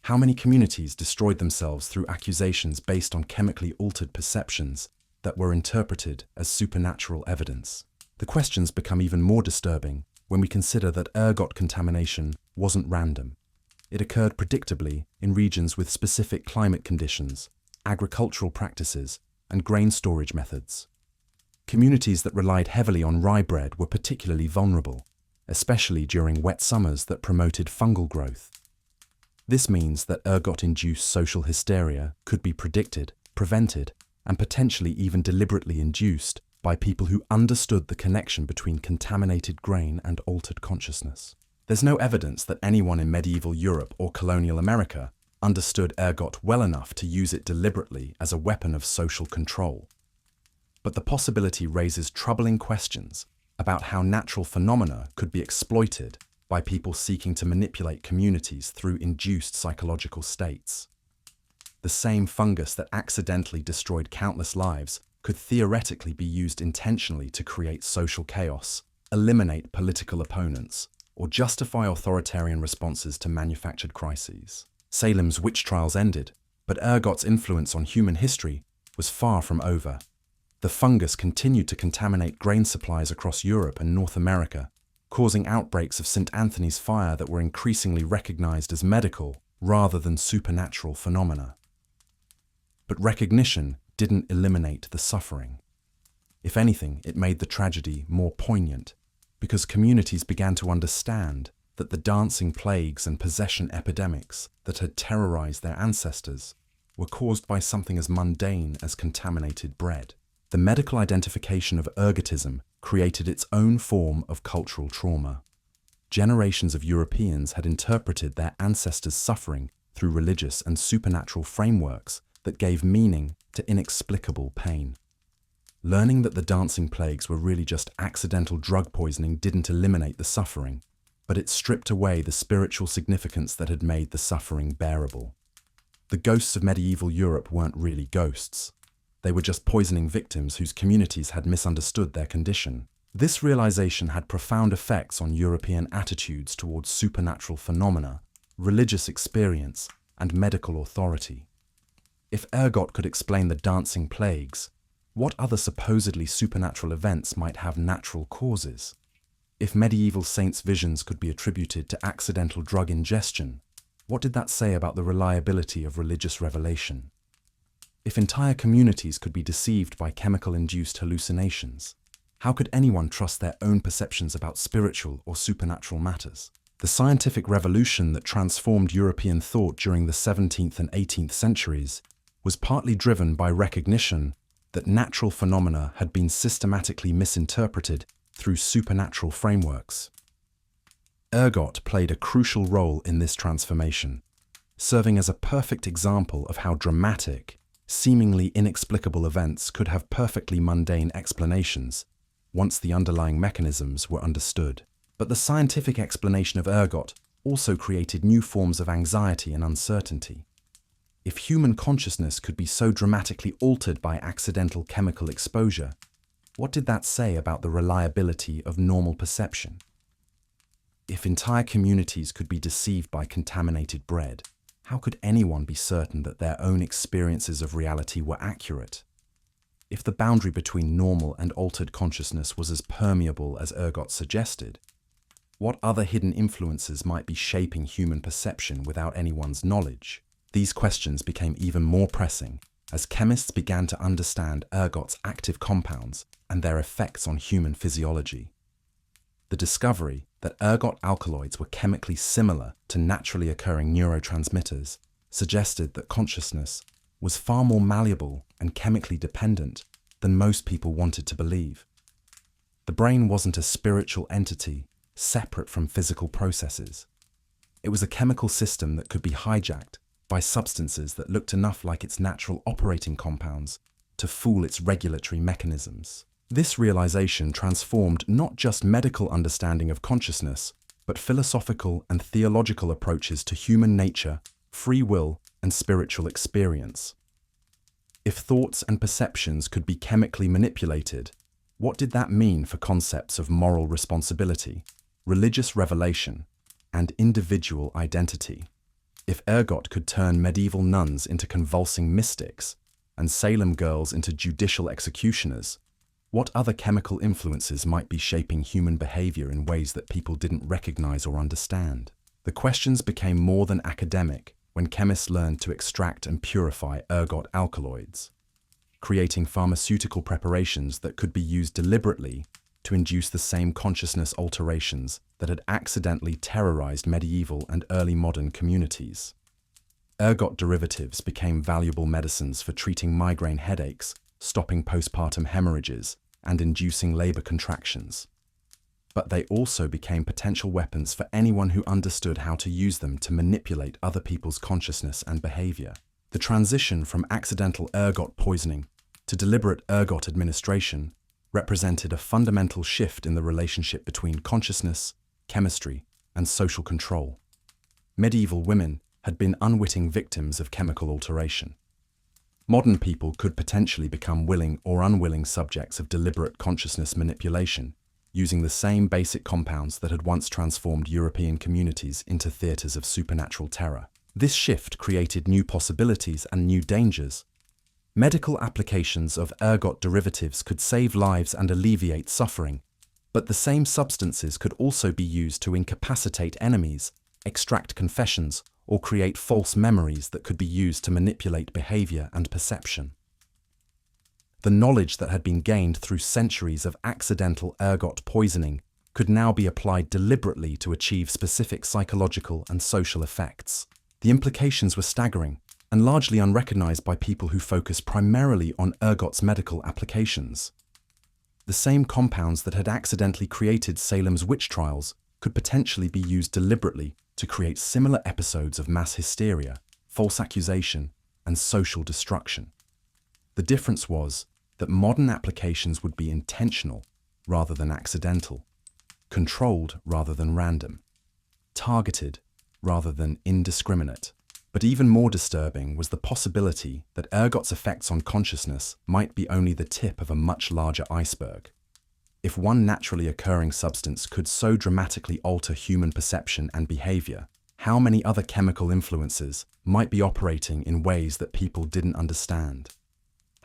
How many communities destroyed themselves through accusations based on chemically altered perceptions that were interpreted as supernatural evidence? The questions become even more disturbing when we consider that ergot contamination wasn't random. It occurred predictably in regions with specific climate conditions, agricultural practices, and grain storage methods. Communities that relied heavily on rye bread were particularly vulnerable, especially during wet summers that promoted fungal growth. This means that ergot-induced social hysteria could be predicted, prevented, and potentially even deliberately induced by people who understood the connection between contaminated grain and altered consciousness. There's no evidence that anyone in medieval Europe or colonial America understood ergot well enough to use it deliberately as a weapon of social control. But the possibility raises troubling questions about how natural phenomena could be exploited by people seeking to manipulate communities through induced psychological states. The same fungus that accidentally destroyed countless lives could theoretically be used intentionally to create social chaos, eliminate political opponents, or justify authoritarian responses to manufactured crises. Salem's witch trials ended, but ergot's influence on human history was far from over. The fungus continued to contaminate grain supplies across Europe and North America, causing outbreaks of St. Anthony's fire that were increasingly recognized as medical rather than supernatural phenomena. But recognition didn't eliminate the suffering. If anything, it made the tragedy more poignant, because communities began to understand that the dancing plagues and possession epidemics that had terrorized their ancestors were caused by something as mundane as contaminated bread. The medical identification of ergotism created its own form of cultural trauma. Generations of Europeans had interpreted their ancestors' suffering through religious and supernatural frameworks that gave meaning to inexplicable pain. Learning that the dancing plagues were really just accidental drug poisoning didn't eliminate the suffering, but it stripped away the spiritual significance that had made the suffering bearable. The ghosts of medieval Europe weren't really ghosts. They were just poisoning victims whose communities had misunderstood their condition. This realization had profound effects on European attitudes towards supernatural phenomena, religious experience, and medical authority. If ergot could explain the dancing plagues, what other supposedly supernatural events might have natural causes? If medieval saints' visions could be attributed to accidental drug ingestion, what did that say about the reliability of religious revelation? If entire communities could be deceived by chemical-induced hallucinations, how could anyone trust their own perceptions about spiritual or supernatural matters? The scientific revolution that transformed European thought during the 17th and 18th centuries was partly driven by recognition that natural phenomena had been systematically misinterpreted through supernatural frameworks. Ergot played a crucial role in this transformation, serving as a perfect example of how dramatic, seemingly inexplicable events could have perfectly mundane explanations once the underlying mechanisms were understood. But the scientific explanation of ergot also created new forms of anxiety and uncertainty. If human consciousness could be so dramatically altered by accidental chemical exposure, what did that say about the reliability of normal perception? If entire communities could be deceived by contaminated bread, how could anyone be certain that their own experiences of reality were accurate? If the boundary between normal and altered consciousness was as permeable as ergot suggested, what other hidden influences might be shaping human perception without anyone's knowledge? These questions became even more pressing as chemists began to understand ergot's active compounds and their effects on human physiology. The discovery that ergot alkaloids were chemically similar to naturally occurring neurotransmitters suggested that consciousness was far more malleable and chemically dependent than most people wanted to believe. The brain wasn't a spiritual entity separate from physical processes. It was a chemical system that could be hijacked by substances that looked enough like its natural operating compounds to fool its regulatory mechanisms. This realization transformed not just medical understanding of consciousness, but philosophical and theological approaches to human nature, free will, and spiritual experience. If thoughts and perceptions could be chemically manipulated, what did that mean for concepts of moral responsibility, religious revelation, and individual identity? If ergot could turn medieval nuns into convulsing mystics and Salem girls into judicial executioners, what other chemical influences might be shaping human behavior in ways that people didn't recognize or understand? The questions became more than academic when chemists learned to extract and purify ergot alkaloids, creating pharmaceutical preparations that could be used deliberately to induce the same consciousness alterations that had accidentally terrorized medieval and early modern communities. Ergot derivatives became valuable medicines for treating migraine headaches, stopping postpartum hemorrhages, and inducing labor contractions. But they also became potential weapons for anyone who understood how to use them to manipulate other people's consciousness and behavior. The transition from accidental ergot poisoning to deliberate ergot administration represented a fundamental shift in the relationship between consciousness, chemistry, and social control. Medieval women had been unwitting victims of chemical alteration. Modern people could potentially become willing or unwilling subjects of deliberate consciousness manipulation, using the same basic compounds that had once transformed European communities into theaters of supernatural terror. This shift created new possibilities and new dangers. Medical applications of ergot derivatives could save lives and alleviate suffering, but the same substances could also be used to incapacitate enemies, extract confessions, or create false memories that could be used to manipulate behavior and perception. The knowledge that had been gained through centuries of accidental ergot poisoning could now be applied deliberately to achieve specific psychological and social effects. The implications were staggering and largely unrecognized by people who focus primarily on ergot's medical applications. The same compounds that had accidentally created Salem's witch trials could potentially be used deliberately to create similar episodes of mass hysteria, false accusation, and social destruction. The difference was that modern applications would be intentional rather than accidental, controlled rather than random, targeted rather than indiscriminate. But even more disturbing was the possibility that ergot's effects on consciousness might be only the tip of a much larger iceberg. If one naturally occurring substance could so dramatically alter human perception and behavior, how many other chemical influences might be operating in ways that people didn't understand?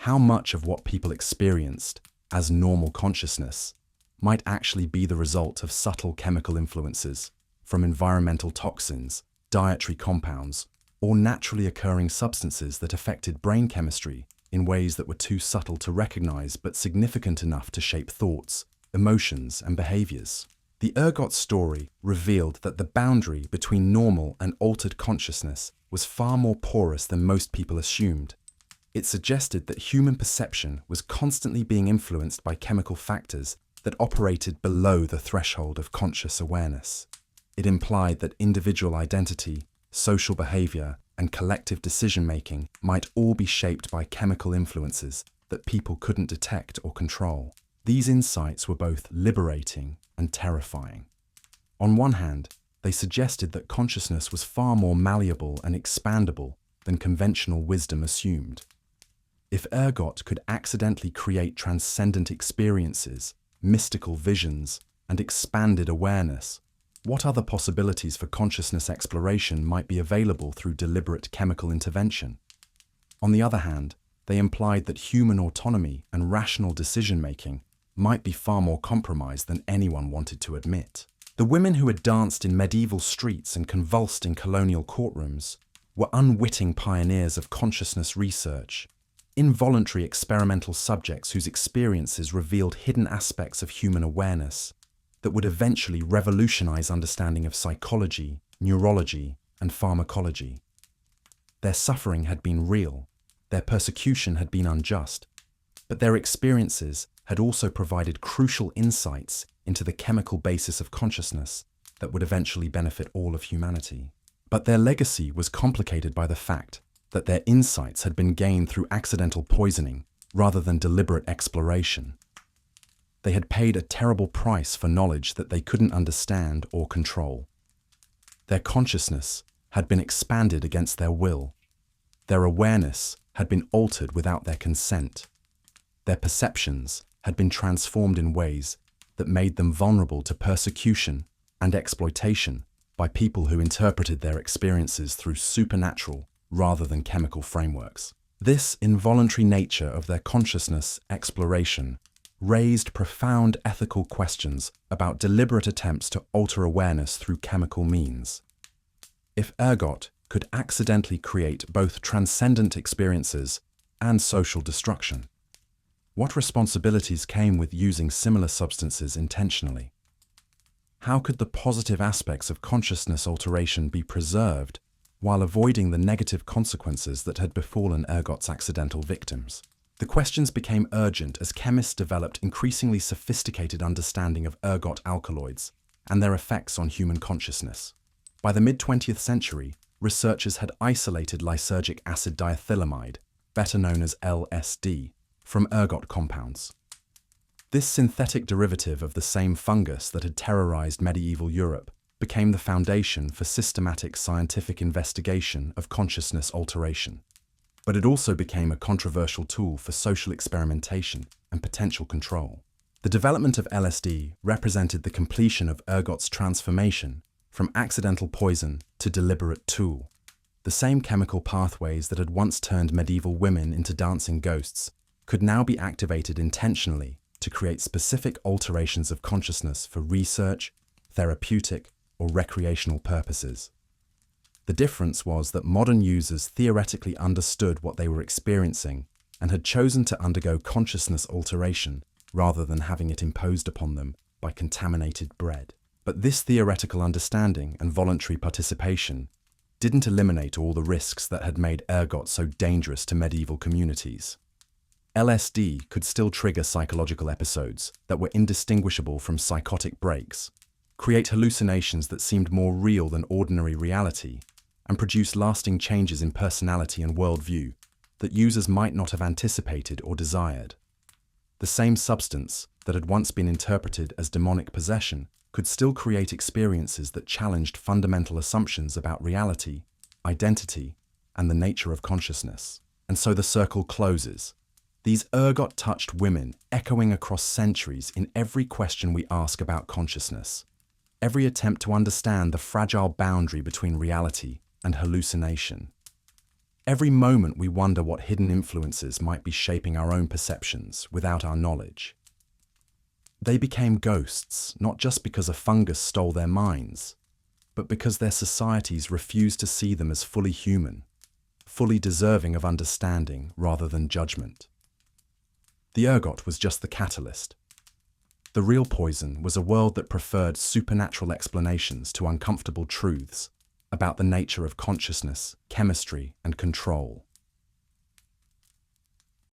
How much of what people experienced as normal consciousness might actually be the result of subtle chemical influences from environmental toxins, dietary compounds, or naturally occurring substances that affected brain chemistry in ways that were too subtle to recognize but significant enough to shape thoughts, emotions, and behaviors? The ergot story revealed that the boundary between normal and altered consciousness was far more porous than most people assumed. It suggested that human perception was constantly being influenced by chemical factors that operated below the threshold of conscious awareness. It implied that individual identity, social behavior, and collective decision-making might all be shaped by chemical influences that people couldn't detect or control. These insights were both liberating and terrifying. On one hand, they suggested that consciousness was far more malleable and expandable than conventional wisdom assumed. If ergot could accidentally create transcendent experiences, mystical visions, and expanded awareness, what other possibilities for consciousness exploration might be available through deliberate chemical intervention? On the other hand, they implied that human autonomy and rational decision-making might be far more compromised than anyone wanted to admit. The women who had danced in medieval streets and convulsed in colonial courtrooms were unwitting pioneers of consciousness research. involuntary experimental subjects whose experiences revealed hidden aspects of human awareness that would eventually revolutionize understanding of psychology, neurology, and pharmacology. Their suffering had been real, their persecution had been unjust, but their experiences had also provided crucial insights into the chemical basis of consciousness that would eventually benefit all of humanity. But their legacy was complicated by the fact that their insights had been gained through accidental poisoning rather than deliberate exploration. They had paid a terrible price for knowledge that they couldn't understand or control. Their consciousness had been expanded against their will. Their awareness had been altered without their consent. Their perceptions had been transformed in ways that made them vulnerable to persecution and exploitation by people who interpreted their experiences through supernatural rather than chemical frameworks. This involuntary nature of their consciousness exploration raised profound ethical questions about deliberate attempts to alter awareness through chemical means. If ergot could accidentally create both transcendent experiences and social destruction, what responsibilities came with using similar substances intentionally? How could the positive aspects of consciousness alteration be preserved while avoiding the negative consequences that had befallen ergot's accidental victims? The questions became urgent as chemists developed increasingly sophisticated understanding of ergot alkaloids and their effects on human consciousness. By the mid-20th century, researchers had isolated lysergic acid diethylamide, better known as LSD, from ergot compounds. This synthetic derivative of the same fungus that had terrorized medieval Europe became the foundation for systematic scientific investigation of consciousness alteration. But it also became a controversial tool for social experimentation and potential control. The development of LSD represented the completion of ergot's transformation from accidental poison to deliberate tool. The same chemical pathways that had once turned medieval women into dancing ghosts could now be activated intentionally to create specific alterations of consciousness for research, therapeutic, or recreational purposes. The difference was that modern users theoretically understood what they were experiencing and had chosen to undergo consciousness alteration rather than having it imposed upon them by contaminated bread. But this theoretical understanding and voluntary participation didn't eliminate all the risks that had made ergot so dangerous to medieval communities. LSD could still trigger psychological episodes that were indistinguishable from psychotic breaks, create hallucinations that seemed more real than ordinary reality, and produce lasting changes in personality and worldview that users might not have anticipated or desired. The same substance that had once been interpreted as demonic possession could still create experiences that challenged fundamental assumptions about reality, identity, and the nature of consciousness. And so the circle closes. These ergot-touched women echoing across centuries in every question we ask about consciousness, every attempt to understand the fragile boundary between reality and hallucination. Every moment we wonder what hidden influences might be shaping our own perceptions without our knowledge. They became ghosts, not just because a fungus stole their minds, but because their societies refused to see them as fully human, fully deserving of understanding rather than judgment. The ergot was just the catalyst. The real poison was a world that preferred supernatural explanations to uncomfortable truths about the nature of consciousness, chemistry, and control.